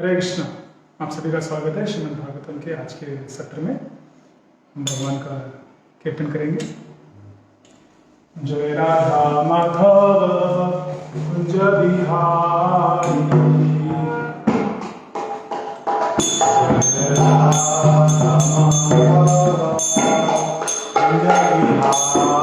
हरे कृष्ण। आप सभी का स्वागत है श्रीमद् भागवतम के आज के सत्र में। हम भगवान का कीर्तन करेंगे। जय राधा माधव कुंज बिहारी, जय राधा माधव कुंज बिहारी,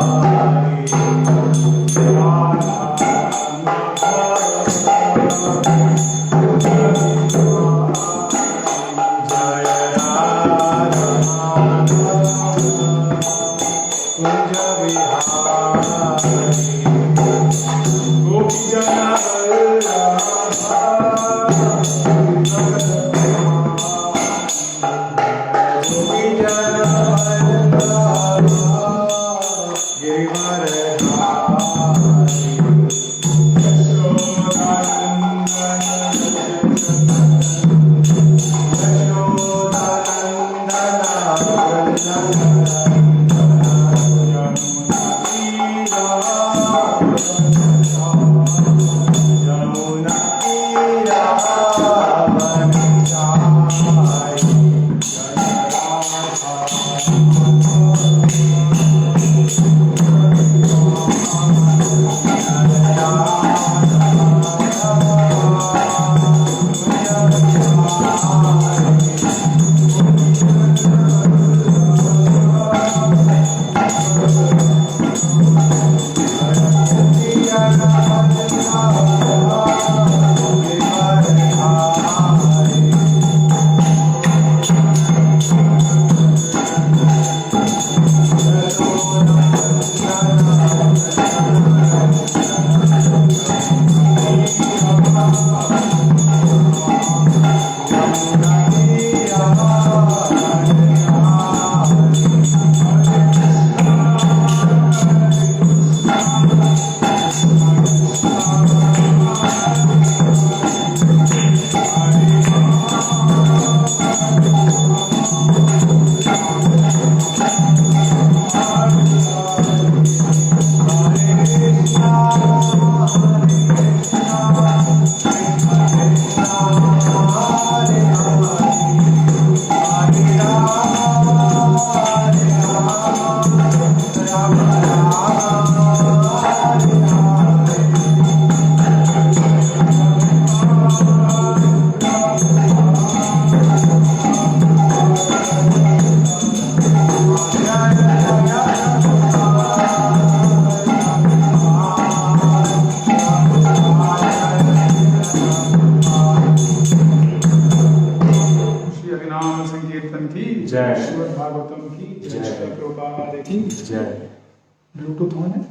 ब्लूटूथ ऑन है।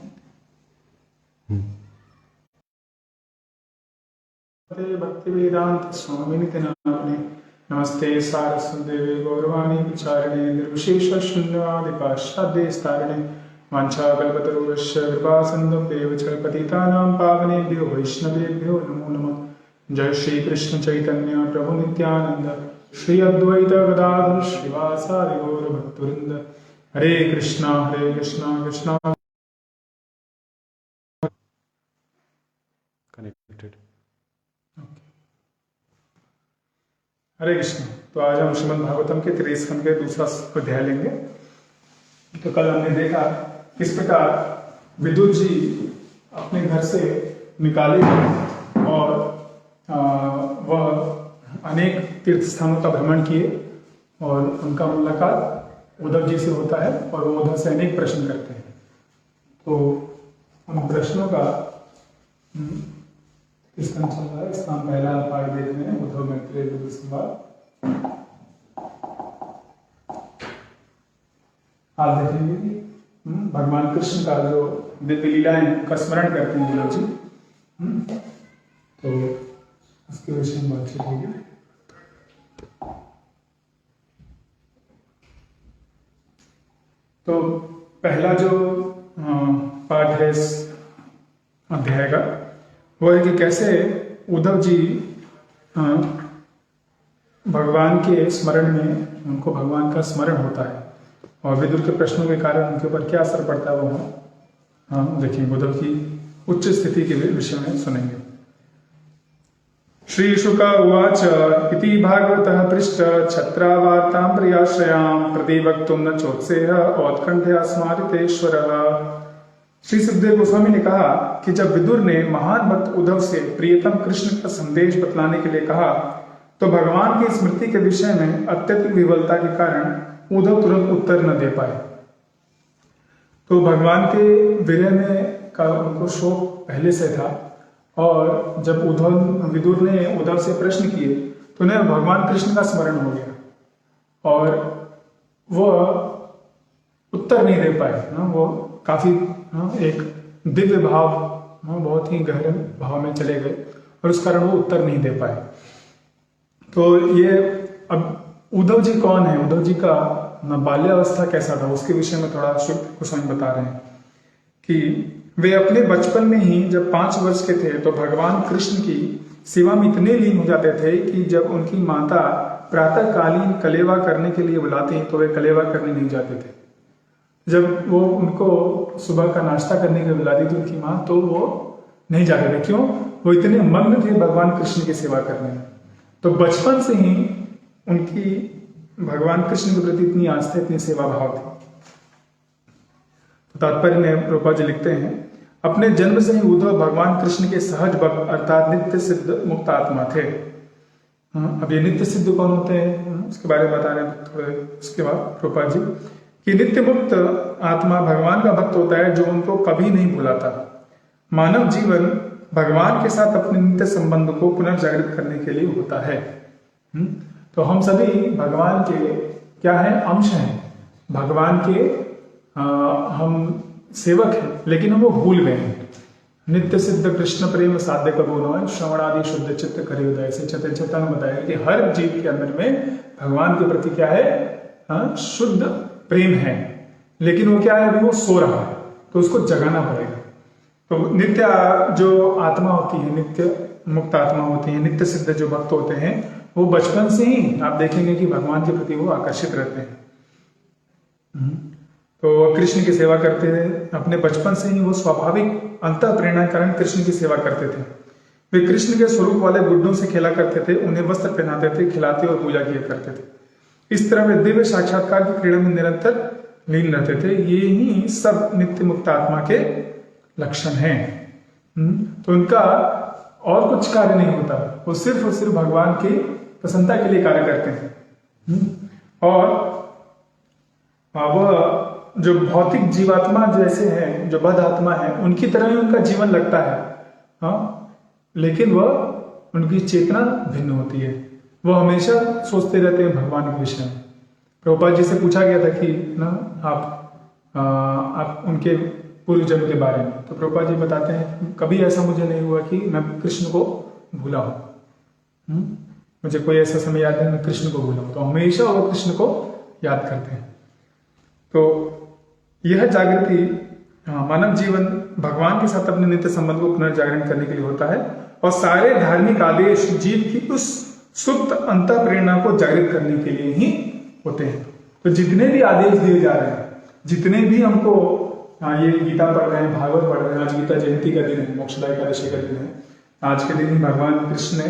भक्ति वेदांत स्वामी नित्य नामने नमस्ते सारस्वते गौरवाणी विचारणे निर्विशेष शून्यवादि पाश्चात्य स्तारणे वाञ्छाकल्पतरुश्च कृपा सिन्धुं देव च पतितानां पावनेभ्यो वैष्णवेभ्यो नमो नमः। जय श्री कृष्ण चैतन्य प्रभु नित्यानंद श्री अद्वैत गदाधर श्रीवासादि गौर भक्तवृंद। हरे कृष्णा कृष्णा कनेक्टेड। हरे कृष्ण। तो आज हम श्रीमद् भागवतम के 23 खंड के दूसरा अध्याय लेंगे। तो कल हमने देखा किस प्रकार विदुर जी अपने घर से निकाले गए और वह अनेक तीर्थ स्थानों का भ्रमण किए और उनका मुलाकात उद्धव जी से होता है और वो उद्धव से अनेक प्रश्न करते हैं। तो उन प्रश्नों का किसका चल रहा है, इसका हम पहला पाठ देख रहे हैं। उद्धव मैत्रेय विदुर संवाद आप देखेंगे कि भगवान कृष्ण का जो दिव्य लीलाएं का स्मरण करते हैं उद्धव जी, तो उसके विषय में बातचीत होगी। तो पहला जो पाठ है इस अध्याय का वो है कि कैसे उद्धव जी भगवान के स्मरण में उनको भगवान का स्मरण होता है और विदुर के प्रश्नों के कारण उनके ऊपर क्या असर पड़ता है वो हम देखेंगे। उद्धव की उच्च स्थिति के विषय में सुनेंगे। श्रीशुक उवाच इति भागवतः पृष्ठ छत्रावार्तां प्रियाश्रयां प्रतिवक्तुं न चोत्सेह औत्कण्ठया स्मारितेश्वरः। श्री सुखदेव गोस्वामी ने कहा कि जब विदुर ने महान भक्त उद्धव से प्रियतम कृष्ण का संदेश बतलाने के लिए कहा तो भगवान की स्मृति के विषय में अत्यधिक विवलता के कारण उद्धव तुरंत उत्तर न दे पाए। तो भगवान के विरह में का उनको शोक पहले से था और जब विदुर ने उद्धव से प्रश्न किए तो उन्हें भगवान कृष्ण का स्मरण हो गया और वह उत्तर नहीं दे पाए ना। वो काफी एक दिव्य भाव बहुत ही गहरे भाव में चले गए और उस कारण वो उत्तर नहीं दे पाए। तो ये अब उद्धव जी कौन है, उद्धव जी का बाल्यावस्था कैसा था उसके विषय में थोड़ा शुभ गोस्वामी बता रहे हैं कि वे अपने बचपन में ही जब 5 वर्ष के थे तो भगवान कृष्ण की सेवा में इतने लीन हो जाते थे कि जब उनकी माता प्रातःकालीन कलेवा करने के लिए बुलाती तो वे कलेवा करने नहीं जाते थे। जब वो उनको सुबह का नाश्ता करने के लिए बुलाती थी उनकी माँ तो वो नहीं जाते थे। क्यों? वो इतने मग्न थे भगवान कृष्ण की सेवा करने में। तो बचपन से ही उनकी भगवान कृष्ण के प्रति इतनी आस्था इतनी सेवा भाव थी। तो तात्पर्य में रूपा जी लिखते हैं अपने जन्म से ही उद्धव भगवान कृष्ण के सहज भक्त अर्थात नित्य सिद्ध मुक्त आत्मा थे। अब ये नित्य सिद्ध कौन होते हैं उसके बारे में बता रहे हैं थोड़े उसके बाद रूपा जी कि नित्य मुक्त आत्मा भगवान का भक्त होता है जो उनको कभी नहीं भुलाता। मानव जीवन भगवान के साथ अपने नित्य संबंध को पुनर्जागृत करने के लिए होता है। तो हम सभी भगवान के क्या है, अंश हैं, भगवान के हम सेवक हैं, लेकिन हम वो भूल गए हैं। नित्य सिद्ध कृष्ण प्रेम साध्य कबो न श्रवण आदि शुद्ध चित्त करे उदय से चेतन बताया कि हर जीव के अंदर में भगवान के प्रति क्या है, शुद्ध प्रेम है, लेकिन वो क्या है, अभी वो सो रहा है तो उसको जगाना पड़ेगा। तो नित्य जो आत्मा होती है, नित्य मुक्त आत्मा होती है, नित्य सिद्ध जो भक्त होते हैं वो बचपन से ही आप देखेंगे कि भगवान के प्रति वो आकर्षित रहते हैं। तो कृष्ण की सेवा करते थे अपने बचपन से ही, वो स्वाभाविक अंतः प्रेरणा के कारण कृष्ण की सेवा करते थे। वे कृष्ण के स्वरूप वाले गुड्डों से खेला करते थे, उन्हें वस्त्र पहनाते थे, खिलाते और पूजा किया करते थे। इस तरह वे दिव्य साक्षात्कार की क्रीड़ा में निरंतर लीन रहते थे। ये ही सब नित्य मुक्त आत्मा के लक्षण हैं। तो उनका और कुछ कार्य नहीं होता, वो सिर्फ और सिर्फ भगवान की प्रसन्नता के लिए कार्य करते हैं। और वह जो भौतिक जीवात्मा जैसे हैं, जो बद्ध आत्मा है, उनकी तरह ही उनका जीवन लगता है, लेकिन वह उनकी चेतना भिन्न होती है। वो हमेशा सोचते रहते हैं भगवान के विषय में। प्रभुपाद जी से पूछा गया था कि ना आप उनके पूर्व जन्म के बारे में, तो प्रभुपाद जी बताते हैं कभी ऐसा मुझे नहीं हुआ कि मैं कृष्ण को भूला हूं। मुझे कोई ऐसा समय याद नहीं मैं कृष्ण को भूला हूं, तो हमेशा वो कृष्ण को याद करते हैं। तो यह जागृति मानव जीवन भगवान के साथ अपने नित्य संबंध को पुनर्जागरण करने के लिए होता है और सारे धार्मिक आदेश जीव की उस सुप्त अंतः प्रेरणा को जागृत करने के लिए ही होते हैं। तो जितने भी आदेश दिए जा रहे हैं, जितने भी हमको ये गीता पढ़ रहे हैं, भागवत पढ़ रहे हैं, आज गीता जयंती का दिन है, मोक्षदा एकादशी का दिन है, आज के दिन ही भगवान कृष्ण ने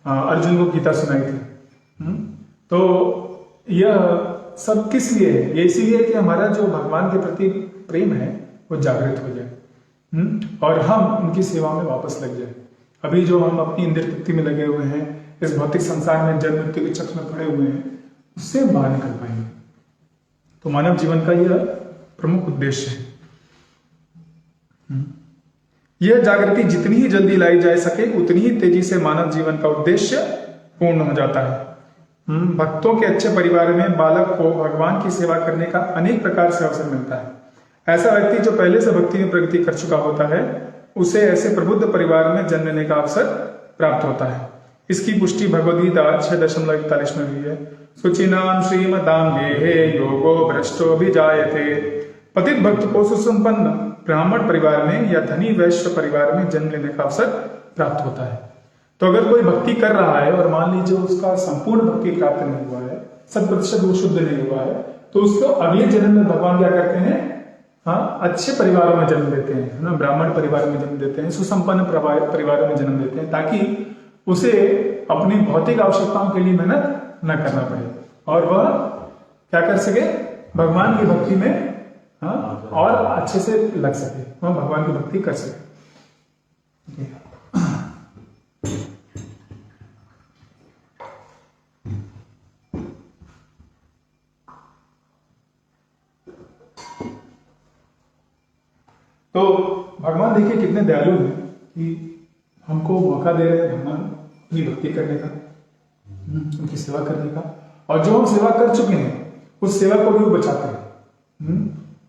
अर्जुन को गीता सुनाई थी। तो यह सब किस लिए है? ये इसीलिए कि हमारा जो भगवान के प्रति प्रेम है वो जागृत हो जाए और हम उनकी सेवा में वापस लग जाए। अभी जो हम अपनी इंद्रिय तृप्ति में लगे हुए हैं, इस भौतिक संसार में जन्म मृत्यु के चक्र में पड़े हुए हैं, उससे हम बाहर निकल पाएंगे। तो मानव जीवन का यह प्रमुख उद्देश्य है। यह जागृति जितनी ही जल्दी लाई जा सके उतनी ही तेजी से मानव जीवन का उद्देश्य पूर्ण हो जाता है। भक्तों के अच्छे परिवार में बालक को भगवान की सेवा करने का अनेक प्रकार से अवसर मिलता है। ऐसा व्यक्ति जो पहले से भक्ति में प्रगति कर चुका होता है, उसे ऐसे प्रबुद्ध परिवार में जन्म लेने का अवसर प्राप्त होता है। इसकी पुष्टि भगवदगीता 6.41 में हुई है। सुचिनाम श्रीमदांगे योगो भ्रष्टो भी जायते। पतित भक्त को सुसंपन्न ब्राह्मण परिवार में या धनी वैश्य परिवार में जन्म लेने का अवसर प्राप्त होता है। तो अगर कोई भक्ति कर रहा है और मान लीजिए उसका संपूर्ण भक्ति प्राप्त नहीं हुआ है, 100% वो शुद्ध नहीं हुआ है, तो उसको अगले जन्म में भगवान क्या करते हैं, अच्छे परिवारों में जन्म देते हैं, ब्राह्मण परिवार में जन्म देते हैं, सुसंपन्न परिवारों में जन्म देते हैं, ताकि उसे अपनी भौतिक आवश्यकताओं के लिए मेहनत न करना पड़े और वह क्या कर सके, भगवान की भक्ति में और अच्छे से लग सके, वह भगवान की भक्ति कर सके। तो भगवान देखिए कितने दयालु हैं कि हमको मौका दे रहे हैं भगवान की भक्ति करने का, उनकी सेवा करने का, और जो हम सेवा कर चुके हैं उस सेवा को भी वो बचाते हैं।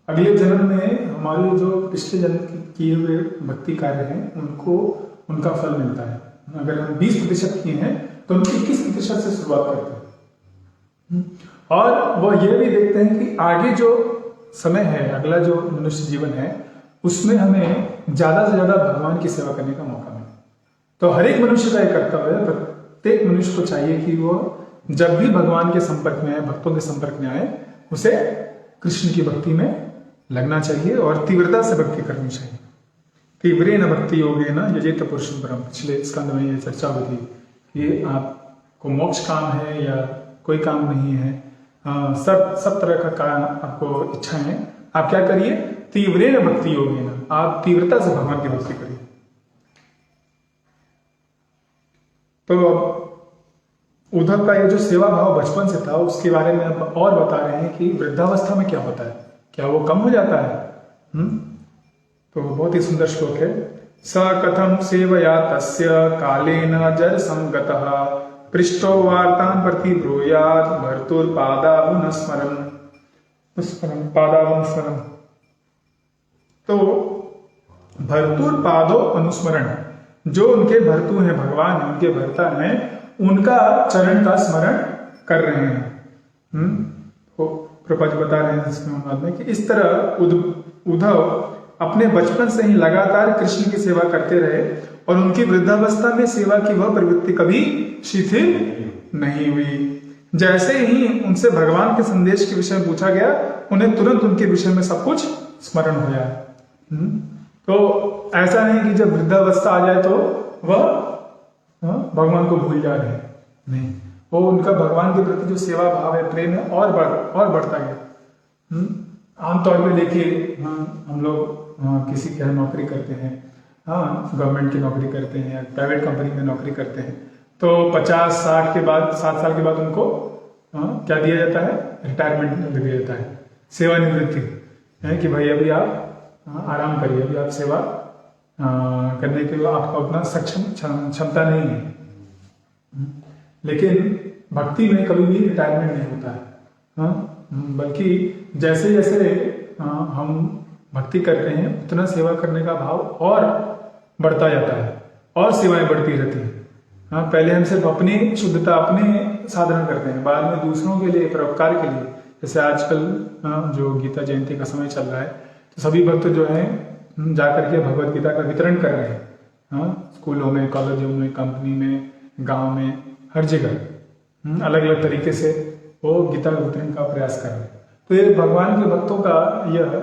अगले जन्म में हमारे जो पिछले जन्म किए हुए भक्ति कार्य हैं उनको उनका फल मिलता है। अगर हम 20% किए हैं तो हम 21% से शुरुआत करते हैं, और वो ये भी देखते हैं कि आगे जो समय है, अगला जो मनुष्य जीवन है, उसमें हमें ज्यादा से ज्यादा भगवान की सेवा करने का मौका मिले। तो हर एक मनुष्य का एक कर्तव्य है, प्रत्येक मनुष्य को चाहिए कि वो जब भी भगवान के संपर्क में आए, भक्तों के संपर्क में आए, उसे कृष्ण की भक्ति में लगना चाहिए और तीव्रता से भक्ति करनी चाहिए। तीव्रेण भक्ति योगेन यजेत पुरुषं परम, पिछले स्कंद में ये चर्चा हुई थी कि आपको मोक्ष काम है या कोई काम नहीं है, सब तरह का काम आपको इच्छा है, आप क्या करिए, तीव्रेण भक्ति योगेन, आप तीव्रता से भगवान की भक्ति करिए। तो उद्धव का ये जो सेवा भाव बचपन से था उसके बारे में अब और बता रहे हैं कि वृद्धावस्था में क्या होता है, क्या वो कम हो जाता है? तो बहुत ही सुंदर श्लोक है। स कथम सेवया तस्य कालेन जर संगतः पृष्ठो वार्तां प्रति ब्रूयात् भर्तुर्पादावनुस्मरन् पादावनुस्मरन्। तो भर्तुर्पादो अनुस्मरण, जो उनके भर्तु हैं, भगवान है, उनके भर्ता हैं, उनका चरण का स्मरण कर रहे हैं। तो प्रभुपाद जी बता रहे हैं इसमें अनुवाद में कि इस तरह उद्धव अपने बचपन से ही लगातार कृष्ण की सेवा करते रहे और उनकी वृद्धावस्था में सेवा की वह प्रवृत्ति कभी शिथिल नहीं हुई। जैसे ही उनसे भगवान के संदेश के विषय में पूछा गया, उन्हें तुरंत उनके विषय में सब कुछ स्मरण हो जाए। तो ऐसा नहीं कि जब वृद्धावस्था आ जाए तो वह भगवान को भूल जा रहे हैं, नहीं, वो उनका भगवान के प्रति जो सेवा भाव है, प्रेम है, और बढ़ता गया। आमतौर पे देखिए हम लोग किसी के यहाँ नौकरी करते हैं, गवर्नमेंट की नौकरी करते हैं या प्राइवेट कंपनी में नौकरी करते हैं, तो 50-60 के बाद 7 साल के बाद उनको क्या दिया जाता है, रिटायरमेंट दिया जाता है, सेवानिवृत्ति है कि भाई अभी आप आराम करिए, अभी आप सेवा करने के लिए आपका उतना क्षमता नहीं है। लेकिन भक्ति में कभी भी रिटायरमेंट नहीं होता है, बल्कि जैसे जैसे हम भक्ति करते हैं उतना सेवा करने का भाव और बढ़ता जाता है और सेवाएं बढ़ती रहती हैं। पहले हम सिर्फ अपनी शुद्धता, अपने साधना करते हैं, बाद में दूसरों के लिए, परोपकार के लिए। जैसे आजकल जो गीता जयंती का समय चल रहा है, तो सभी भक्त जो है जाकर के भगवत गीता का वितरण कर रहे हैं, स्कूलों में, कॉलेजों में, कंपनी में, गांव में, हर जगह अलग अलग तरीके से वो गीता वितरण का प्रयास कर रहे हैं। तो ये भगवान के भक्तों का यह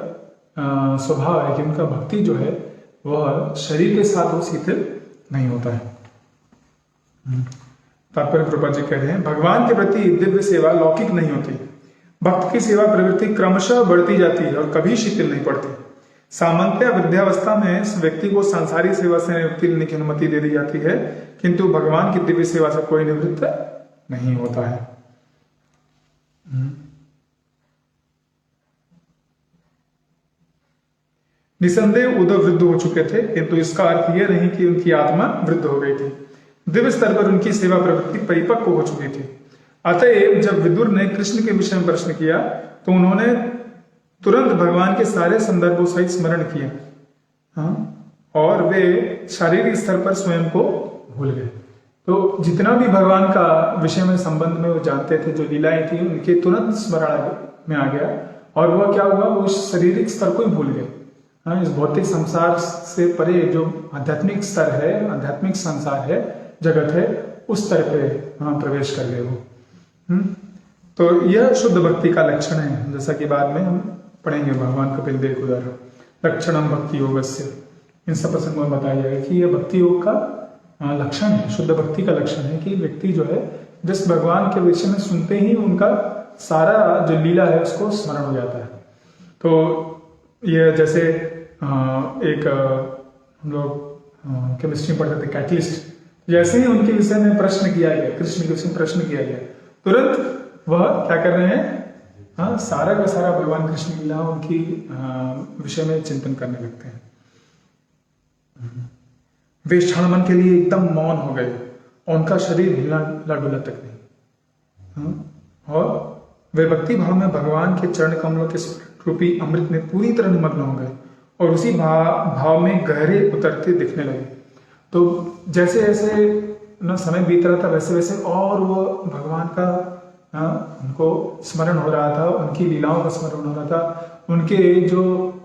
स्वभाव है कि उनका भक्ति जो है वह शरीर के साथ वो शिथिल नहीं होता है। तात्पर्य प्रभुपाद जी कह रहे हैं, भगवान के प्रति दिव्य सेवा लौकिक नहीं होती, भक्त की सेवा प्रवृत्ति क्रमशः बढ़ती जाती है और कभी शिथिल नहीं पड़ती। सामान्यतः वृद्धावस्था में इस व्यक्ति को सांसारिक सेवा से निवृत्ति लेने की अनुमति दे दी जाती है, किंतु भगवान की दिव्य सेवा से कोई निवृत्त नहीं होता है। निसंदेह उद्धव वृद्ध हो चुके थे, किंतु इसका अर्थ यह नहीं कि उनकी आत्मा वृद्ध हो गई थी। दिव्य स्तर पर उनकी सेवा प्रवृत्ति परिपक्व हो चुकी थी। अतएव जब विदुर ने कृष्ण के विषय में प्रश्न किया तो उन्होंने तुरंत भगवान के सारे संदर्भों सहित स्मरण किया, और वे शारीरिक स्तर पर स्वयं को भूल गए। तो जितना भी भगवान का विषय में संबंध में वो जानते थे, जो लीलाएं थी, उनके तुरंत स्मरण में आ गया, और वह क्या हुआ, वो शारीरिक स्तर को ही भूल गए। इस भौतिक संसार से परे जो आध्यात्मिक स्तर है, आध्यात्मिक संसार है, जगत है, उस स्तर पे प्रवेश कर गए वो। तो यह शुद्ध भक्ति का लक्षण है, जैसा कि बाद में हम पढ़ेंगे भगवान कपिल देव के द्वारा। लक्षणम भक्ति योगस्य, इन सब प्रसंगों में बताया जाएगा कि यह भक्ति योग का लक्षण है, शुद्ध भक्ति का लक्षण है कि व्यक्ति जो है जिस भगवान के विषय में सुनते ही उनका सारा जो लीला है उसको स्मरण हो जाता है। तो ये जैसे एक हम लोग केमिस्ट्री में पढ़ते थे कैटलिस्ट, जैसे ही उनके विषय में प्रश्न किया गया, कृष्ण के विषय में प्रश्न किया गया, तुरंत वह क्या कर रहे हैं, सारा का सारा भगवान कृष्ण की लीला उनकी विषय में चिंतन करने लगते हैं। वे क्षण मन के लिए एकदम मौन हो गए और उनका शरीर हिलना डुला तक नहीं। और वे भक्ति भाव में भगवान के चरण कमलों के रूपी अमृत में पूरी तरह निमग्न हो गए और उसी भाव में गहरे उतरते दिखने लगे। तो जैसे जैसे ना समय बीत रहा था वैसे वैसे और वो भगवान का उनको स्मरण हो रहा था, उनकी लीलाओं का स्मरण हो रहा था, उनके जो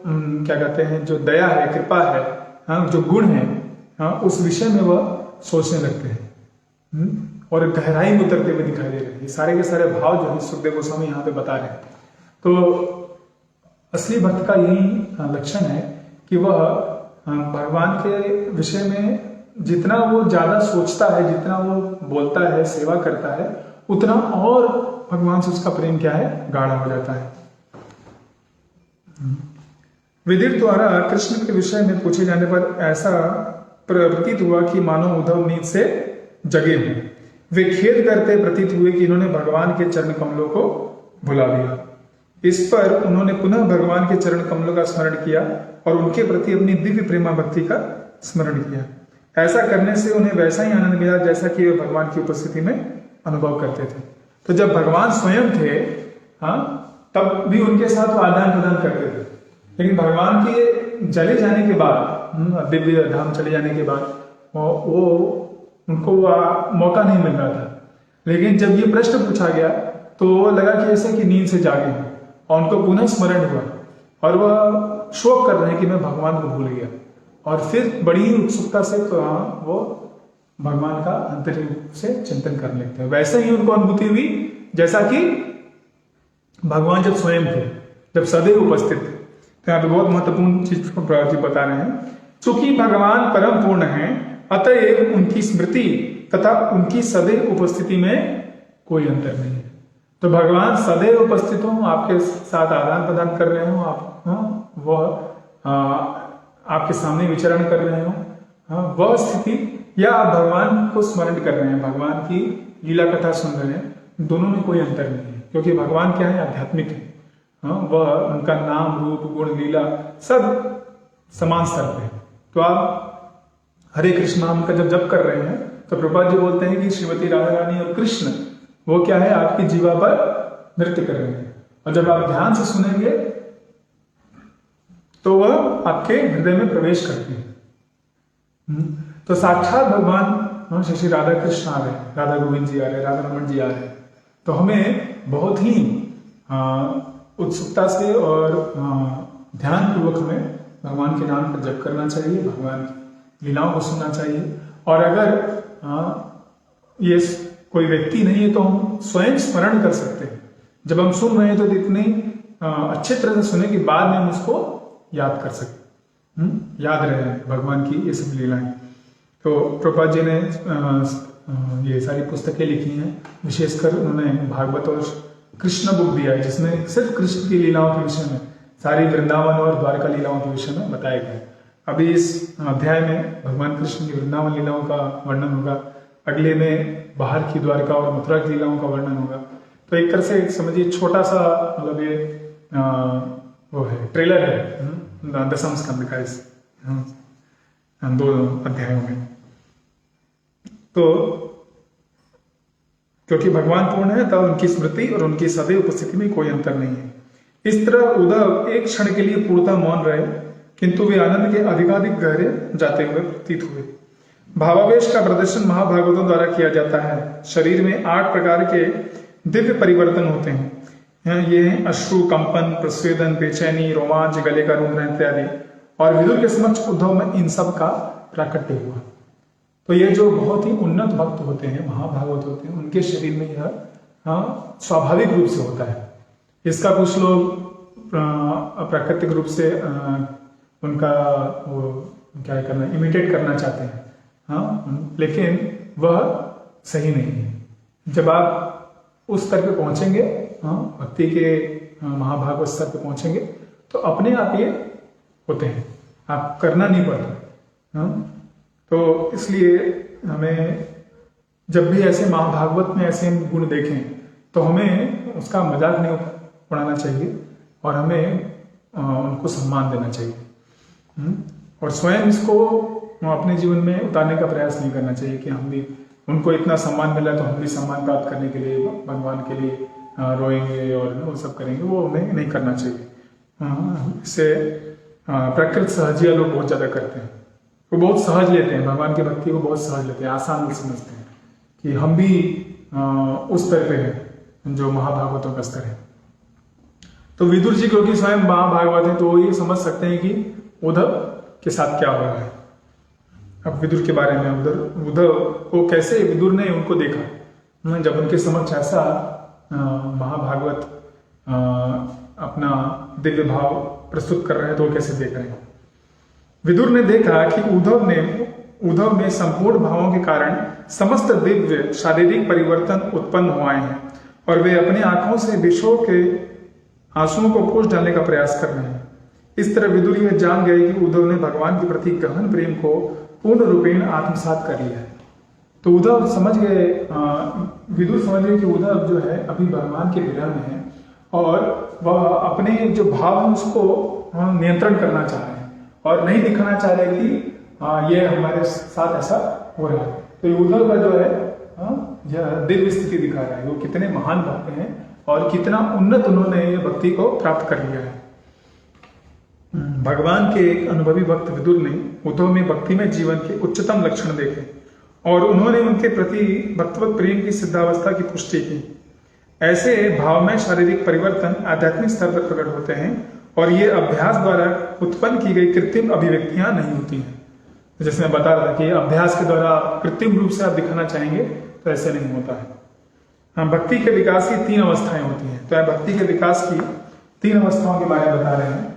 क्या कहते हैं जो दया है, कृपा है, जो गुण है, उस विषय में वह सोचने लगते हैं और गहराई में उतरते हुए दिखाई दे रहे हैं। ये सारे के सारे भाव जो है सुखदेव गोस्वामी यहाँ पे बता रहे हैं। तो असली भक्त का यही लक्षण है कि वह भगवान के विषय में जितना वो ज्यादा सोचता है, जितना वो बोलता है, सेवा करता है, उतना और भगवान से उसका प्रेम क्या है, गाढ़ा हो जाता है। विदिर द्वारा कृष्ण के विषय में पूछे जाने पर ऐसा प्रतीत हुआ कि मानो उद्धव नींद से जगे हुए। वे खेद करते प्रतीत हुए कि इन्होंने भगवान के चरण कमलों को भुला दिया। इस पर उन्होंने पुनः भगवान के चरण कमलों का स्मरण किया और उनके प्रति अपनी दिव्य प्रेमा भक्ति का स्मरण किया। ऐसा करने से उन्हें वैसा ही आनंद मिला जैसा कि वे भगवान की उपस्थिति में अनुभव करते थे। तो जब भगवान स्वयं थे, तब भी उनके साथ वो आदान प्रदान करते थे, लेकिन भगवान के चले जाने के बाद, दिव्य धाम चले जाने के बाद वो उनको मौका नहीं मिल रहा था। लेकिन जब ये प्रश्न पूछा गया तो लगा कि ऐसे कि नींद से जागे हैं और उनको पुनः स्मरण हुआ और वह शोक कर रहे हैं कि मैं भगवान को भूल गया। और फिर बड़ी उत्सुकता से तो वो भगवान का आंतरिक रूप से चिंतन करने लगते हैं। वैसे ही उनको अनुभूति हुई जैसा कि भगवान जब स्वयं थे, जब सदैव उपस्थित थे। तो यहाँ पे बहुत महत्वपूर्ण चीज को प्रभु जी बता रहे हैं। चूंकि भगवान परम पूर्ण हैं, अतएव उनकी स्मृति तथा उनकी सदैव उपस्थिति में कोई अंतर नहीं है। तो भगवान सदैव उपस्थित हो, आपके साथ आदान प्रदान कर रहे हो, आप वह आपके सामने विचरण कर रहे हो, वह स्थिति, या आप भगवान को स्मरण कर रहे हैं, भगवान की लीला कथा सुन रहे हैं, दोनों में कोई अंतर नहीं है। क्योंकि भगवान क्या है, आध्यात्मिक है। वह उनका नाम रूप गुण लीला सब समान स्तर पे है। तो आप हरे कृष्ण नाम का जब जप कर रहे हैं तो प्रभुपाद जी बोलते हैं कि श्रीमती राधा रानी और कृष्ण वो क्या है, आपकी जीवा पर नृत्य कर रहे हैं। और जब आप ध्यान से सुनेंगे तो वह आपके हृदय में प्रवेश करते हैं। तो साक्षात भगवान श्री राधा कृष्ण आ रहे हैं, राधा गोविंद जी आ रहे हैं, राधा रमन जी आ रहे हैं। तो हमें बहुत ही उत्सुकता से और ध्यान पूर्वक हमें भगवान के नाम पर जप करना चाहिए, भगवान की लीलाओं को सुनना चाहिए। और अगर ये कोई व्यक्ति नहीं है तो हम स्वयं स्मरण कर सकते हैं। जब हम सुन रहे हैं तो इतनी अच्छे तरह से सुने कि बाद में हम उसको याद कर सके, याद रहे भगवान की ये सब लीलाएं। तो प्रभुपाद जी ने ये सारी पुस्तकें लिखी हैं, विशेषकर उन्होंने भागवत और कृष्ण बुक दिया है जिसमें सिर्फ कृष्ण की लीलाओं के विषय में, सारी वृंदावन और द्वारका लीलाओं के विषय में बताया गया है। अभी इस अध्याय में भगवान कृष्ण की वृंदावन लीलाओं का वर्णन होगा, अगले में बाहर की द्वारका और मथुरा की लीलाओं का वर्णन होगा। तो एक तरह से समझिए छोटा सा मतलब ये वो है, ट्रेलर है दशम स्कंद का इस दो अध्यायों में। तो क्योंकि भगवान पूर्ण है तब उनकी स्मृति और उनकी सदैव उपस्थिति में कोई अंतर नहीं है। इस तरह उद्धव एक क्षण के लिए पूर्णतः मौन रहे, किंतु वे आनंद के अधिकाधिक गहरे जाते हुए प्रतीत हुए। भावावेश का प्रदर्शन महाभागवतों द्वारा किया जाता है। शरीर में 8 प्रकार के दिव्य परिवर्तन होते हैं। ये हैं अश्रु, कंपन, प्रस्वेदन, बेचैनी, रोमांच, गले का रुंधना इत्यादि। और विदुर के समक्ष उद्धव में इन सब का प्राकट्य हुआ। तो ये जो बहुत ही उन्नत भक्त होते हैं, महाभागवत होते हैं, उनके शरीर में यह स्वाभाविक रूप से होता है। इसका कुछ लोग प्राकृतिक रूप से उनका वो क्या करना, इमिटेट करना चाहते हैं। हाँ, लेकिन वह सही नहीं है। जब आप उस स्तर पे पहुंचेंगे, हाँ, भक्ति के महाभागवत स्तर पे पहुंचेंगे, तो अपने आप ये होते हैं, आप करना नहीं पड़ता। हाँ, तो इसलिए हमें जब भी ऐसे महाभागवत में ऐसे गुण देखें तो हमें उसका मजाक नहीं उड़ाना चाहिए और हमें उनको सम्मान देना चाहिए। और स्वयं इसको अपने जीवन में उतारने का प्रयास नहीं करना चाहिए कि हम भी, उनको इतना सम्मान मिला तो हम भी सम्मान प्राप्त करने के लिए भगवान के लिए रोएंगे और वो सब करेंगे, वो हमें नहीं करना चाहिए। इससे प्रकृति सहजिया लोग बहुत ज्यादा करते हैं, वो बहुत सहज लेते हैं, भगवान की भक्ति को बहुत सहज लेते हैं, आसान समझते हैं कि हम भी उस स्तर पे हैं जो महाभागवतों का स्तर है। तो विदुर जी क्योंकि स्वयं महाभागवत है तो वो ये समझ सकते हैं कि उद्धव के साथ क्या हो रहा है। अब विदुर के बारे में, उद्धव को कैसे विदुर ने उनको देखा, जब उनके समक्ष ऐसा महाभागवत अपना दिव्य भाव प्रस्तुत कर रहे हैं तो वो कैसे देख रहे हैं। विदुर ने देखा कि उद्धव में संपूर्ण भावों के कारण समस्त दिव्य शारीरिक परिवर्तन उत्पन्न हुए हैं और वे अपनी आंखों से विषयों के आंसुओं को पोंछ डालने का प्रयास कर रहे हैं। इस तरह विदुर यह जान गए कि उद्धव ने भगवान के प्रति गहन प्रेम को पूर्ण रूपेण आत्मसात कर लिया है। तो उद्धव समझ गए, विदुर समझ गए कि उद्धव जो है अभी भगवान के विरह में है और वह अपने जो भाव है उसको नियंत्रण करना चाह रहे हैं और नहीं दिखाना चाह रहे कि ये हमारे साथ ऐसा हो रहा है। तो उद्धव का जो है यह दिव्य स्थिति दिखा रहा है, वो कितने महान भक्त हैं और कितना उन्नत उन्होंने ये भक्ति को प्राप्त कर लिया है। भगवान के एक अनुभवी भक्त विदुर ने उद्धव में भक्ति में जीवन के उच्चतम लक्षण देखे और उन्होंने उनके प्रति भक्तवत प्रेम की सिद्धावस्था की पुष्टि की। ऐसे भाव में शारीरिक परिवर्तन आध्यात्मिक स्तर पर प्रकट होते हैं और ये अभ्यास द्वारा उत्पन्न की गई कृत्रिम अभिव्यक्तियां नहीं होती हैं। तो जैसे मैं बता रहा था कि अभ्यास के द्वारा कृत्रिम रूप से आप दिखाना चाहेंगे तो ऐसे नहीं होता है। हाँ, भक्ति के विकास की 3 अवस्थाएं होती हैं। तो भक्ति के विकास की 3 अवस्थाओं के बारे में बता रहे हैं।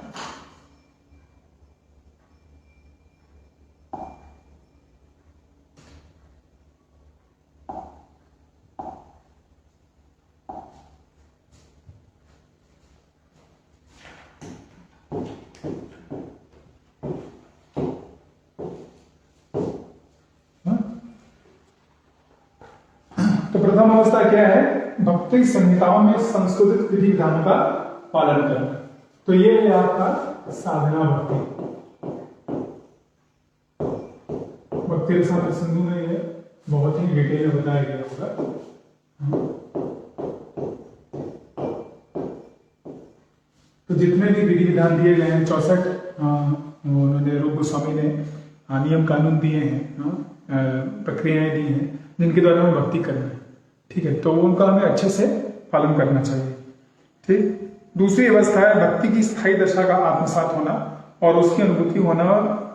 तो प्रथम अवस्था क्या है, भक्ति संहिताओं में संशोधित विधि विधानों का पालन करना। तो ये है आपका साधना भक्ति। भक्ति रसायन सिंधु में ये बहुत ही डिटेल में बताया गया होगा। तो जितने भी विधि विधान दिए गए हैं 64 उन्होंने रूप गोस्वामी ने नियम कानून दिए हैं, प्रक्रियाएं दी हैं जिनके द्वारा हमें भक्ति करना है। ठीक है, तो उनका हमें अच्छे से पालन करना चाहिए। ठीक, दूसरी अवस्था है भक्ति की स्थायी दशा का आत्मसात होना और उसकी अनुभूति होना।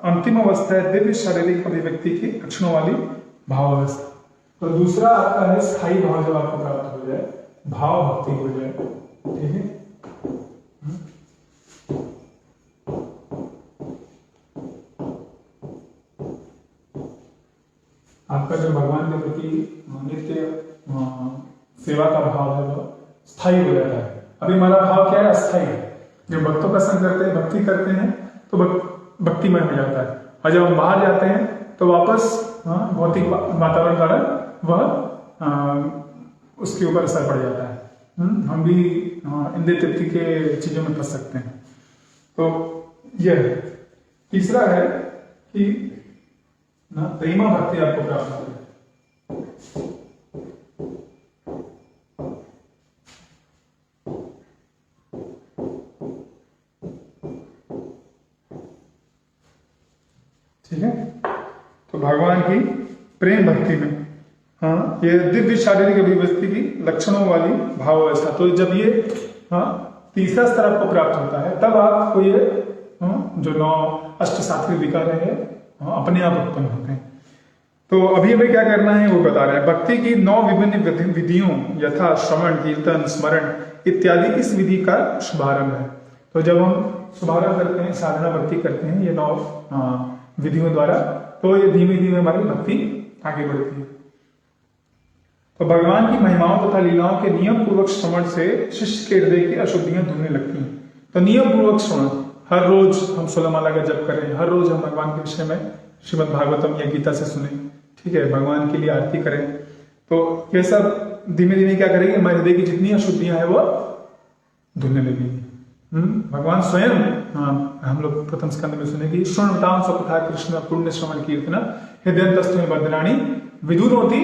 अंतिम अवस्था है दिव्य शारीरिक अभिव्यक्ति की लक्षणों वाली भाव अवस्था। तो दूसरा आपका है स्थायी भाव, जब आपको प्राप्त हो जाए, भाव भक्ति हो जाए। ठीक है, आपका जो भगवान के प्रति नित्य सेवा का भाव है वो स्थायी हो जाता है। अभी हमारा भाव क्या है, अस्थायी है। जब भक्तों का संग करते हैं, भक्ति करते हैं तो भक्तिमय हो जाता है और जब हम बाहर जाते हैं तो वापस भौतिक वातावरण कारण वह उसके ऊपर असर पड़ जाता है। हम भी इंद्रिय तृप्ति के चीजों में फंस सकते हैं। तो यह है। तीसरा है कि प्रेमा भक्ति आपको प्राप्त हो। ठीक है, तो भगवान की प्रेम भक्ति में ये दिव्य शारीरिक अभिव्यक्ति की लक्षणों वाली भाव अवस्था। तो जब ये तीसरा स्तर आपको प्राप्त होता है तब आपको ये जो 9 अष्ट सात्विक विकार है अपने आप उत्पन्न होते हैं। तो अभी हमें क्या करना है वो बता रहे हैं। भक्ति की 9 विभिन्न विधियों यथा श्रवण, कीर्तन, स्मरण इत्यादि इस विधि का शुभारंभ है। तो जब हम शुभारंभ करते हैं, साधना भक्ति करते हैं, ये 9 विधियों द्वारा तो ये धीमे धीमे हमारी भक्ति आगे बढ़ती है। तो भगवान की महिमाओं तथा लीलाओं के नियम पूर्वक श्रवण से शिष्य के हृदय की अशुद्धियां धुलने लगती हैं। तो नियम पूर्वक श्रवण, हर रोज हम 16 माला का जप करें, हर रोज हम भगवान के विषय में श्रीमद् भागवतम या गीता से सुने, ठीक है, भगवान के लिए आरती करें। तो ये सब धीमे धीमे क्या करेंगे, हमारे हृदय की जितनी अशुद्धियां हैं वो धुलने लगेगी। भगवान स्वयं, हम लोग प्रथम स्कंद में सुने कि श्रवणताम स्वकथा कृष्ण पुण्य श्रवण कीर्तन हृदयंतस्तु में बदनाणी विदुरोति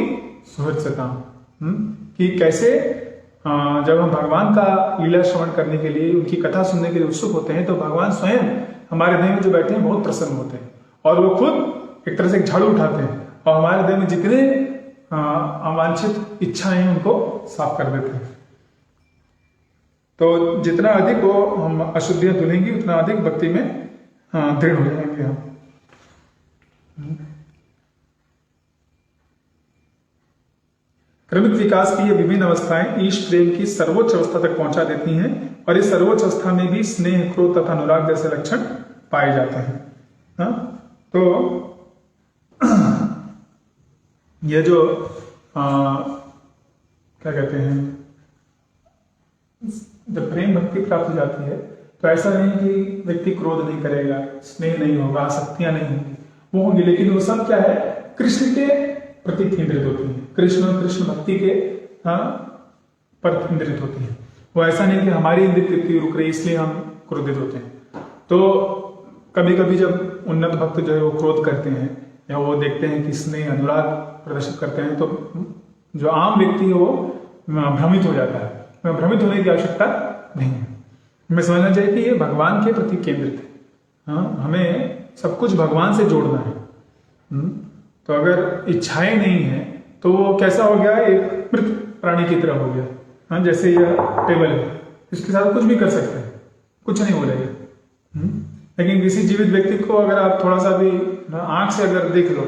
सुहृत्सताम। कि कैसे जब हम भगवान का लीला श्रवण करने के लिए, उनकी कथा सुनने के लिए उत्सुक होते हैं, तो भगवान स्वयं हमारे हृदय में जो बैठे हैं बहुत प्रसन्न होते हैं और वो खुद एक तरह से एक झाड़ू उठाते हैं और हमारे हृदय में जितने अवांछित इच्छाएं हैं उनको साफ कर देते हैं। तो जितना अधिक वो हम अशुद्धियां धुलेंगी उतना अधिक भक्ति में दृढ़ हो जाएंगे हम। क्रमिक विकास की ये विभिन्न अवस्थाएं ईश प्रेम की सर्वोच्च अवस्था तक पहुंचा देती हैं और इस सर्वोच्च अवस्था में भी स्नेह, क्रोध तथा अनुराग जैसे लक्षण पाए जाते हैं। तो ये जो क्या कहते हैं, जब प्रेम भक्ति प्राप्त हो जाती है तो ऐसा नहीं कि व्यक्ति क्रोध नहीं करेगा, स्नेह नहीं होगा, आसक्तियां नहीं होंगी, वो होंगी, लेकिन वो सब क्या है, कृष्ण के प्रति केंद्रित होती है, कृष्ण भक्ति के पर केंद्रित होती है। वो ऐसा नहीं कि हमारी इंद्रिय तृप्ति रुक रही इसलिए हम क्रोधित होते हैं। तो कभी कभी जब उन्नत भक्त जो है वो क्रोध करते हैं या वो देखते हैं कि स्नेह अनुराग प्रदर्शित करते हैं, तो जो आम व्यक्ति है वो भ्रमित हो जाता है। भ्रमित होने की आवश्यकता नहीं है, हमें समझना चाहिए कि ये भगवान के प्रति केंद्रित है। हमें सब कुछ भगवान से जोड़ना है। तो अगर इच्छाएं नहीं है तो वो कैसा हो गया, एक मृत प्राणी की तरह हो गया। जैसे यह टेबल है, इसके साथ कुछ भी कर सकते हैं, कुछ नहीं बोलेगा। लेकिन किसी जीवित व्यक्ति को अगर आप थोड़ा सा भी आंख से अगर देख लो,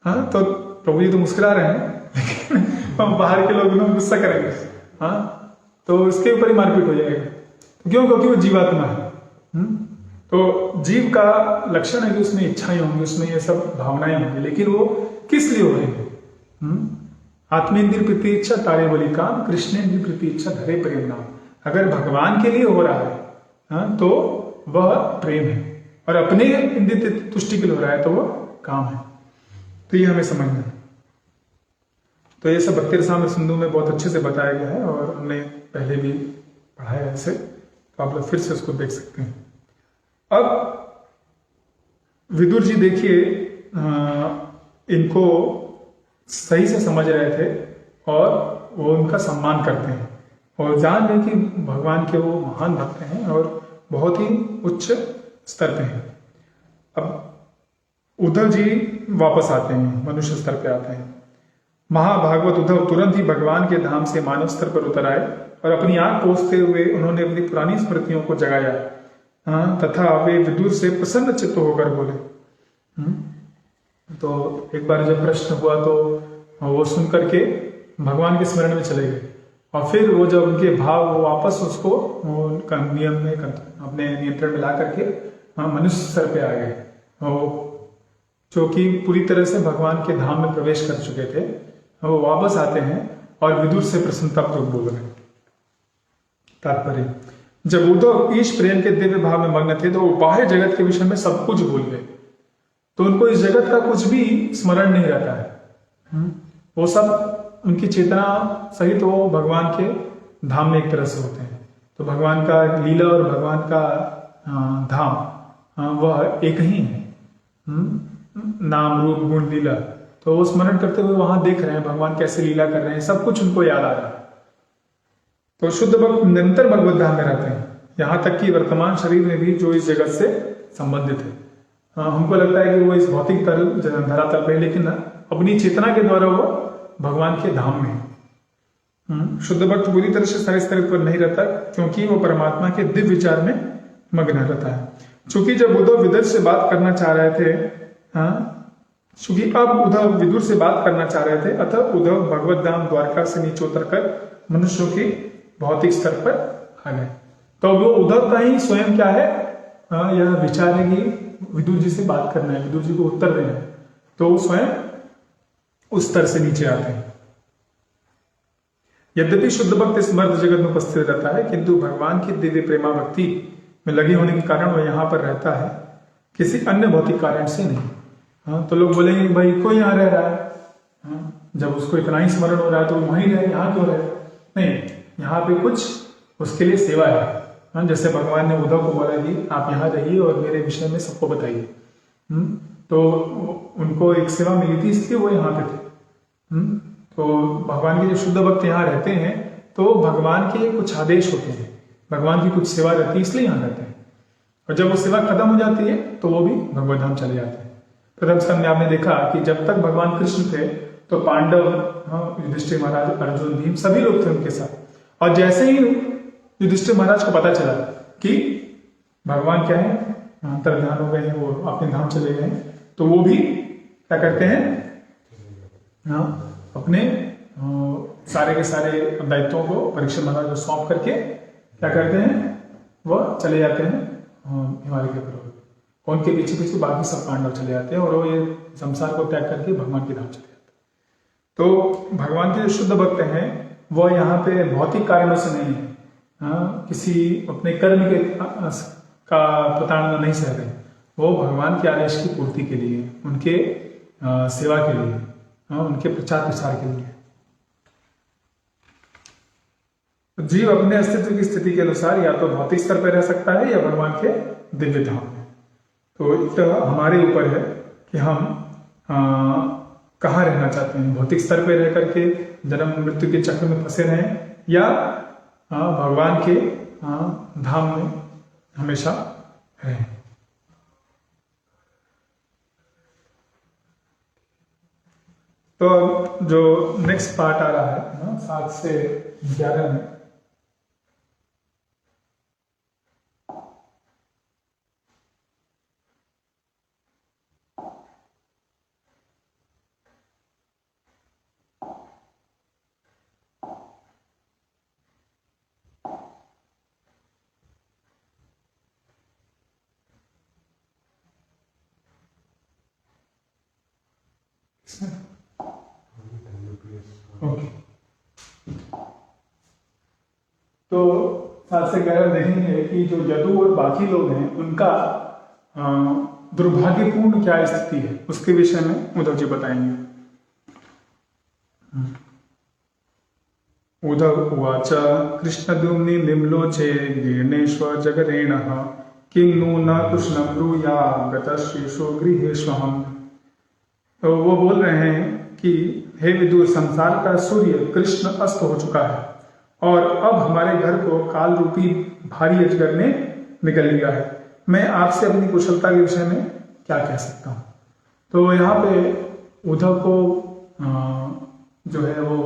तो प्रभु जी तो मुस्कुरा रहे हैं लेकिन बाहर के लोग गुस्सा करेंगे, तो उसके ऊपर ही मारपीट हो जाएगा। क्यों? क्योंकि वो जीवात्मा है। तो जीव का लक्षण है कि उसमें इच्छाएं होंगी, उसमें ये सब भावनाएं होंगी, लेकिन वो किस लिए हो रही है? आत्मेंद्रिय प्रति इच्छा तारे बलि काम, कृष्णेंद्रिय प्रति इच्छा धरे प्रेम नाम। अगर भगवान के लिए हो रहा है तो वह प्रेम है, और अपने इंद्रिय तुष्टि के लिए हो रहा है तो वह काम है। तो ये हमें समझना है। तो ये सब भक्ति रसामृत सिंधु में बहुत अच्छे से बताया गया है और हमने पहले भी पढ़ाया है इसे, तो आप लोग फिर से उसको देख सकते हैं। अब विदुर जी देखिए, इनको सही से समझ रहे थे और वो उनका सम्मान करते हैं और जान रहे कि भगवान के वो महान भक्त हैं और बहुत ही उच्च स्तर पे हैं। अब उद्धव जी वापस आते हैं, मनुष्य स्तर पे आते हैं। महाभागवत उद्धव तुरंत ही भगवान के धाम से मानव स्तर पर उतर आए और अपनी आंख पोंछते हुए उन्होंने अपनी पुरानी स्मृतियों को जगाया, तथा वे विदुर से प्रसन्न चित्त होकर बोले। तो एक बार जब प्रश्न हुआ तो वो सुन करके भगवान के स्मरण में चले गए और फिर वो जब उनके भाव वो वापस उसको नियम में अपने नियंत्रण में ला करके मनुष्य स्तर पे आ गए, जो कि पूरी तरह से भगवान के धाम में प्रवेश कर चुके थे। वो वापस आते हैं और विदुर से प्रसन्नतापूर्वक बोल रहे हैं। तात्पर्य, जब उद्धव ईश प्रेम के दिव्य भाव में मग्न थे तो वो बाह्य जगत के विषय में सब कुछ भूल गए, तो उनको इस जगत का कुछ भी स्मरण नहीं रहता है। वो सब उनकी चेतना सहित वो भगवान के धाम में एक तरह से होते हैं। तो भगवान का लीला और भगवान का धाम वह एक ही है, नाम रूप गुण लीला। तो वो स्मरण करते हुए वहां देख रहे हैं भगवान कैसे लीला कर रहे हैं, सब कुछ उनको याद आ रहा है। तो शुद्ध भक्त निरंतर भगवत धाम में रहते हैं, यहाँ तक कि वर्तमान शरीर में भी जो इस जगत से संबंधित है। हमको लगता है कि वो इस भौतिक धरातल पे, लेकिन अपनी चेतना के द्वारा वो भगवान के धाम में है। शुद्ध भक्त पूरी तरह से सारे स्तर पर नहीं रहता क्योंकि वो परमात्मा के दिव्य विचार में मग्न रहता है। चूंकि जब उद्धव विदुर से बात करना चाह रहे थे, चूंकि अब उद्धव विदुर से बात करना चाह रहे थे, अतः उद्धव भगवत धाम द्वारका से नीचे उतरकर मनुष्यों के भौतिक स्तर पर आ गए। तो वो उद्धव का ही स्वयं क्या है, यह विचार है कि विदुर जी से बात करना है, विदुर जी को उत्तर देना है। तो वो स्वयं उस स्तर से नीचे आते हैं। यद्यपि शुद्ध भक्त इस मर्द जगत में उपस्थित रहता है, किंतु भगवान की दिव्य प्रेमा भक्ति में लगे होने के कारण वह यहाँ पर रहता है, किसी अन्य भौतिक कारण से नहीं। हाँ, तो लोग बोलेंगे भाई कोई यहाँ रह रहा है, हाँ, जब उसको इतना ही स्मरण हो रहा है तो वहीं रहे, यहाँ क्यों रहे? नहीं, यहाँ पे कुछ उसके लिए सेवा है। हाँ, जैसे भगवान ने उद्धव को बोला कि आप यहाँ रहिए और मेरे विषय में सबको बताइए। तो उनको एक सेवा मिली थी, इसलिए वो यहाँ पे थे। तो भगवान के जो शुद्ध भक्त यहाँ रहते हैं तो भगवान के कुछ आदेश होते हैं, भगवान की कुछ सेवा रहती है, इसलिए यहाँ रहते हैं। और जब वो सेवा खत्म हो जाती है तो वो भी भगवत धाम चले जाते हैं। प्रथम स्कंद में आपने देखा कि जब तक भगवान कृष्ण थे तो पांडव, युधिष्ठिर महाराज, अर्जुन, भीम सभी लोग थे उनके साथ। और जैसे ही युधिष्ठिर महाराज को पता चला कि भगवान क्या है, अंतर ध्यान हो गए हैं, वो अपने धाम चले गए हैं, तो वो भी क्या करते हैं, अपने सारे के सारे दायित्वों को परीक्षित महाराज को सौंप करके क्या करते हैं, वह चले जाते हैं हिमालय के पर्वत। उनके पीछे पीछे बाकी सब पांडव चले जाते हैं और वो ये संसार को त्याग करके भगवान के धाम चले जाते हैं। तो भगवान के जो शुद्ध भक्त हैं वह यहाँ पे भौतिक कारणों से नहीं है, किसी अपने कर्म के का प्रताड़ना नहीं सह रहे, वो भगवान के आदेश की पूर्ति के लिए, उनके सेवा के लिए, उनके प्रचार प्रसार के लिए। जीव अपने अस्तित्व की स्थिति के अनुसार या तो भौतिक स्तर पर रह सकता है या भगवान के दिव्य धाम में। तो हमारे ऊपर है कि हम कहाँ रहना चाहते हैं, भौतिक स्तर पर रह करके जन्म मृत्यु के चक्र में फंसे रहें या भगवान के धाम में हमेशा रहें। तो जो नेक्स्ट पार्ट आ रहा है 7 से 11 में, ओके, तो 7 से 11 देखेंगे कि जो यदु और बाकी लोग हैं उनका दुर्भाग्यपूर्ण क्या स्थिति है, उसके विषय में उद्धव जी बताएंगे। उद्धव उवाच कृष्णद्युम्नि निम्लोचे गीर्णेश्वर जगरेणः किं नु न कृष्णं ब्रूया गतश्रीषु गृहेष्वहम्। तो वो बोल रहे हैं कि हे विदुर, संसार का सूर्य कृष्ण अस्त हो चुका है और अब हमारे घर को काल रूपी भारी अजगर ने निगल लिया है। मैं आपसे अपनी कुशलता के विषय में क्या कह सकता हूँ। तो यहाँ पे उद्धव को जो है वो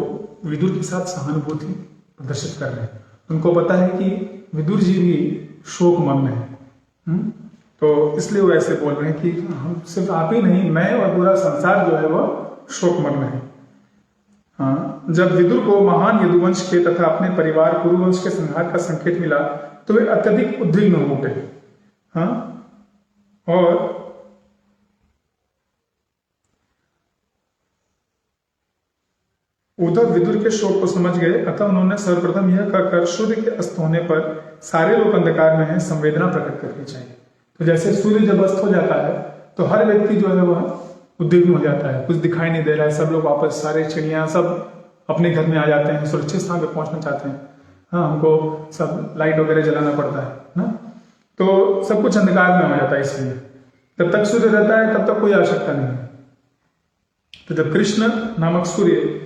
विदुर के साथ सहानुभूति प्रदर्शित कर रहे हैं। उनको पता है कि विदुर जी भी शोक मग्न है, तो इसलिए वो ऐसे बोल रहे हैं कि हम सिर्फ आप ही नहीं, मैं और पूरा संसार जो है वो शोकमग्न है। जब विदुर को महान यदुवंश के तथा अपने परिवार कुरुवंश के संहार का संकेत मिला तो वे अत्यधिक उद्विग्न हो उठे। और उद्धव विदुर के शोक को समझ गए, अतः उन्होंने सर्वप्रथम यह कहकर सूर्य के अस्त होने पर सारे लोग अंधकार में हैं, संवेदना प्रकट करनी चाहिए। तो जैसे सूर्य जब अस्त हो जाता है तो हर व्यक्ति जो है वह उद्विग्न हो जाता है, कुछ दिखाई नहीं दे रहा है, सब लोग वापस, सारे चिड़िया सब अपने घर में आ जाते हैं, सुरक्षित स्थान पर पहुंचना चाहते हैं। हमको सब लाइट वगैरह जलाना पड़ता है ना, तो सब कुछ अंधकार में हो जाता है। इसलिए जब तक सूर्य रहता है तब तक कोई आवश्यकता नहीं है। तो जब कृष्ण नामक सूर्य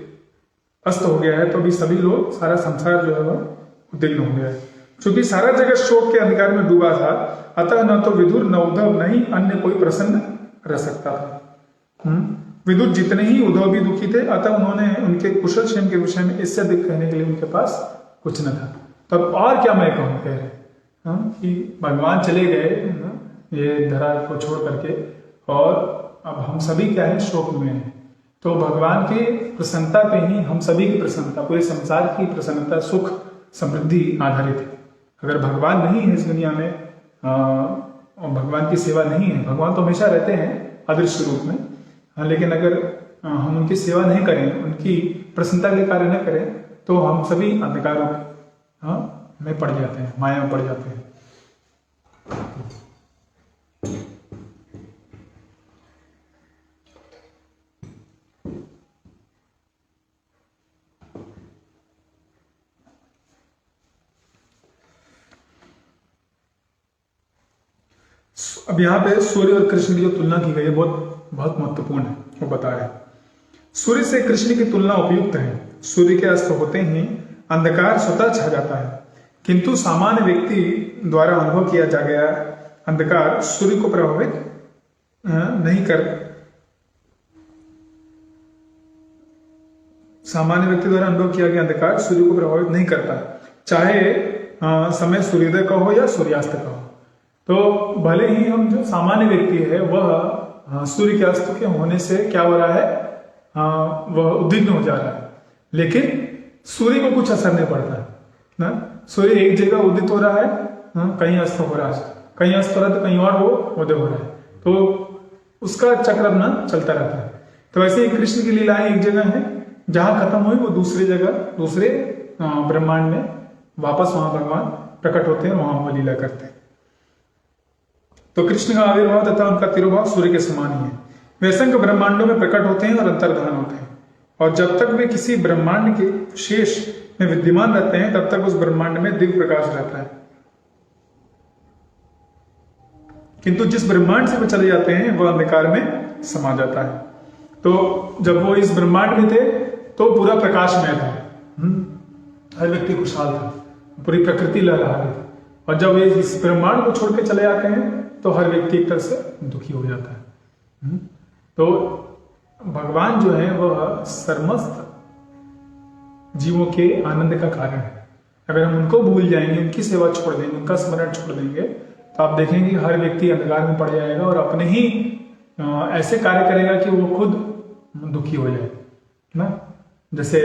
अस्त हो गया है तो भी सभी लोग, सारा संसार जो है वह उद्विग्न हो गया है। क्योंकि सारा जगत शोक के अंधकार में डूबा था, अतः न तो विदुर न उद्धव नहीं अन्य कोई प्रसन्न रह सकता था। विदुर जितने ही उद्धव भी दुखी थे, अतः उन्होंने उनके कुशल क्षेम के विषय में इससे अधिक कहने के लिए उनके पास कुछ न था। तब और क्या मैं कहूँ, कह रहे कि भगवान चले गए ये धरा को छोड़ करके, और अब हम सभी क्या है, शोक में हैं। तो भगवान की प्रसन्नता पे ही हम सभी की प्रसन्नता, पूरे संसार की प्रसन्नता, सुख समृद्धि आधारित है। अगर भगवान नहीं है इस दुनिया में और भगवान की सेवा नहीं है, भगवान तो हमेशा रहते हैं अदृश्य रूप में, लेकिन अगर हम उनकी सेवा नहीं करें, उनकी प्रसन्नता के लिए कार्य न करें, तो हम सभी अंधकारों में पड़ जाते हैं, माया में पड़ जाते हैं। अब यहाँ पे सूर्य और कृष्ण की जो तुलना की गई है बहुत बहुत महत्वपूर्ण है। वो बता रहे हैं, सूर्य से कृष्ण की तुलना उपयुक्त है। सूर्य के अस्त होते ही अंधकार स्वतः छा जाता है, किंतु सामान्य व्यक्ति द्वारा अनुभव किया जा गया अंधकार सूर्य को प्रभावित नहीं कर सामान्य व्यक्ति द्वारा अनुभव किया गया अंधकार सूर्य को प्रभावित नहीं करता, चाहे समय सूर्योदय का हो या सूर्यास्त का हो। तो भले ही हम जो सामान्य व्यक्ति है वह सूर्य के अस्त के होने से क्या हो रहा है, वह उद्विग्न हो जा रहा है, लेकिन सूर्य को कुछ असर नहीं पड़ता है ना। सूर्य एक जगह उदित हो रहा है, कहीं अस्त हो रहा है, कहीं अस्त हो रहा है तो कहीं और वो उदय हो रहा है, तो उसका चक्र अपना चलता रहता है। तो वैसे ही कृष्ण की लीलाएं एक जगह है, जहां खत्म हुई वो दूसरी जगह, दूसरे ब्रह्मांड में वापस वहां भगवान प्रकट होते हैं, वहां वो लीला करते हैं। तो कृष्ण का आविर्भाव तथा उनका तिरुभाव सूर्य के समान ही है। वे असंख्य ब्रह्मांडों में प्रकट होते हैं और अंतर्धान होते हैं, और जब तक वे किसी ब्रह्मांड के शेष में विद्यमान रहते हैं तब तक उस ब्रह्मांड में दिव्य प्रकाश रहता है, किंतु जिस ब्रह्मांड से वे चले जाते हैं वह अंधकार में समा जाता है। तो जब वो इस ब्रह्मांड में थे तो पूरा प्रकाशमय था, हर व्यक्ति खुशहाल था, पूरी प्रकृति लहरा रही थी, और जब वे इस ब्रह्मांड को छोड़ के चले जाते हैं तो हर व्यक्ति एक तरह से दुखी हो जाता है। तो भगवान जो है वह समस्त जीवों के आनंद का कारण है। अगर हम उनको भूल जाएंगे, उनकी सेवा छोड़ देंगे, उनका स्मरण छोड़ देंगे, तो आप देखेंगे हर व्यक्ति अंधकार में पड़ जाएगा और अपने ही ऐसे कार्य करेगा कि वो खुद दुखी हो जाए ना। जैसे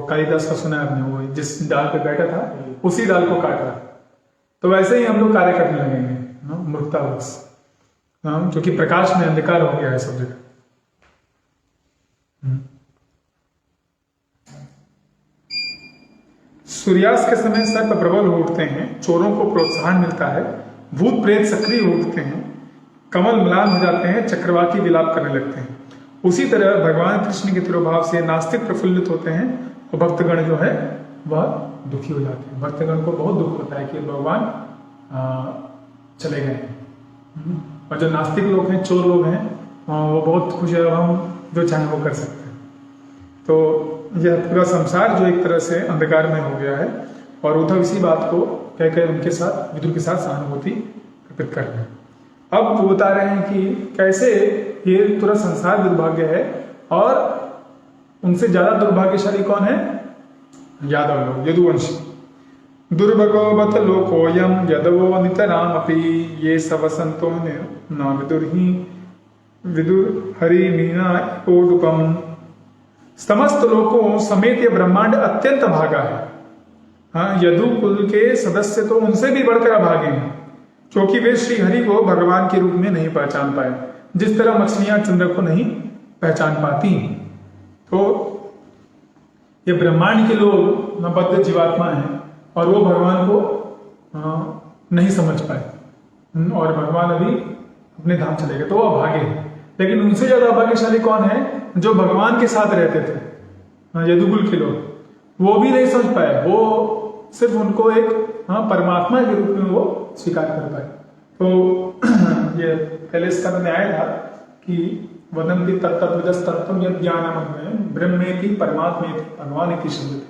कालिदास का सुना है आपने, वो जिस डाल पे बैठा था उसी डाल को काट रहा, तो वैसे ही हम लोग कार्य करने लगेंगे ना, मूर्खतावश, क्योंकि प्रकाश में अंधकार हो गया है सब जगह। सूर्यास्त के समय सर्प प्रबल हो उठते हैं, चोरों को प्रोत्साहन मिलता है, भूत प्रेत सक्रिय हो उठते हैं, कमल म्लान हो जाते हैं, चक्रवाकी विलाप करने लगते हैं। उसी तरह भगवान कृष्ण के तिरुभाव से नास्तिक प्रफुल्लित होते हैं और भक्तगण जो है वह दुखी हो जाते हैं। भक्तगण को बहुत दुख होता है कि भगवान चले गए, और जो नास्तिक लोग हैं, चोर लोग हैं, वो बहुत खुश है, हम जो चाहें वो कर सकते हैं। तो यह पूरा संसार जो एक तरह से अंधकार में हो गया है, और उद्धव इसी बात को कहकर उनके साथ, विदुर के साथ सहानुभूति प्रकट कर रहे हैं। अब वो बता रहे हैं कि कैसे ये पूरा संसार दुर्भाग्य है, और उनसे ज्यादा दुर्भाग्यशाली कौन है? यादव लोग, यदुवंशी। दुर्भगवत लोकोयम यदवो नितराम अपि ये सवसंतो न विदुर हरि मीना ओडुपम। समस्त लोकों समेत ये ब्रह्मांड अत्यंत भागा है। हाँ, यदु कुल के सदस्य तो उनसे भी बढ़कर अभागे हैं, क्योंकि वे श्री हरि को भगवान के रूप में नहीं पहचान पाए, जिस तरह मछलियां चंद्र को नहीं पहचान पाती। तो ये ब्रह्मांड के लोग बद्ध जीवात्मा हैं, और वो भगवान को नहीं समझ पाए, और भगवान अभी अपने धाम चले गए, तो वो अभागे हैं। लेकिन उनसे ज्यादा अभाग्यशाली कौन है? जो भगवान के साथ रहते थे, यदुकुल के लोग, वो भी नहीं समझ पाए, वो सिर्फ उनको एक परमात्मा के रूप में वो स्वीकार कर पाए। तो ये पहले इसका न्याय था कि वदन्ति तत्तद्विदस् तत्त्वं यद् ज्ञानमग्नयं ब्रह्मेति परमात्मेति भगवान की शब्द।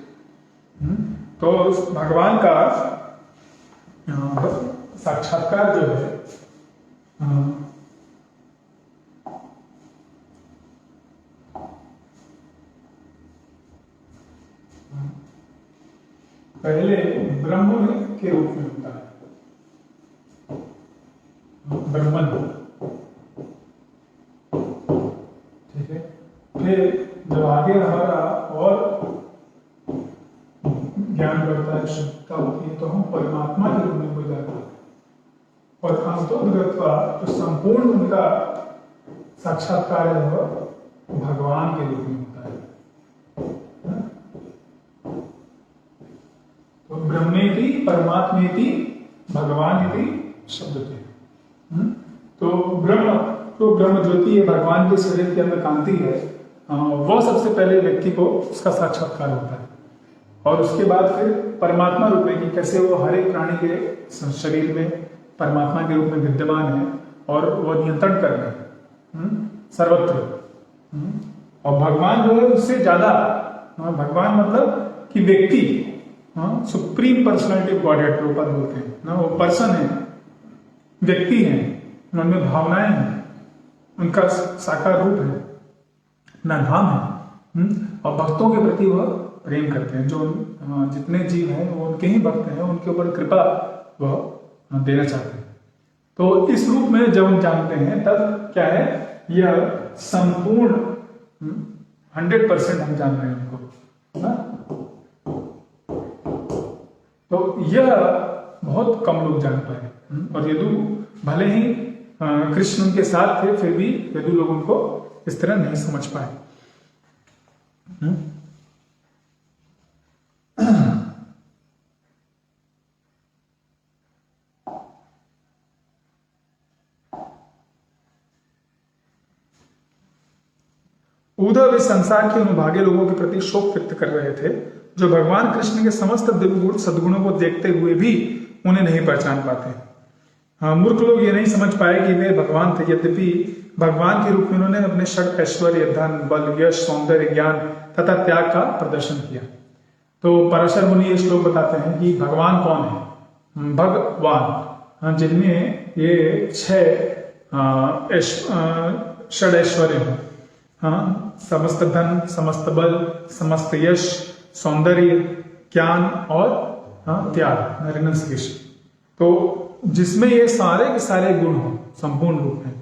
तो भगवान का साक्षात्कार जो है पहले ब्रह्म के रूप में होता है, ब्रह्मन, ठीक है। फिर जब आगे हमारा और ज्ञान बढ़ता है, शुद्धता होती है, तो हम परमात्मा के रूप में हो जाते हैं, और अंतोगत्वा जो संपूर्ण उनका साक्षात्कार है वह भगवान के रूप में होता है। तो ब्रह्मेति परमात्मेति भगवानेति शब्द थे। तो ब्रह्म ज्योति है, भगवान के शरीर के अंदर कांति है, वह सबसे पहले व्यक्ति को उसका साक्षात्कार होता है। और उसके बाद फिर परमात्मा रूप में, कि कैसे वो हर एक प्राणी के शरीर में परमात्मा के रूप में विद्यमान है और वह नियंत्रण कर रहे हैं सर्वत्र। और भगवान जो है उससे ज्यादा, भगवान मतलब कि व्यक्ति, supreme personality of godhead Prabhupada बोलते हैं ना, वो पर्सन है, व्यक्ति है, उनमें भावनाएं हैं, उनका साकार रूप है, अपना नाम है। और भक्तों के प्रति वह प्रेम करते हैं। जो जितने जीव हैं वो उनके ही भक्त हैं, उनके ऊपर कृपा वह देना चाहते हैं। तो इस रूप में जब हम जानते हैं तब क्या है, यह संपूर्ण 100% हम जान रहे हैं उनको। तो यह बहुत कम लोग जान पाए। और यदु भले ही कृष्ण उनके साथ थे, फिर भी यदु लोग उनको इस तरह नहीं समझ पाए। उद्धव इस संसार के अनुभागे लोगों के प्रति शोक व्यक्त कर रहे थे, जो भगवान कृष्ण के समस्त दिव्य गुण सद्गुणों को देखते हुए भी उन्हें नहीं पहचान पाते। मूर्ख लोग ये नहीं समझ पाए कि वे भगवान थे, यद्यपि भगवान के रूप में उन्होंने अपने षट ऐश्वर्य, धन, बल, यश, सौंदर्य, ज्ञान तथा त्याग का प्रदर्शन किया। तो पराशर मुनि ये श्लोक बताते हैं कि भगवान कौन है। भगवान जिनमें ये 6 षड ऐश्वर्य हैं, समस्त धन, समस्त बल, समस्त यश, सौंदर्य, ज्ञान और त्याग, रिनंसिएशन। तो जिसमें ये सारे के सारे गुण हो संपूर्ण रूप में,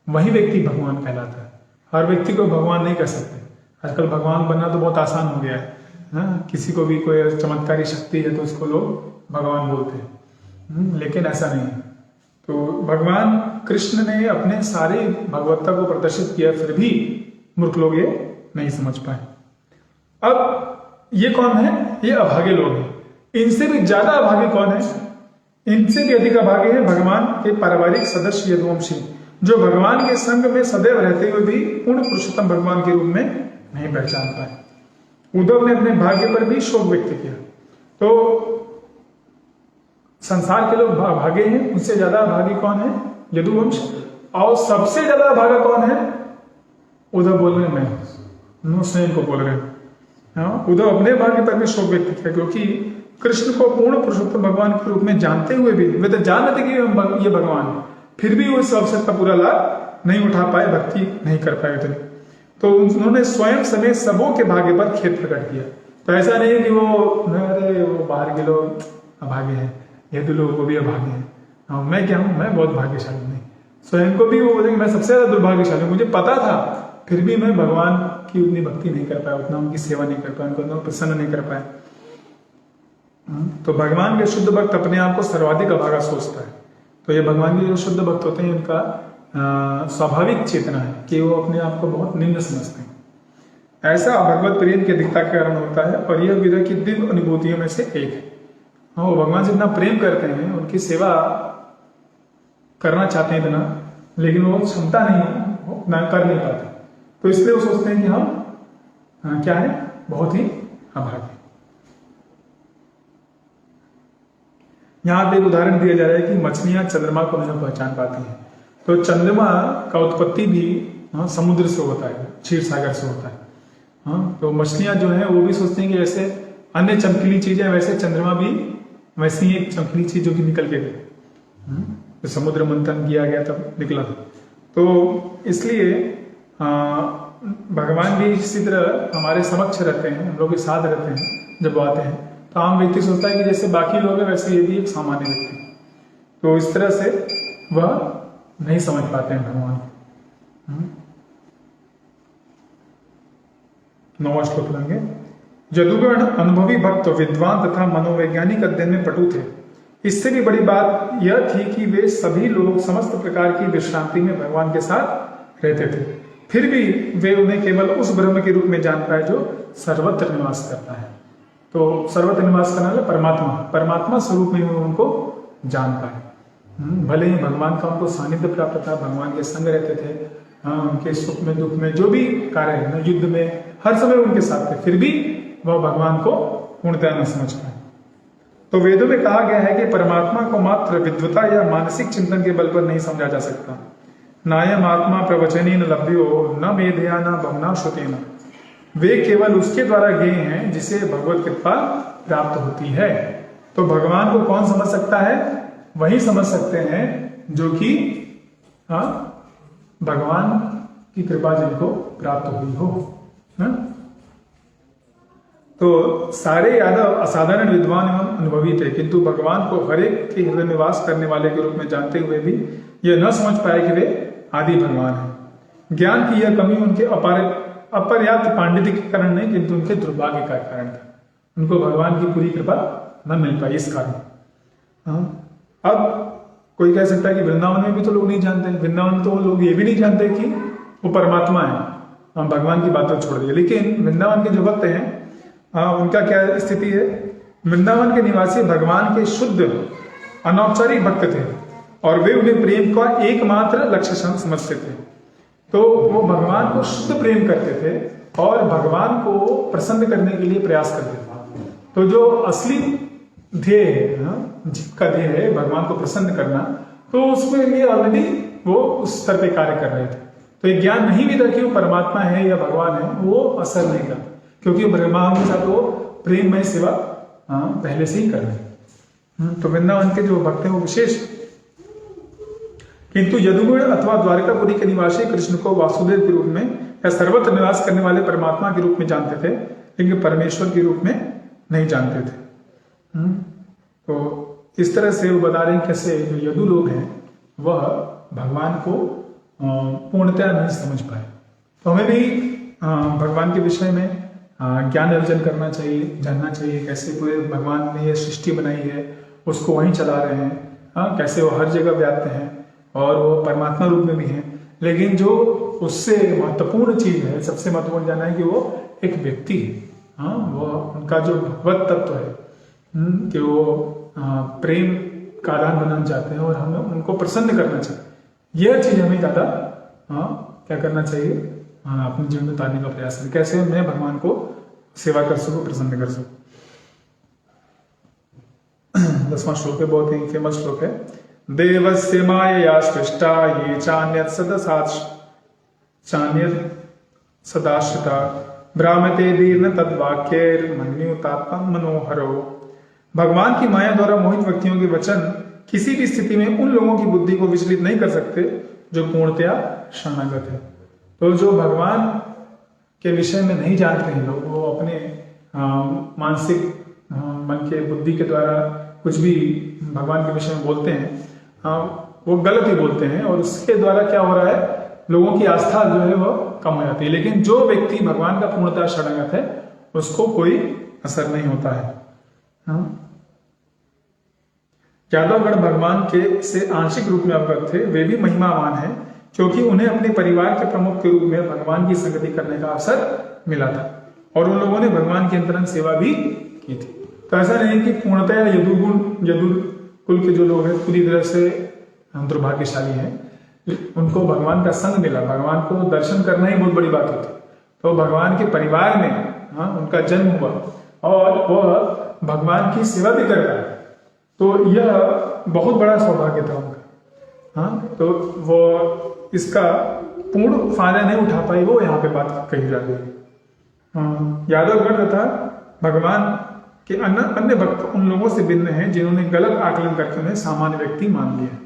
वही व्यक्ति भगवान कहलाता है। हर व्यक्ति को भगवान नहीं कह सकते। आजकल भगवान बनना तो बहुत आसान हो गया है। किसी को भी कोई चमत्कारी शक्ति है तो उसको लोग भगवान बोलते हैं, लेकिन ऐसा नहीं है। तो भगवान कृष्ण ने अपने सारे भगवत्ता को प्रदर्शित किया, फिर भी मूर्ख लोग ये नहीं समझ पाए। अब ये कौन है? ये अभागे लोग हैं। इनसे भी ज्यादा अभागे कौन है? इनसे भी अधिक अभागे हैं भगवान के पारिवारिक सदस्य यदुवंशी, जो भगवान के संग में सदैव रहते हुए भी पूर्ण पुरुषोत्तम भगवान के रूप में नहीं पहचान पाए। उद्धव ने अपने भाग्य पर भी शोक व्यक्त किया। तो संसार के लोग भागे हैं, उनसे ज्यादा भागी कौन है? यदुवंश। और सबसे ज्यादा भागा कौन है? उद्धव बोल रहे हैं, मैं स्वयं को बोल रहे हैं। उद्धव अपने भाग्य पर भी शोक व्यक्त किया, क्योंकि कृष्ण को पूर्ण पुरुषोत्तम भगवान के रूप में जानते हुए भी, वे तो जानते थे कि ये भगवान है, फिर भी वो इस अवसर का पूरा लाभ नहीं उठा पाए, भक्ति नहीं कर पाए थे। तो उन्होंने स्वयं समेत सबों के भाग्य पर खेद प्रकट किया। तो ऐसा नहीं है कि वो बाहर के लोग अभागे हैं, यदि लोगों को भी अभागे हैं, मैं क्या हूं, मैं बहुत भाग्यशाली नहीं। स्वयं को भी वो बोलेंगे मैं सबसे ज्यादा दुर्भाग्यशाली, मुझे पता था, फिर भी मैं भगवान की उतनी भक्ति नहीं कर पाया, उतना उनकी सेवा नहीं कर पाया, उनको प्रसन्न नहीं कर पाया। तो भगवान के शुद्ध भक्त अपने आप को सर्वाधिक अभागा सोचता है। तो ये भगवान के जो शुद्ध भक्त होते हैं, उनका स्वाभाविक चेतना है कि वो अपने आप को बहुत निम्न समझते हैं। ऐसा भगवत प्रेम की अधिकता के कारण होता है, और यह विरह की दिव्य अनुभूतियों में से एक है। वो भगवान से इतना प्रेम करते हैं, उनकी सेवा करना चाहते हैं इतना, लेकिन वो क्षमता नहीं कर नहीं पाते। तो इसलिए वो सोचते हैं कि हम क्या है, बहुत ही अभागे। यहां पे एक उदाहरण दिया जा रहा है कि मछलियां चंद्रमा को नहीं पहचान पाती हैं। तो चंद्रमा का उत्पत्ति भी समुद्र से होता है, क्षीर सागर से होता है। तो मछलियां जो है वो भी सोचती हैं कि जैसे अन्य चमकीली चीजें, वैसे चंद्रमा भी वैसी ही एक चमकीली चीज जो कि निकल के गई, तो समुद्र मंथन किया गया तब निकला। तो इसलिए भगवान भी इसी तरह हमारे समक्ष रहते हैं, हम लोग के साथ रहते हैं। जब आते हैं तो आम व्यक्ति सोचता है कि जैसे बाकी लोग हैं वैसे ये भी एक सामान्य व्यक्ति, तो इस तरह से वह नहीं समझ पाते हैं भगवान। 9वां श्लोक लेंगे। यदुगण अनुभवी भक्त, विद्वान तथा मनोवैज्ञानिक अध्ययन में पटु थे। इससे भी बड़ी बात यह थी कि वे सभी लोग समस्त प्रकार की विश्रांति में भगवान के साथ रहते थे। फिर भी वे उन्हें केवल उस ब्रह्म के रूप में जान पाए जो सर्वत्र निवास करता है। तो सर्वत्र निवास करने वाला परमात्मा स्वरूप में उनको जान पाए। भले ही भगवान का उनको सानिध्य प्राप्त था, भगवान के संग रहते थे, उनके सुख में दुख में जो भी कार्य है ना, युद्ध में हर समय उनके साथ थे, फिर भी वह भगवान को पूर्णतः न समझ पाए। तो वेदों में कहा गया है कि परमात्मा को मात्र विद्वता या मानसिक चिंतन के बल पर नहीं समझा जा सकता। नायम आत्मा प्रवचनी न लभ्यो न मेधया न बहुना श्रुतेन। वे केवल उसके द्वारा ज्ञेय हैं जिसे भगवत कृपा प्राप्त होती है। तो भगवान को कौन समझ सकता है? वही समझ सकते हैं जो कि भगवान की कृपा जिनको प्राप्त हुई हो। तो सारे यादव असाधारण विद्वान एवं अनुभवी थे, किंतु भगवान को हर एक के हृदय निवास करने वाले के रूप में जानते हुए भी यह न समझ पाए कि वे आदि भगवान हैं। ज्ञान की यह कमी उनके अपर्याप्त पांडित्य के कारण नहीं, किंतु उनके दुर्भाग्य का कारण था। उनको भगवान की पूरी कृपा न मिल पाई इस कारण। अब कोई कह सकता है कि वृंदावन में भी तो लोग नहीं जानते, वृंदावन में तो लोग ये भी नहीं जानते कि वो परमात्मा है, हम भगवान की बातों छोड़ दिए। लेकिन वृंदावन के जो भक्त हैं उनका क्या स्थिति है? वृंदावन के निवासी भगवान के शुद्ध अनौपचारिक भक्त थे और वे उन्हें प्रेम का एकमात्र लक्ष्य समझते थे। तो वो भगवान को शुद्ध प्रेम करते थे और भगवान को प्रसन्न करने के लिए प्रयास करते थे। तो जो असली ध्येय है, जिसका ध्येय है भगवान को प्रसन्न करना, तो उसके लिए ऑलरेडी वो उस स्तर पे कार्य कर रहे थे। तो ये ज्ञान नहीं भी था कि वो परमात्मा है या भगवान है, वो असर नहीं था, क्योंकि ब्रह्मा के साथ वो प्रेममय सेवा पहले से ही कर रहे हैं। तो वृंदावन के जो भक्त हैं वो विशेष, किंतु यदुकुल अथवा द्वारकापुरी के निवासी कृष्ण को वासुदेव के रूप में या सर्वत्र निवास करने वाले परमात्मा के रूप में जानते थे, लेकिन परमेश्वर के रूप में नहीं जानते थे। तो इस तरह से वो बता रहे हैं कैसे जो यदु लोग हैं वह भगवान को पूर्णतया नहीं समझ पाए। तो हमें भी भगवान के विषय में ज्ञान अर्जन करना चाहिए, जानना चाहिए कैसे पूरे भगवान ने ये सृष्टि बनाई है, उसको वहीं चला रहे हैं, कैसे वो हर जगह व्याप्त हैं और वो परमात्मा रूप में भी हैं। लेकिन जो उससे महत्वपूर्ण चीज है, सबसे महत्वपूर्ण जानना है कि वो एक व्यक्ति है। वो उनका जो भगवत तत्व है कि वो प्रेम का आदान प्रदान चाहते हैं और हमें उनको प्रसन्न करना चाहिए। यह चीज हमें ज्यादा क्या करना चाहिए, अपने जीवन में उतारने का प्रयास करें, कैसे मैं भगवान को सेवा कर सकूं, प्रसन्न कर सकूं। 10वां श्लोक है, बहुत ही फेमस श्लोक है। देवस्य मायया सृष्टा ये चान्यत सदाश्रिता भ्रामते दीर्घ तद्वाक्यैर मन्युतात्म मनोहरो। भगवान की माया द्वारा मोहित व्यक्तियों के वचन किसी भी स्थिति में उन लोगों की बुद्धि को विचलित नहीं कर सकते जो पूर्णतया शरणागत है। तो जो भगवान के विषय में नहीं जानते हैं लोग, वो अपने मानसिक मन के बुद्धि के द्वारा कुछ भी भगवान के विषय में बोलते हैं, वो गलत ही बोलते हैं और उसके द्वारा क्या हो रहा है, लोगों की आस्था जो है वो कम हो जाती है। लेकिन जो व्यक्ति भगवान का पूर्णतः शरणागत है उसको कोई असर नहीं होता है। यादवगण भगवान के से आंशिक रूप में अवगत थे, वे भी महिमावान हैं क्योंकि उन्हें अपने परिवार के प्रमुख के रूप में भगवान की संगति करने का अवसर मिला था और उन लोगों ने भगवान की अंतरंग सेवा भी की थी। तो ऐसा नहीं कि पूर्णतः यदुकुल के जो लोग हैं पूरी तरह से दुर्भाग्यशाली हैं, उनको भगवान का संग मिला, भगवान को दर्शन करना ही बहुत बड़ी बात होती। तो भगवान के परिवार में उनका जन्म हुआ और वह भगवान की सेवा भी कर रहा है, तो यह बहुत बड़ा सौभाग्य था उनका। तो वो इसका पूर्ण फायदा नहीं उठा पाई, वो यहाँ पे बात कही जा रही है। यादवगण तथा भगवान के अन्य भक्त उन लोगों से भिन्न हैं जिन्होंने गलत आकलन करके उन्हें सामान्य व्यक्ति मान लिया।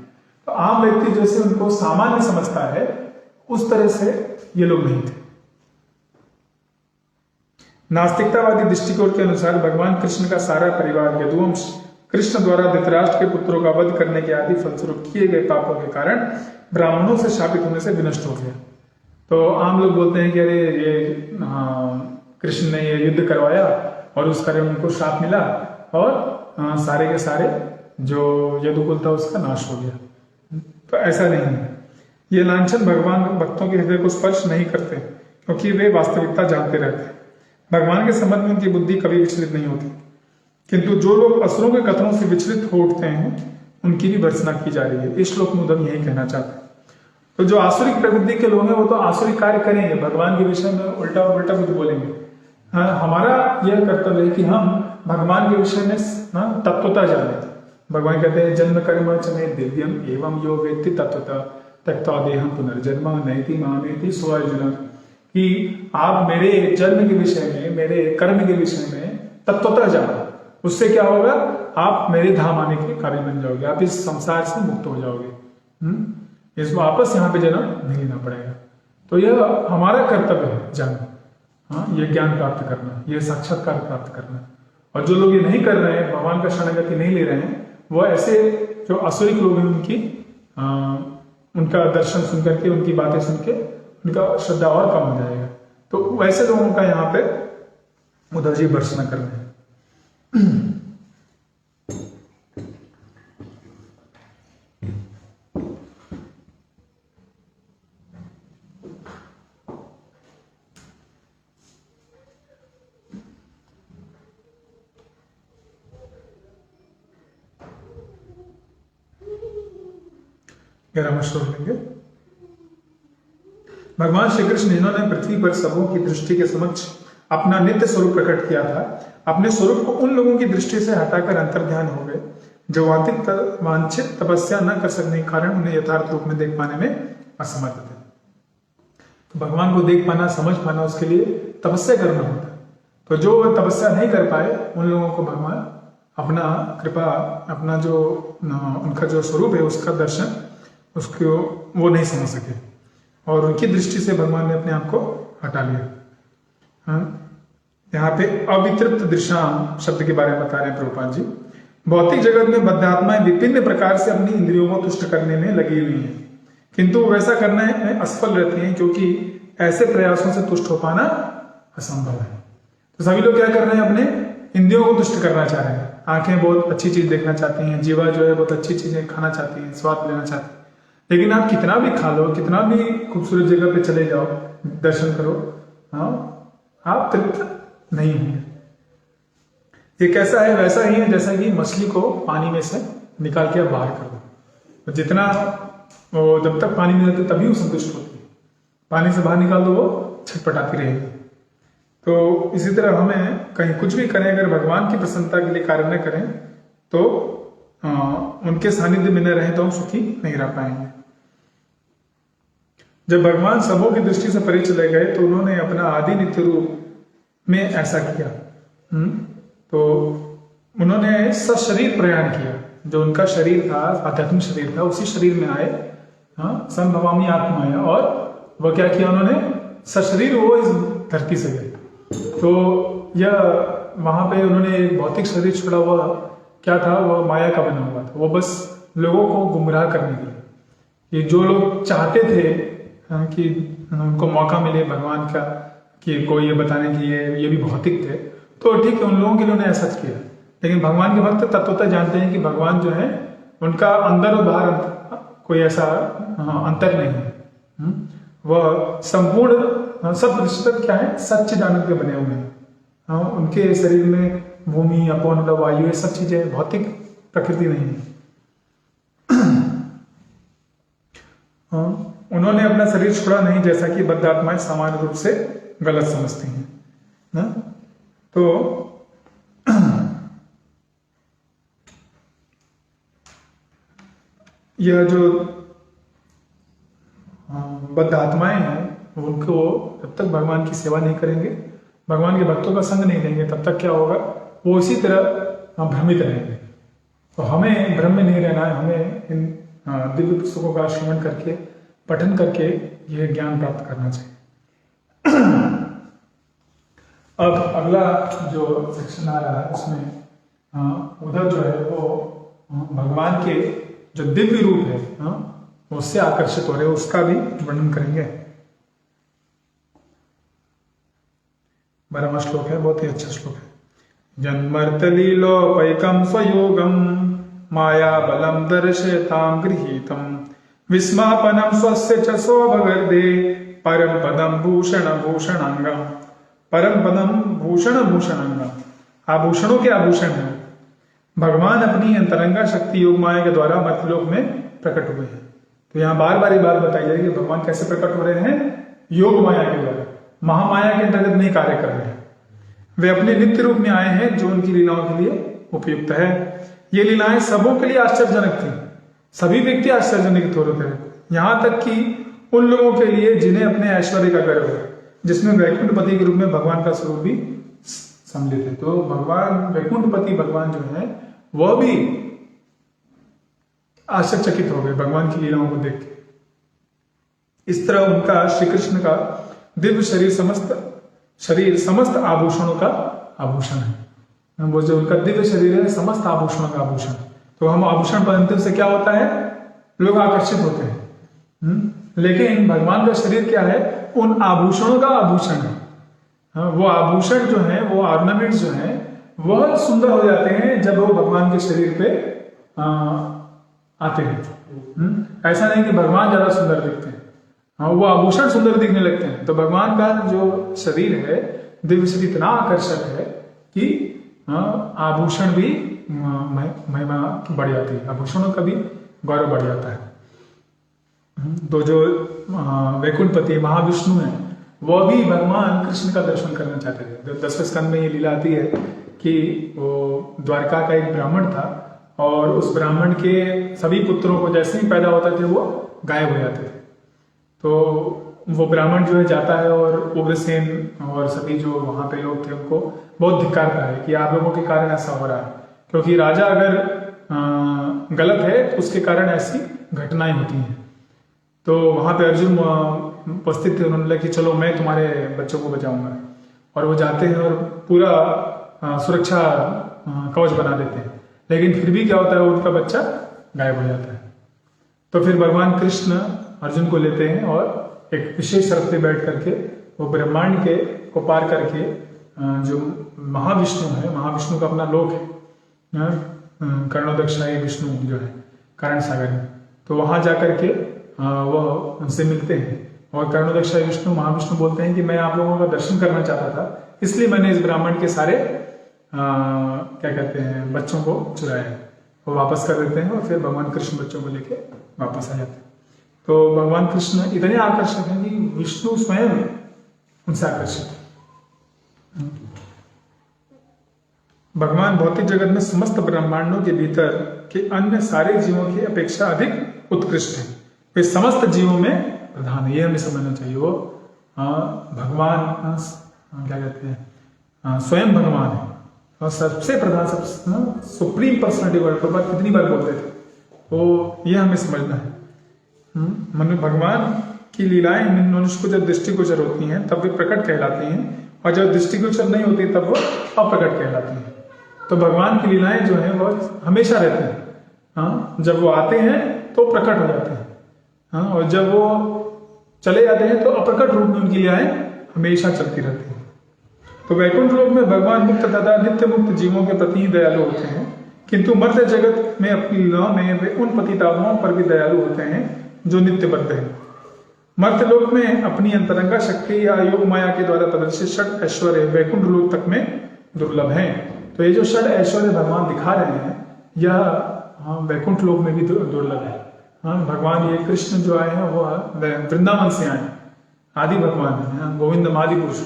तो आम व्यक्ति जैसे उनको सामान्य समझता है उस तरह से ये लोग नहीं थे। नास्तिकतावादी दृष्टिकोण के अनुसार भगवान कृष्ण का सारा परिवार यदुवंश कृष्ण द्वारा धृतराष्ट्र के पुत्रों का वध करने के आदि फलस्वरूप किए गए पापों के कारण ब्राह्मणों से शापित होने से विनष्ट हो गया। तो आम लोग बोलते हैं कि अरे ये कृष्ण ने ये युद्ध करवाया और उस कारण उनको शाप मिला और सारे के सारे जो यदुकुल था उसका नाश हो गया। तो ऐसा नहीं है। ये लांछन भगवान भक्तों के हृदय को स्पर्श नहीं करते, क्योंकि वे वास्तविकता जानते रहते हैं। भगवान के संबंध में उनकी बुद्धि कभी विचलित नहीं होती। किंतु जो लोग असुरों के कथनों से विचलित हो उठते हैं, उनकी भी भर्त्सना की जा रही है। इस श्लोक में उद्धव यही कहना चाहते हैं। तो जो आसुरिक प्रवृत्ति के लोग हैं वो तो आसुरिक कार्य करेंगे, भगवान के विषय में उल्टा उल्टा कुछ बोलेंगे। हाँ, हमारा यह कर्तव्य है कि हम भगवान के विषय में तत्वता जाने। भगवान कहते हैं जन्म कर्म च मे दिव्यम एवं यो वेत्ति तत्वता त्यक्त्वा देहं पुनर्जन्म नैति मामेति सो अर्जुन, कि आप मेरे जन्म के विषय में, मेरे कर्म के विषय में तत्वता जानो। उससे क्या होगा, आप मेरे धाम आने के काबिल बन जाओगे, आप इस संसार से मुक्त हो जाओगे। इसको वापस यहाँ पे जन्म नहीं लेना पड़ेगा। तो यह हमारा कर्तव्य है जानना, हाँ, ये ज्ञान प्राप्त करना, ये साक्षात्कार प्राप्त करना। और जो लोग ये नहीं कर रहे हैं, भगवान का शरणागति नहीं ले रहे हैं, वो ऐसे जो असुरिक लोग हैं उनका दर्शन सुन करके, उनकी बातें सुन के उनका श्रद्धा और कम हो जाएगा। तो वैसे लोगों का यहाँ पे उद्धव जी भर्त्सना कर रहे हैं। ग्यारहवां श्लोक लेंगे। भगवान श्री कृष्ण जिन्होंने पृथ्वी पर सबों की दृष्टि के समक्ष अपना नित्य स्वरूप प्रकट किया था, अपने स्वरूप को उन लोगों की दृष्टि से हटाकर अंतर्ध्यान हो गए जो वांछित तपस्या न कर सकने के कारण उन्हें यथार्थ रूप में देख पाने में असमर्थ थे। तो भगवान को देख पाना, समझ पाना, उसके लिए तपस्या करना होता है। तो जो तपस्या नहीं कर पाए, उन लोगों को भगवान अपना कृपा, अपना जो उनका जो स्वरूप है उसका दर्शन, उसको वो नहीं समझ सके, और उनकी दृष्टि से भगवान ने अपने आप को हटा लिया। यहाँ पे अवितृप्त दृश्याम शब्द के बारे में बता रहे हैं प्रभुपाद जी। भौतिक जगत में बद्धात्माएं विभिन्न प्रकार से अपनी इंद्रियों को तुष्ट करने में लगी हुई हैं, किंतु वैसा करने में असफल रहती हैं, क्योंकि ऐसे प्रयासों से तुष्ट हो पाना असंभव है। तो सभी लोग क्या कर रहे हैं, अपने इंद्रियों को तुष्ट करना चाह रहे हैं। आंखें बहुत अच्छी चीज देखना चाहती हैं, जीवा जो है बहुत अच्छी चीजें खाना चाहती है, स्वाद लेना चाहती है। लेकिन आप कितना भी खा लो, कितना भी खूबसूरत जगह पे चले जाओ, दर्शन करो, हाँ, आप तृप्त नहीं होंगे। ये कैसा है, वैसा ही है जैसा कि मछली को पानी में से निकाल के आप बाहर कर दो, तो जितना वो जब तक पानी में रहती है तभी वो संतुष्ट होती है, पानी से बाहर निकाल दो वो छटपटाती रहेगी। तो इसी तरह हमें कहीं कुछ भी करें, अगर भगवान की प्रसन्नता के लिए कार्य न करें तो उनके सानिध्य में न रहें तो हम सुखी नहीं रह पाएंगे। जब भगवान सबों की दृष्टि से परे चले गए तो उन्होंने अपना आदि नित्य रूप में ऐसा किया। तो उन्होंने सशरीर प्रयाण किया, जो उनका शरीर था, आध्यात्मिक शरीर था, उसी शरीर में आए, हाँ, संभवामी आत्माया, और वह क्या किया, उन्होंने सशरीर वो इस धरती से गए। तो यह वहां पे उन्होंने एक भौतिक शरीर छोड़ा हुआ, क्या था, वह माया का बना हुआ था, वो बस लोगों को गुमराह करने के लिए। ये जो लोग चाहते थे कि उनको मौका मिले भगवान का, कि कोई ये बताने की ये भी भौतिक थे, तो ठीक है, उन लोगों के लिए उन्होंने ऐसा किया। लेकिन भगवान के भक्त तत्वतः जानते हैं कि भगवान जो है उनका अंदर और बाहर कोई ऐसा अंतर नहीं है। वह संपूर्ण 100% क्या है, सच्चिदानंद के बने हुए हैं। उनके शरीर में भूमि, अपोन, वायु, ये सब चीजें भौतिक प्रकृति नहीं है। उन्होंने अपना शरीर छोड़ा नहीं, जैसा कि बद्ध आत्माएं सामान्य रूप से गलत समझती हैं ना। तो यह जो बद्ध आत्माएं हैं, उनको जब तक भगवान की सेवा नहीं करेंगे, भगवान के भक्तों का संग नहीं लेंगे, तब तक क्या होगा, वो इसी तरह भ्रमित रहेंगे। तो हमें भ्रम में नहीं रहना है, हमें इन दिव्य पुस्तकों का श्रवण करके, पठन करके यह ज्ञान प्राप्त करना चाहिए। अब अगला जो सेक्शन आ रहा है उसमें उधर जो है वो भगवान के जो दिव्य रूप है उससे आकर्षित हो रहे, उसका भी वर्णन करेंगे। 12वां श्लोक है, बहुत ही अच्छा श्लोक है। जन्मर्तलीलोपैकं स्वयोगं माया बलम दर्शयतां गृहीतम् विस्मापनम स्वस्य च स्वभगर्दे परम पदम भूषण भूषणांगम। परम पदम भूषण भूषणांगम, आभूषणों के आभूषण है। भगवान अपनी अंतरंगा शक्ति योग माया के द्वारा मर्त्यलोक में प्रकट हुए हैं। तो यहाँ बार बार ये बात बताई जाएगी कि भगवान कैसे प्रकट हो रहे हैं, योग माया के द्वारा, महामाया के अंतर्गत नहीं कार्य कर रहे हैं। वे अपने नित्य रूप में आए हैं जो उनकी लीलाओं के लिए उपयुक्त है। ये लीलाएं सबों के लिए आश्चर्यजनक थी, सभी व्यक्ति आश्चर्यजनक हो रहे थे, यहां तक कि उन लोगों के लिए जिन्हें अपने ऐश्वर्य का गर्व है, जिसमें वैकुंठपति के रूप में भगवान का स्वरूप भी सम्मिलित है। तो भगवान वैकुंठपति भगवान जो है वह भी आश्चर्यचकित हो गए भगवान की लीलाओं को देख के। इस तरह उनका श्री कृष्ण का दिव्य शरीर समस्त आभूषणों का आभूषण है। वो जो उनका दिव्य शरीर है समस्त आभूषणों का आभूषण। तो हम आभूषण पहनते से क्या होता है, लोग आकर्षित होते हैं। लेकिन भगवान का शरीर क्या है, उन आभूषणों का आभूषण है। वो आभूषण जो है, वो ऑर्नामेंट्स जो है, वह सुंदर हो जाते हैं जब वो भगवान के शरीर पे आते हैं। ऐसा नहीं कि भगवान ज्यादा सुंदर दिखते हैं, वो आभूषण सुंदर दिखने लगते हैं। तो भगवान का जो शरीर है, दिव्य शरीर इतना आकर्षक है कि आभूषण भी महिमा बढ़ जाती है, आभूषणों का भी गौरव बढ़ जाता है। तो जो वैकुंठपति महाविष्णु है, वह भी भगवान कृष्ण का दर्शन करना चाहते थे। 10वें स्कंद में ये लीला आती है कि वो द्वारका का एक ब्राह्मण था और उस ब्राह्मण के सभी पुत्रों को जैसे ही पैदा होता थे वो गायब हो जाते थे। तो वो ब्राह्मण जो है जाता है और उग्रसेन और सभी जो वहां पे लोग थे उनको बहुत धिक्कारता है कि आप लोगों के कारण ऐसा हो रहा है, क्योंकि राजा अगर गलत है तो उसके कारण ऐसी घटनाएं होती हैं। तो वहां पे अर्जुन उपस्थित थे, उन्होंने बोला कि चलो मैं तुम्हारे बच्चों को बचाऊंगा। और वो जाते हैं और पूरा सुरक्षा कवच बना देते हैं, लेकिन फिर भी क्या होता है, उनका बच्चा गायब हो जाता है। तो फिर भगवान कृष्ण अर्जुन को लेते हैं और एक विशेष रथ पे बैठ करके वो ब्रह्मांड के को पार करके जो महाविष्णु है, महाविष्णु का अपना लोक है, कर्णोदक्षाई विष्णु जो है कारण सागर में, तो वहां जाकर के वह उनसे मिलते हैं और कर्णोदक्षाई विष्णु महाविष्णु बोलते हैं कि मैं आप लोगों का दर्शन करना चाहता था, इसलिए मैंने इस ब्राह्मण के सारे क्या कहते हैं बच्चों को चुराया। वो वापस कर देते हैं और फिर भगवान कृष्ण बच्चों को लेके वापस आ जाते हैं। तो भगवान कृष्ण इतने आकर्षक हैं कि विष्णु स्वयं उनसे आकर्षित है। भगवान भौतिक जगत में समस्त ब्रह्मांडों के भीतर के अन्य सारे जीवों की अपेक्षा अधिक उत्कृष्ट हैं। वे समस्त जीवों में प्रधान है, ये हमें समझना चाहिए। वो भगवान क्या कहते हैं, स्वयं भगवान है और सबसे प्रधान, सबसे सुप्रीम पर्सनालिटी वर्ड पर कितनी बार बोलते थे, तो ये हमें समझना है। मन भगवान की लीलाएं मनुष्य को जब दृष्टिगोचर होती हैं तब वे प्रकट कहलाती हैं, और जब दृष्टिगोचर नहीं होती तब वो अप्रकट कहलाती हैं। तो भगवान की लीलाएं जो है वो हमेशा रहती हैं। जब वो आते हैं तो प्रकट हो जाते हैं, और जब वो चले जाते हैं तो अप्रकट रूप में उनकी लीलाएं हमेशा चलती रहती हैं। तो वैकुंठ लोक में भगवान मुक्त तथा नित्य मुक्त जीवों के प्रति दयालु होते हैं, किंतु मर्त्य जगत में अपनी लीलाओं में वे उन पतितात्माओं पर भी दयालु होते हैं जो नित्य बद्ध है। मर्त्य लोक में अपनी अंतरंगा शक्ति या योग माया के द्वारा प्रदर्शित षड ऐश्वर्य वैकुंठ लोक तक में दुर्लभ है। तो ये जो षड ऐश्वर्य भगवान दिखा रहे हैं यह वैकुंठ लोक में भी दुर्लभ है। भगवान ये कृष्ण जो आए हैं वो वृंदावन से आए, आदि भगवान है, गोविंद आदि पुरुष।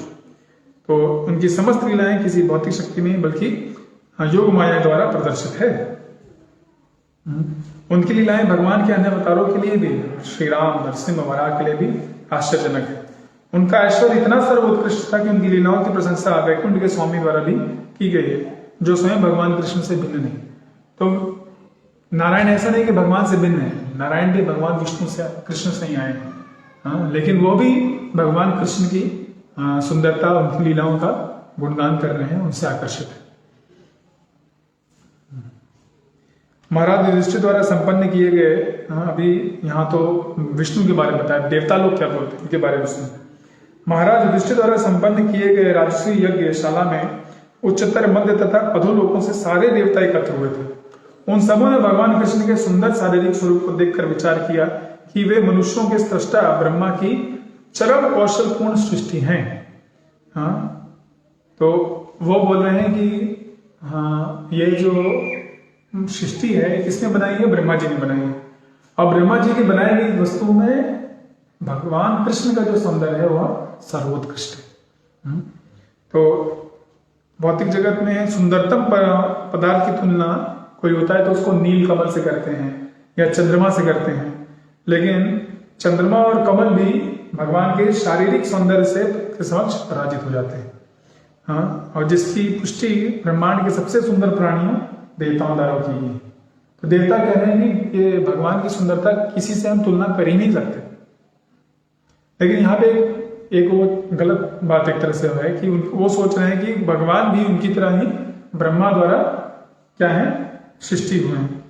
तो उनकी समस्त लीलाएं किसी भौतिक शक्ति में बल्कि योग माया द्वारा प्रदर्शित है। उनकी लीलाएं भगवान के अन्य अवतारों के लिए भी, श्री राम, नरसिंह, वराह के लिए भी आश्चर्यजनक है। उनका ऐश्वर्य इतना सर्वोत्कृष्ट था कि उनकी लीलाओं की प्रशंसा वैकुंठ के स्वामी द्वारा भी की गई है, जो स्वयं भगवान कृष्ण से भिन्न नहीं। तो नारायण ऐसा नहीं कि भगवान से भिन्न है, नारायण भी भगवान विष्णु से, कृष्ण से ही आए हैं। लेकिन वो भी भगवान कृष्ण की सुंदरता, उनकी लीलाओं का गुणगान कर रहे हैं, उनसे आकर्षित है। महाराज युधिष्ठिर द्वारा संपन्न किए गए, अभी यहाँ तो विष्णु के बारे में बताया, देवता लोग क्या बोलते हैं इनके बारे में सुन। महाराज युधिष्ठिर द्वारा संपन्न किए गए राजसी यज्ञशाला में उच्चतर, मध्य तथा अधोलोकों से सारे देवता एकत्र हुए थे। उन सबों ने भगवान कृष्ण के सुंदर शारीरिक स्वरूप को देखकर विचार किया कि वे मनुष्यों के सृष्टा ब्रह्मा की चरम कौशलपूर्ण सृष्टि हैं। हाँ, तो वो बोल रहे हैं कि हाँ, ये जो सृष्टि है किसने बनाई है? ब्रह्मा जी ने बनाई है। और ब्रह्मा जी की बनाई गई वस्तु में भगवान कृष्ण का जो सौंदर्य है वह सर्वोत्कृष्ट है। तो भौतिक जगत में सुंदरतम पदार्थ की तुलना कोई होता है तो उसको नील कमल से करते हैं या चंद्रमा से करते हैं, लेकिन चंद्रमा और कमल भी भगवान के शारीरिक सौंदर्य से के समक्ष पराजित हो जाते हैं। हाँ, और जिसकी पुष्टि ब्रह्मांड के सबसे सुंदर प्राणियों देवताओं द्वारा की गई। तो देवता कह रहे हैं कि ये भगवान की सुंदरता किसी से हम तुलना कर ही नहीं सकते। लेकिन यहाँ पे एक वो गलत बात एक तरह से है कि वो सोच रहे हैं कि भगवान भी उनकी तरह ही ब्रह्मा द्वारा क्या है? सृष्टि हुए हैं।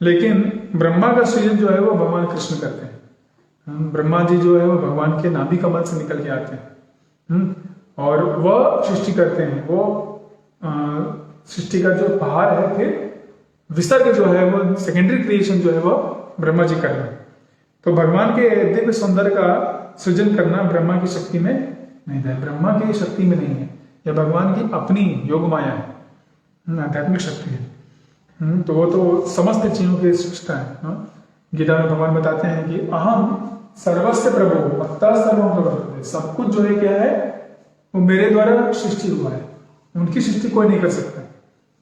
लेकिन ब्रह्मा का सृजन जो है वो भगवान कृष्ण करते हैं। ब्रह्मा जी जो है वो भगवान के नाभि कमल से निकल के आते हैं और वह सृष्टि करते हैं। वो सृष्टि का जो पहाड़ है, फिर विसर्ग जो है वो सेकेंडरी क्रिएशन जो है वो ब्रह्मा जी कर रहे हैं। तो भगवान के दिव्य सौंदर्य का सृजन करना ब्रह्मा की शक्ति में नहीं है, ब्रह्मा की शक्ति में नहीं है। यह भगवान की अपनी योग माया है, आध्यात्मिक शक्ति है। तो वो तो समस्त चीजों की सृष्टा है। गीता में भगवान बताते हैं कि अहम सर्वस्व प्रभु मत्ता सर्वम प्रभु, सब कुछ जो है क्या है वो मेरे द्वारा सृष्टि हुआ है, उनकी सृष्टि कोई नहीं कर सकता।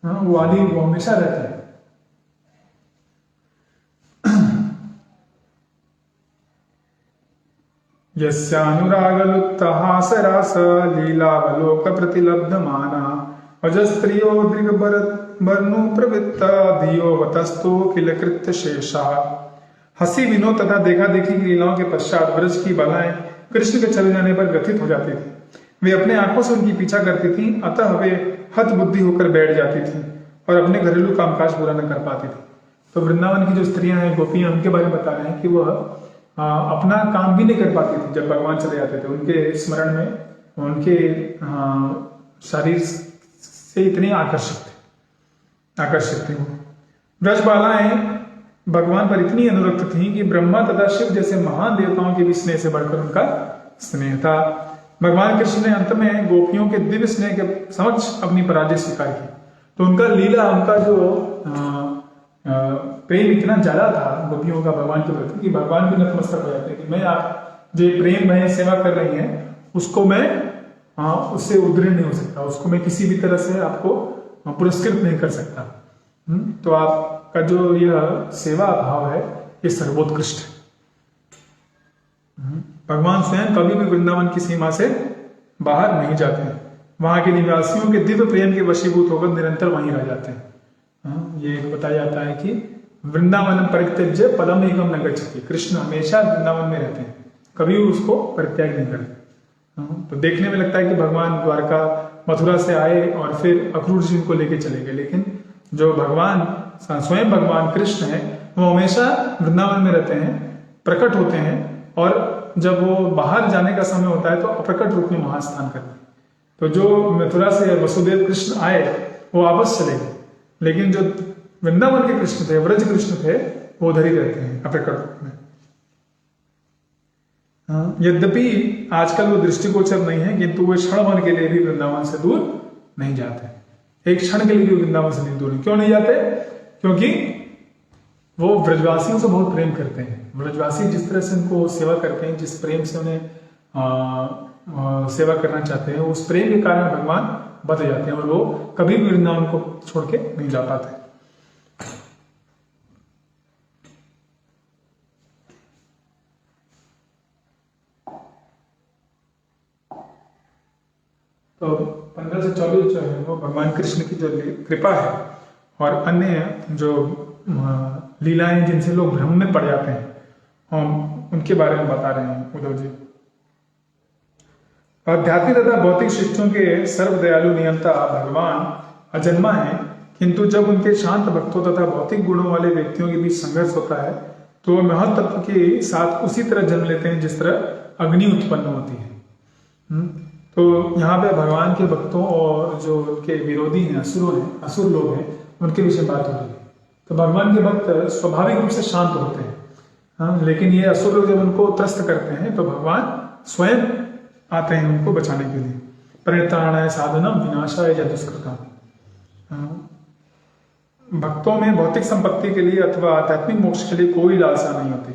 वो आदि वो हमेशा रहता है। यस्यानुरागलुप्तहास रास लीलावलोक प्रतिलब्धमाना अजस्त्रियो दृग्बर्नु प्रवृत्ता धियो वतस्तु किल कृत्य शेषा। हंसी विनोद तथा देखा देखी की लीलाओं के पश्चात ब्रज की बालाएं कृष्ण के चले जाने पर व्यथित हो जाती थी। वे अपने आंखों से उनकी पीछा करती थी, अतः वे हत बुद्धि होकर बैठ जाती थी और अपने घरेलू कामकाज पूरा न कर पाती थी। तो वृंदावन की जो स्त्रियां हैं, गोपियां, उनके बारे में बता रहे हैं कि वह अपना काम भी नहीं कर पाती थी जब भगवान चले जाते थे। उनके स्मरण में उनके शरीर से इतनी आकर्षित थे वो। ब्रजबालाएं भगवान पर इतनी अनुरक्त थी कि ब्रह्मा तथा शिव जैसे महान देवताओं के भी स्नेह से बढ़कर उनका स्नेह था। भगवान कृष्ण ने अंत में गोपियों के दिव्य स्नेह के समक्ष अपनी पराजय स्वीकार की। तो उनका लीला, उनका जो प्रेम इतना ज्यादा था गोपियों का भगवान के प्रति कि भगवान भी नतमस्तक हो जाते कि मैं आप जो प्रेम में सेवा कर रही हैं उसको मैं उससे उद्दृढ़ नहीं हो सकता, उसको मैं किसी भी तरह से आपको पुरस्कृत नहीं कर सकता। तो आपका जो यह सेवा भाव है ये सर्वोत्कृष्ट है। भगवान स्वयं कभी भी वृंदावन की सीमा से बाहर नहीं जाते हैं। वहां के निवासियों के दिव्य प्रेम के वशीभूत होकर निरंतर वहीं रह जाते हैं। ये बताया जाता है कि वृंदावन परित्यज्य पदम एकम न गच्छति। कृष्ण हमेशा वृंदावन में रहते हैं, कभी उसको परित्याग नहीं करते। तो देखने में लगता है कि भगवान द्वारका मथुरा से आए और फिर अक्रूर जी को लेके चले गए, लेकिन जो भगवान स्वयं भगवान कृष्ण है वो हमेशा वृंदावन में रहते हैं, प्रकट होते हैं, और जब वो बाहर जाने का समय होता है तो अप्रकट रूप में वहां स्नान करते हैं। तो जो मथुरा से वसुदेव कृष्ण आए वो वापस चले गए, लेकिन जो वृंदावन के कृष्ण थे, व्रज कृष्ण थे, वो उधर ही रहते हैं अप्रकट रूप में। यद्यपि आजकल वो दृष्टिगोचर नहीं है, किंतु वे क्षण भर के लिए भी वृंदावन से दूर नहीं जाते। एक क्षण के लिए भी वृंदावन से नहीं दूर। क्यों नहीं जाते? क्योंकि वो ब्रजवासियों से बहुत प्रेम करते हैं। ब्रजवासी जिस तरह से उनको सेवा करते हैं, जिस प्रेम से उन्हें सेवा करना चाहते हैं, उस प्रेम के कारण भगवान बच जाते हैं और वो कभी भी वृंदावन को छोड़ के नहीं जा पाते। तो 15 से 24 जो है वो भगवान कृष्ण की जो कृपा है और अन्य जो लीलाएं जिनसे लोग भ्रम में पड़ जाते हैं, हम उनके बारे में बता रहे हैं उद्धव जी। आध्यात्मिक तथा भौतिक सृष्टियों के सर्वदयालु नियंता भगवान अजन्मा है, किंतु जब उनके शांत भक्तों तथा भौतिक गुणों वाले व्यक्तियों के बीच संघर्ष होता है तो वो महत् तत्व के साथ उसी तरह जन्म लेते हैं जिस तरह अग्नि उत्पन्न होती है। तो यहाँ पे भगवान के भक्तों और जो उनके विरोधी हैं, असुर लोग हैं, उनके विषय बात हो रही है। तो भगवान के भक्त स्वाभाविक रूप से शांत होते हैं, हाँ, लेकिन ये असुर लोग जब उनको त्रस्त करते हैं तो भगवान स्वयं आते हैं उनको बचाने के लिए। परित्राणाय साधनम विनाशाय च दुष्कृतम। भक्तों में भौतिक संपत्ति के लिए अथवा आध्यात्मिक मोक्ष के लिए कोई लालसा नहीं होती।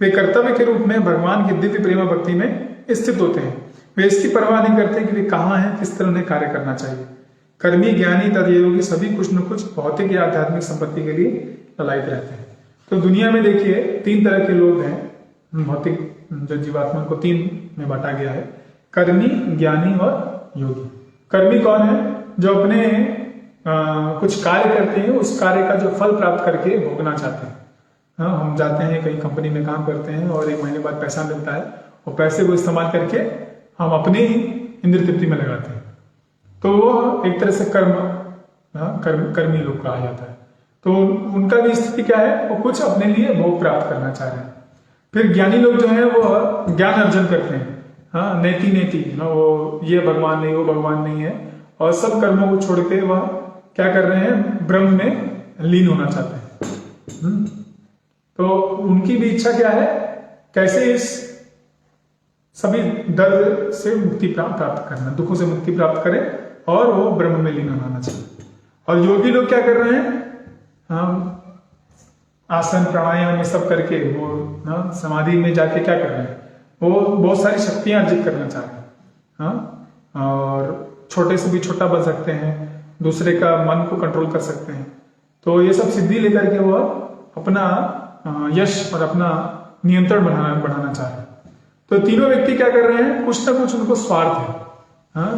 वे कर्तव्य के रूप में भगवान की दिव्य प्रेम भक्ति में स्थित होते हैं। वे इसकी परवाह नहीं करते कि वे कहाँ हैं, किस तरह उन्हें कार्य करना चाहिए। कर्मी, ज्ञानी तथा योगी सभी कुछ न कुछ भौतिक या आध्यात्मिक संपत्ति के लिए ललायित रहते हैं। तो दुनिया में देखिए 3 तरह के लोग हैं। भौतिक जो जीवात्मा को 3 में बांटा गया है, कर्मी, ज्ञानी और योगी। कर्मी कौन है? जो अपने कुछ कार्य करते हैं, उस कार्य का जो फल प्राप्त करके भोगना चाहते हैं। हाँ, हम जाते हैं कहीं कंपनी में काम करते हैं और 1 महीने बाद पैसा मिलता है और पैसे को इस्तेमाल करके हम अपनी ही इंद्र तृप्ति में लगाते हैं। तो वो एक तरह से कर्मी लोग कहा जाता है। तो उनका भी स्थिति क्या है? वो कुछ अपने लिए भोग प्राप्त करना चाह रहे हैं। फिर ज्ञानी लोग जो है वो ज्ञान अर्जन करते हैं। हाँ, नेति ना, वो ये भगवान नहीं, वो भगवान नहीं है, और सब कर्मों को छोड़ के वह क्या कर रहे हैं? ब्रह्म में लीन होना चाहते हैं। तो उनकी भी इच्छा क्या है? कैसे इस सभी दर्द से मुक्ति प्राप्त करना, दुखों से मुक्ति प्राप्त करें और वो ब्रह्म में लीन होना चाहिए। और योगी लोग क्या कर रहे हैं? हम आसन प्राणायाम ये सब करके वो समाधि में जाके क्या कर रहे हैं? वो बहुत सारी शक्तियां अर्जित करना चाह रहे हैं। हाँ, और छोटे से भी छोटा बन सकते हैं, दूसरे का मन को कंट्रोल कर सकते हैं। तो ये सब सिद्धि लेकर के वो अपना यश और अपना नियंत्रण बढ़ाना चाह रहे हैं। तो तीनों व्यक्ति क्या कर रहे हैं? कुछ ना कुछ उनको स्वार्थ है। हाँ,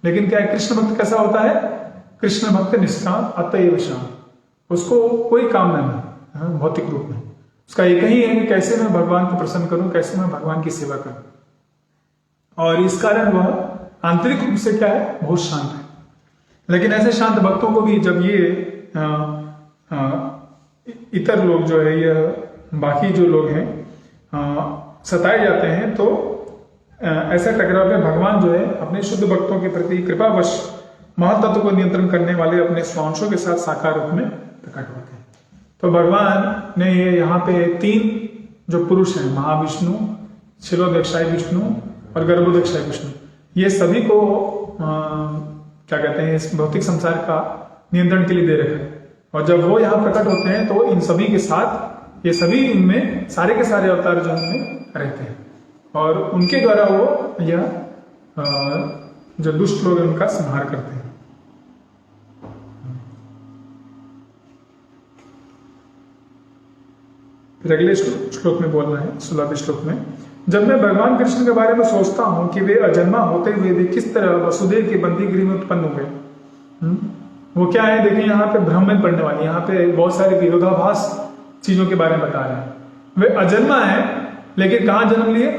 लेकिन क्या है? कृष्ण भक्त कैसा होता है? कृष्ण भक्त निष्काम अतएव शाम। उसको कोई कामना नहीं। हाँ, भौतिक रूप में उसका एक ही है कि कैसे मैं भगवान को प्रसन्न करूं, कैसे मैं भगवान की सेवा करूं। और इस कारण वह आंतरिक रूप से क्या है? बहुत शांत है। लेकिन ऐसे शांत भक्तों को भी जब ये इतर लोग जो है, ये बाकी जो लोग हैं सताए जाते हैं, तो ऐसा टकराव में भगवान जो है अपने शुद्ध भक्तों के प्रति कृपावश महातत्व को नियंत्रण करने वाले अपने स्वांशों के साथ साकार रूप में प्रकट होते हैं। तो भगवान ने ये यहाँ पे 3 जो पुरुष हैं, महाविष्णु, शिलोदक्षाई विष्णु और गर्भोदक्षाई विष्णु, ये सभी को क्या कहते हैं, इस भौतिक संसार का नियंत्रण के लिए दे रखा है। और जब वो यहाँ प्रकट होते हैं तो इन सभी के साथ ये सभी उनमें सारे के सारे अवतार जो उनमें रहते हैं और उनके द्वारा वो यह जो दुष्ट लोग हैं उनका संहार करते हैं। फिर अगले श्लोक में बोलना है, 16वें श्लोक में, जब मैं भगवान कृष्ण के बारे में सोचता हूं कि वे अजन्मा होते हुए वे किस तरह वसुदेव के बंदीगृह में उत्पन्न हो गए। वो क्या है? देखिए यहाँ पे भ्रम में पड़ने वाली, यहाँ पे बहुत सारे विरोधाभास चीजों के बारे में बता रहे हैं। वे अजन्मा है लेकिन कहां जन्म लिए?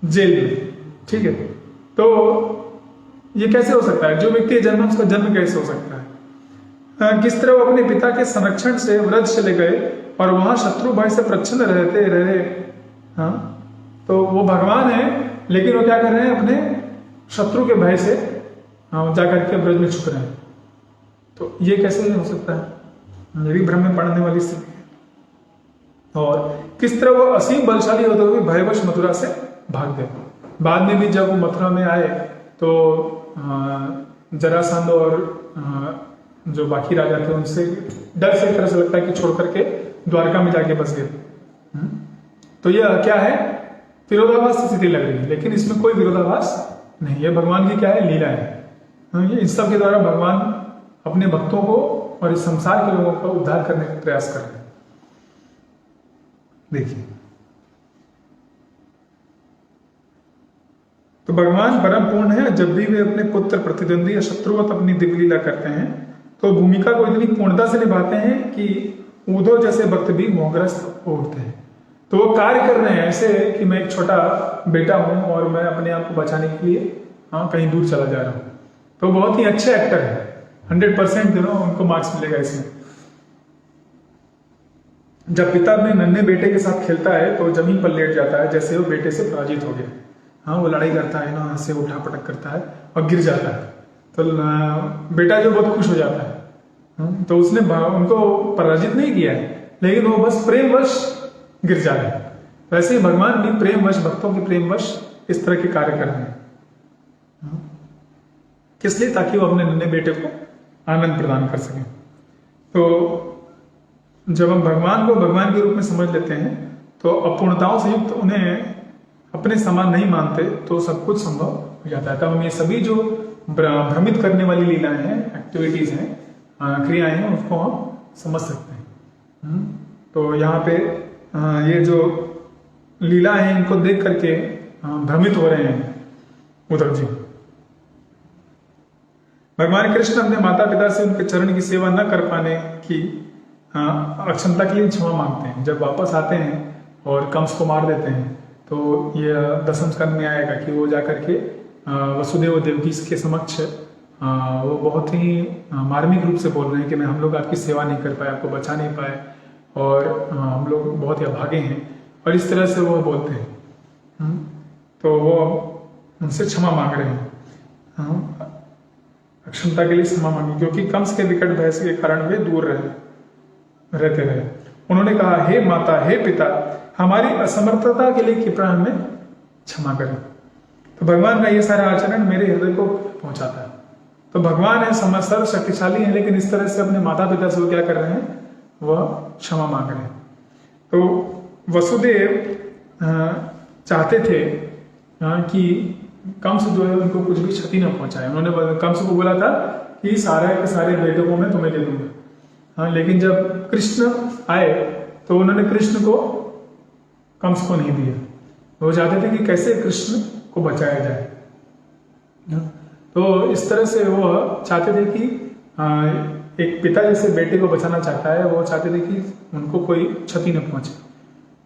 जेल में। ठीक है, तो ये कैसे हो सकता है? जो व्यक्ति जन्म, उसका जन्म कैसे हो सकता है? किस तरह वो अपने पिता के संरक्षण से व्रज चले गए और वहां शत्रु भय से प्रच्छन्न रहते रहे। हाँ, तो वो भगवान है लेकिन वो क्या कर रहे हैं? अपने शत्रु के भय से जाकर के व्रज में छुप रहे हैं। तो ये कैसे हो सकता है? ये भी भ्रम में पड़ने वाली स्थिति है। और किस तरह वो असीम बलशाली होते हुए भयवश मथुरा से भाग गए। बाद में भी जब वो मथुरा में आए तो जरासंध और जो बाकी राजा थे उनसे डर से एक तरह से लगता है कि छोड़ करके द्वारका में जाके बस गए। तो यह क्या है? विरोधाभास की स्थिति लग रही है, लेकिन इसमें कोई विरोधाभास नहीं है। भगवान की क्या है? लीला है। ये इन सब के द्वारा भगवान अपने भक्तों को और इस संसार के लोगों का उद्धार करने का प्रयास कर रहे हैं। देखिए, तो भगवान परम पूर्ण है। जब भी वे अपने पुत्र, प्रतिद्वंदी या शत्रुवत अपनी दिव्य लीला करते हैं तो भूमिका को इतनी पूर्णता से निभाते हैं कि उद्धव जैसे भक्त भी मोहग्रस्त हो उठते हैं। तो वो कार्य कर रहे हैं ऐसे कि मैं एक छोटा बेटा हूं और मैं अपने आप को बचाने के लिए कहीं दूर चला जा रहा हूं। तो बहुत ही अच्छे एक्टर है, 100% उनको मार्क्स मिलेगा इसमें। जब पिता अपने नन्हे बेटे के साथ खेलता है तो जमीन पर लेट जाता है जैसे वो बेटे से पराजित हो गया। हाँ, वो लड़ाई करता है ना, ऐसे उठा पटक करता है और गिर जाता है। तो बेटा जो बहुत खुश हो जाता है। तो उसने उनको पराजित नहीं किया है, लेकिन वो बस प्रेमवश गिर जा रहे हैं। वैसे ही भगवान भी प्रेमवश, भक्तों के प्रेमवश इस तरह के कार्य कर रहे हैं। किस लिए? ताकि वो अपने नन्हे बेटे को आनंद प्रदान कर सकें। तो जब हम भगवान को भगवान के रूप में समझ लेते हैं तो अपूर्णताओं से युक्त उन्हें अपने समान नहीं मानते तो सब कुछ संभव हो जाता है। तब हम ये सभी जो भ्रमित करने वाली लीलाएं हैं, एक्टिविटीज हैं, क्रियाएं हैं, उसको हम समझ सकते हैं। तो यहाँ पे ये जो लीला है इनको देख करके भ्रमित हो रहे हैं उद्धव जी। भगवान कृष्ण अपने माता पिता से उनके चरण की सेवा न कर पाने की अक्षमता के लिए क्षमा मांगते हैं। जब वापस आते हैं और कंस को मार देते हैं तो ये दसम स्कंद में आएगा कि वो जाकर के वसुदेव देवकी के समक्ष वो बहुत ही मार्मिक रूप से बोल रहे हैं कि हम लोग आपकी सेवा नहीं कर पाए, आपको बचा नहीं पाए और हम लोग बहुत ही अभागे हैं, और इस तरह से वो बोलते हैं। तो वो उनसे क्षमा मांग रहे हैं, अक्षमता के लिए क्षमा मांगी, क्योंकि कंस के विकट भय के कारण वे दूर रहते रहे। उन्होंने कहा, हे माता, हे पिता, हमारी असमर्थता के लिए कृपया हमें क्षमा करें। तो भगवान का ये सारा आचरण मेरे हृदय को पहुंचाता है। तो भगवान है, सर्व शक्तिशाली है, लेकिन इस तरह से अपने माता पिता से वो क्या कर रहे हैं? वह क्षमा मांग रहे हैं। तो वसुदेव चाहते थे कि कंस जो है उनको कुछ भी क्षति न पहुंचाए। उन्होंने कंस को बोला था कि सारे के सारे बेटों को मैं तुम्हें दे दूंगा। लेकिन जब कृष्ण आए तो उन्होंने कृष्ण को कंस को नहीं दिया। वो चाहते थे कि कैसे कृष्ण को बचाया जाए। तो इस तरह से वो चाहते थे कि एक पिता जैसे बेटे को बचाना चाहता है, वो चाहते थे कि उनको कोई क्षति न पहुंचे।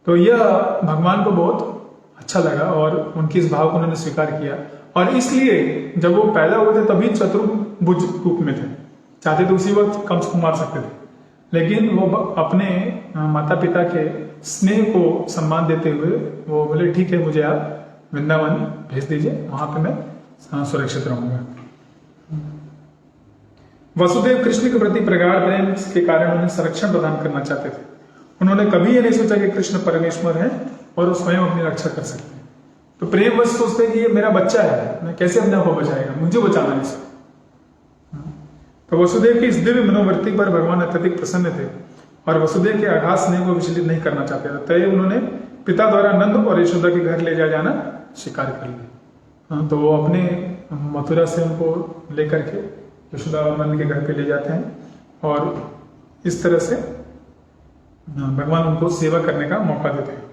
तो यह भगवान को बहुत अच्छा लगा और उनकी इस भाव को उन्होंने स्वीकार किया, और इसलिए जब वो पैदा हुए थे तभी चतुर्भुज रूप में थे। चाहते थे उसी वक्त कंस को मार सकते थे, लेकिन वो अपने माता पिता के स्नेह को सम्मान देते हुए वो बोले, ठीक है, मुझे आप वृंदावन भेज दीजिए, वहां पे मैं सुरक्षित रहूंगा। वसुदेव कृष्ण के प्रति प्रगाढ़ प्रेम के कारण उन्हें संरक्षण प्रदान करना चाहते थे। उन्होंने कभी ये नहीं सोचा कि कृष्ण परमेश्वर है और वो स्वयं अपनी रक्षा कर सकते हैं। तो प्रेम बस सोचते हैं कि ये मेरा बच्चा है, मैं कैसे अपने आप को बचाएगा, मुझे बचाना है इसे। तो वसुदेव की इस दिव्य मनोवृत्ति पर भगवान अत्यधिक प्रसन्न थे और वसुदेव के अगाध स्नेह को विचलित नहीं करना चाहते थे। तय उन्होंने पिता द्वारा नंद और यशोदा के घर ले जाना स्वीकार कर लिया। तो वो अपने मथुरा से उनको लेकर के यशोदा और नंद के घर पे ले जाते हैं और इस तरह से भगवान उनको सेवा करने का मौका देते हैं।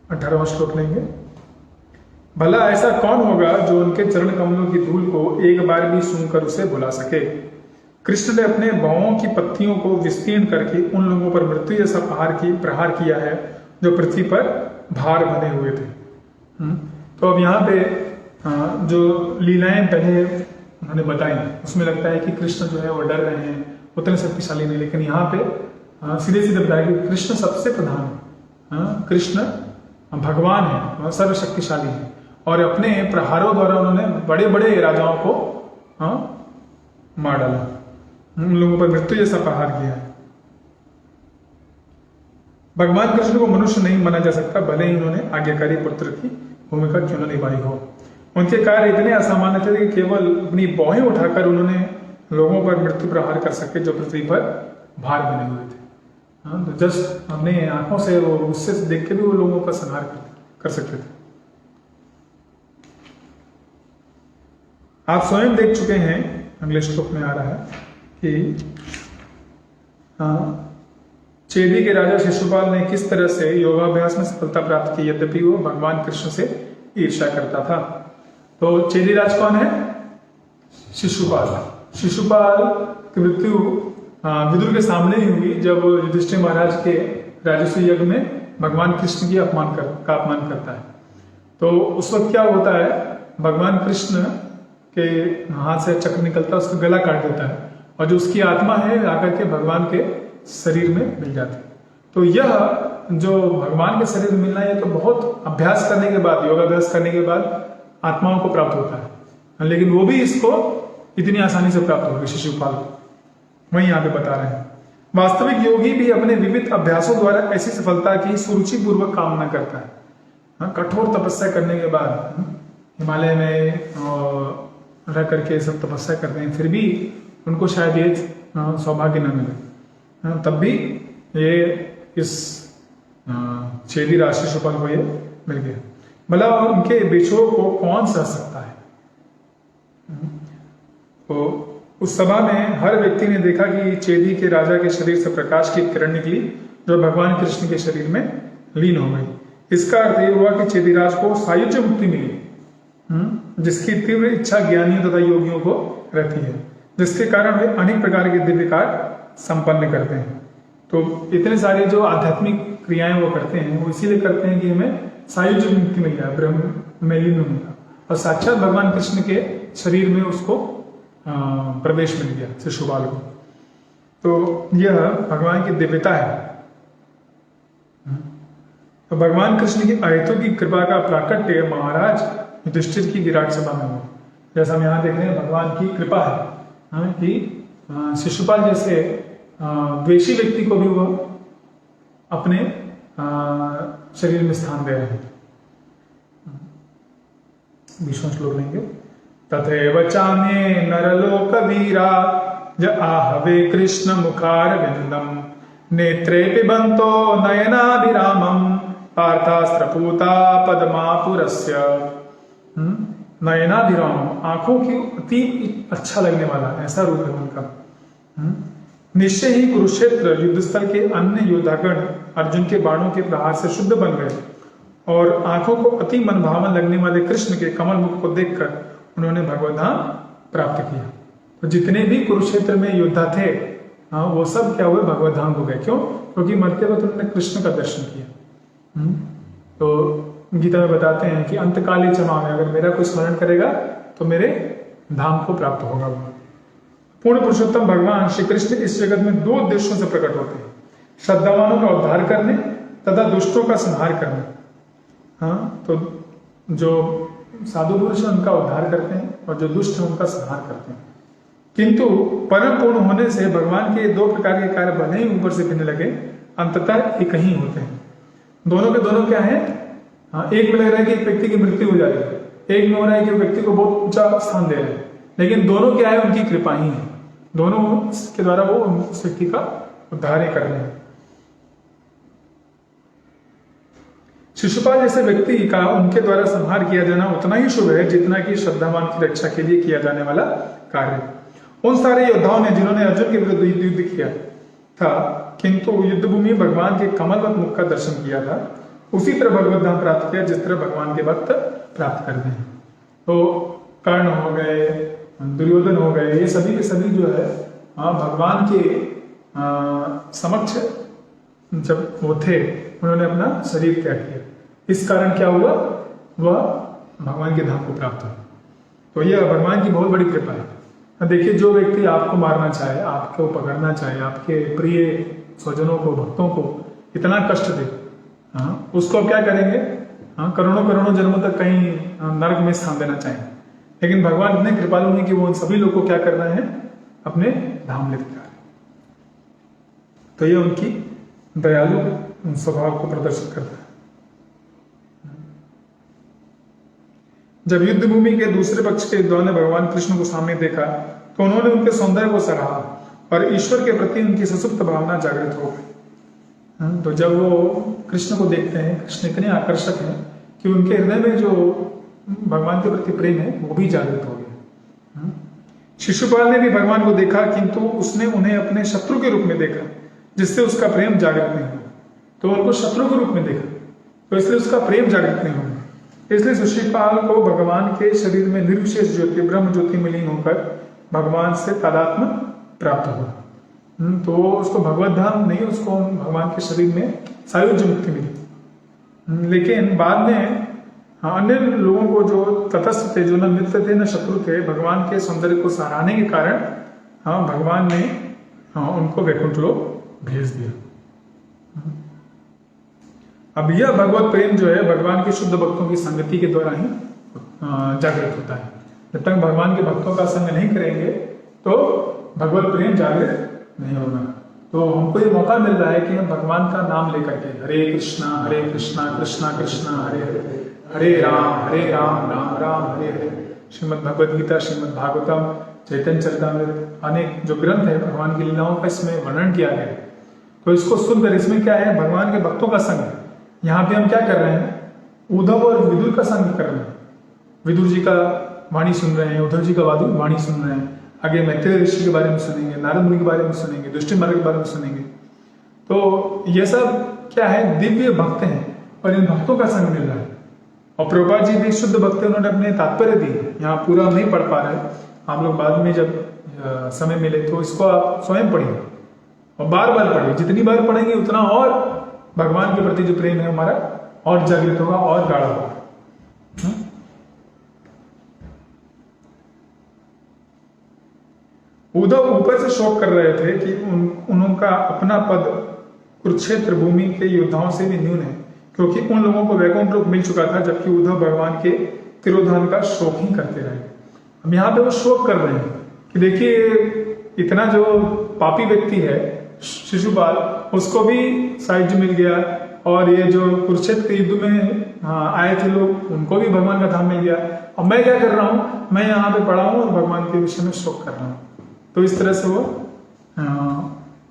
अठारहवां श्लोक लेंगे। भला ऐसा कौन होगा जो उनके चरण कमलों की धूल को एक बार भी सूंघकर उसे भुला सके। कृष्ण ने अपने भौं की पत्तियों को विस्तीर्ण करके उन लोगों पर मृत्यु जैसा प्रहार किया है जो पृथ्वी पर भार बने हुए थे। तो अब यहाँ पे जो लीलाएं पहले उन्होंने बताई उसमें लगता है कि कृष्ण जो है वो डर रहे हैं, उतने शक्तिशाली नहीं, लेकिन यहाँ पे सीधे सीधे बताया कि कृष्ण सबसे प्रधान है। कृष्ण भगवान है, सर्वशक्तिशाली है और अपने प्रहारों द्वारा उन्होंने बड़े बड़े राजाओं को मार डाला, उन लोगों पर मृत्यु जैसा प्रहार किया है। भगवान कृष्ण को मनुष्य नहीं माना जा सकता, भले ही उन्होंने आज्ञाकारी पुत्र की भूमिका क्यों न निभाई हो। उनके कार्य इतने असामान्य थे कि केवल अपनी भौहें उठाकर उन्होंने लोगों पर मृत्यु प्रहार कर सके जो पृथ्वी पर भार बने हुए थे। तो जस्ट अपने आंखों से वो उससे देख के भी वो लोगों का संहार कर सकते थे। आप स्वयं देख चुके हैं, अगले श्लोक में आ रहा है कि चेदी के राजा शिशुपाल ने किस तरह से योगाभ्यास में सफलता प्राप्त की, यद्यपि वो भगवान कृष्ण से ईर्ष्या करता था। तो चेदी राज कौन है? शिशुपाल। शिशुपाल की मृत्यु विदुर के सामने ही हुई जब युधिष्ठिर महाराज के राजस्व यज्ञ में भगवान कृष्ण की अपमान करता है। तो उस वक्त क्या होता है, भगवान कृष्ण के हाथ से चक्र निकलता है, उसका गला काट देता है और जो उसकी आत्मा है आकर के भगवान के शरीर में मिल जाती है। तो यह जो भगवान के शरीर में मिलना है तो बहुत अभ्यास करने के बाद, योगाभ्यास करने के बाद आत्माओं को प्राप्त होता है, लेकिन वो भी इसको इतनी आसानी से प्राप्त होगी शिशुपाल को, वही यहाँ पे बता रहे हैं। वास्तविक योगी भी अपने विविध अभ्यासों द्वारा ऐसी सफलता की सुरुचि पूर्वक कामना करता है। कठोर तपस्या करने के बाद हिमालय में रह करके सब तपस्या करते हैं, फिर भी उनको शायद ये सौभाग्य न मिले, तब भी ये इस छेदी राशि शिशुपाल को ये मिल गया। भला उनके बेचों को कौन सह सकता है। तो उस सभा में हर व्यक्ति ने देखा कि चेदी के राजा के शरीर से प्रकाश की किरण निकली जो भगवान कृष्ण के शरीर में लीन हो गई। इसका अर्थ यह हुआ कि चेदीराज को सायुज्य मुक्ति मिली, जिसकी तीव्र इच्छा ज्ञानियों तथा योगियों को रहती है, जिसके कारण वे अनेक प्रकार के दिव्य कार्य संपन्न करते हैं। तो इतने सारे जो आध्यात्मिक क्रियाएं वो करते हैं, वो इसीलिए करते हैं कि हमें सायुज्य मुक्ति मिल जाए, ब्रह्म में लीन होने का, और साक्षात भगवान कृष्ण के शरीर में उसको प्रवेश मिल गया शिशुपाल को। तो यह भगवान की दिव्यता है। तो भगवान कृष्ण की आयतों की कृपा का प्राकट्य महाराज युधिष्ठिर की विराट सभा में हुआ। जैसा हम यहाँ देख रहे हैं, भगवान की कृपा है कि शिशुपाल जैसे द्वेषी व्यक्ति को भी वह अपने शरीर में स्थान दे रहे हैं। 20वां श्लोक लेंगे। तथैव चान्ये नरलोक वीरा ज आहवे कृष्ण मुखार विंदम नेत्रे पिबंतो नयनाभिरामम पार्थास्त्रपूता पद्मापुरस्य। नयनाभिराम, आंखों की अति अच्छा लगने वाला ऐसा रूप है उनका। निश्चय ही कुरुक्षेत्र युद्धस्थल के अन्य योद्धागण अर्जुन के बाणों के प्रहार से शुद्ध बन गए और आंखों को अति मनभावन लगने वाले कृष्ण के कमल मुख को देखकर उन्होंने भगवत धाम प्राप्त किया। तो जितने भी कुरुक्षेत्र में योद्धा थे, वो सब क्या हुए, भगवत धाम को गए। क्यों? क्योंकि मरते वक्त उन्होंने कृष्ण का दर्शन किया। तो गीता में बताते हैं कि अंतकाली क्षमा में अगर मेरा कोई स्मरण करेगा तो मेरे धाम को प्राप्त होगा। पूर्ण पुरुषोत्तम भगवान श्री कृष्ण इस जगत में दो उद्देश्यों से प्रकट होते हैं, श्रद्धावानों का उद्धार करने तथा दुष्टों का संहार करने। तो जो साधु पुरुष है उनका उद्धार करते हैं और जो दुष्ट है उनका संहार करते हैं। किंतु परम पूर्ण होने से भगवान के दो प्रकार के कार्य भले ही ऊपर से भिन्न लगे, अंततः एक ही होते हैं। दोनों के दोनों क्या है? एक में लग रहा है कि एक व्यक्ति की मृत्यु हो जा रही है, एक में हो रहा है कि व्यक्ति को बहुत ऊंचा स्थान दे रहे हैं, लेकिन दोनों क्या है? उनकी कृपा ही है। दोनों के द्वारा वो उस व्यक्ति का उद्धार ही कर रहे हैं। शिशुपाल जैसे व्यक्ति का उनके द्वारा संहार किया जाना उतना ही शुभ है जितना कि श्रद्धावान की रक्षा के लिए किया जाने वाला कार्य। उन सारे योद्धाओं ने जिन्होंने अर्जुन के विरुद्ध युद्ध किया था, किंतु युद्ध भूमि भगवान के कमलवत मुख का दर्शन किया था, उसी तरह भगवत धाम प्राप्त किया जिस तरह भगवान के भक्त प्राप्त करते हैं। तो कर्ण हो गए, दुर्योधन हो गए, ये सभी के सभी जो है भगवान के समक्ष जब वो थे, उन्होंने अपना शरीर त्याग किया। इस कारण क्या हुआ? वह भगवान के धाम को प्राप्त हुआ। तो यह भगवान की बहुत बड़ी कृपा है। देखिए, जो व्यक्ति आपको मारना चाहे, आपको पकड़ना चाहे, आपके प्रिय स्वजनों को, भक्तों को इतना कष्ट दे, उसको क्या करेंगे? करोड़ों करोड़ों जन्मों तक कहीं नरक में स्थान देना चाहेंगे, लेकिन भगवान इतने कृपालु हैं कि वो उन सभी लोगों को क्या कर रहे हैं? अपने धाम लेते जा रहे हैं। तो ये उनकी दयालु स्वभाव को प्रदर्शित करता है। जब युद्ध भूमि के दूसरे पक्ष के योद्धाओं ने भगवान कृष्ण को सामने देखा तो उन्होंने उनके सौंदर्य को सराहा और ईश्वर के प्रति उनकी सशुप्त भावना जागृत हो गई। तो जब वो कृष्ण को देखते हैं, कृष्ण इतने आकर्षक हैं कि उनके हृदय में जो भगवान के प्रति प्रेम है वो भी जागृत हो गया। शिशुपाल ने भी भगवान को देखा, किंतु उसने उन्हें अपने शत्रु के रूप में देखा, जिससे उसका प्रेम जागृत नहीं हुआ। तो उनको शत्रु के रूप में देखा, तो इसलिए उसका प्रेम जागृत नहीं हुआ। इसलिए शिशुपाल को भगवान के शरीर में निर्विशेष ज्योति, ब्रह्म ज्योति में लीन होकर भगवान से तादात्म्य प्राप्त हुआ। तो उसको भगवत धाम नहीं, उसको भगवान के शरीर में सायुज्य मुक्ति मिली। लेकिन बाद में अन्य लोगों को जो तटस्थ थे, जो न मित्र थे न शत्रु थे, भगवान के सौंदर्य को सराहने के कारण भगवान ने उनको वैकुंठ लोक भेज दिया। अब यह भगवत प्रेम जो है भगवान के शुद्ध भक्तों की संगति के द्वारा ही जागृत होता है। जब तक भगवान के भक्तों का संग नहीं करेंगे तो भगवत प्रेम जागृत नहीं होगा। तो हमको ये मौका मिल रहा है कि हम भगवान का नाम लेकर के हरे कृष्णा कृष्णा कृष्णा हरे हरे, हरे राम राम राम हरे हरे। श्रीमद् भगवद गीता, श्रीमद् भागवतम, चैतन्य चरितामृत, अनेक जो ग्रंथ है भगवान की लीलाओं का इसमें वर्णन किया गया है। तो इसको सुनकर इसमें क्या है, भगवान के भक्तों का संग है। यहाँ पे हम क्या कर रहे हैं, उद्धव और विदुर का संग कर रहे हैं। विदुर जी का वाणी सुन रहे हैं, उद्धव जी का वाणी सुन रहे हैं। आगे मैत्रेय ऋषि के बारे में सुनेंगे, नारद मुनि के बारे में सुनेंगे, दुष्टि मार्ग के बारे में सुनेंगे। तो ये सब क्या है, दिव्य भक्त हैं और इन भक्तों का संग मिल रहा है। और प्रभुपाद जी भी शुद्ध भक्त हैं, उन्होंने अपने तात्पर्य दिए, यहाँ पूरा नहीं पढ़ पा रहे, आप लोग बाद में जब समय मिले तो इसको आप स्वयं पढ़िए और बार बार पढ़िए। जितनी बार पढ़ेंगे उतना और भगवान के प्रति जो प्रेम है हमारा और जागृत होगा और गाढ़ा होगा। उद्धव ऊपर से शोक कर रहे थे कि उनका अपना पद कुरुक्षेत्र भूमि के योद्धाओं से भी न्यून है, क्योंकि उन लोगों को वैकुंठ लोक मिल चुका था, जबकि उद्धव भगवान के तिरोधान का शोक ही करते रहे। अब यहाँ पे वो शोक कर रहे हैं कि देखिए इतना जो पापी व्यक्ति है शिशुपाल, उसको भी साहित्य मिल गया, और ये जो कुरुक्षेत्र के युद्ध में आए थे लोग, उनको भी भगवान का धाम मिल गया। अब मैं क्या कर रहा हूँ, मैं यहाँ पे पड़ा हूँ और भगवान के विषय में शोक कर रहा हूँ। तो इस तरह से वो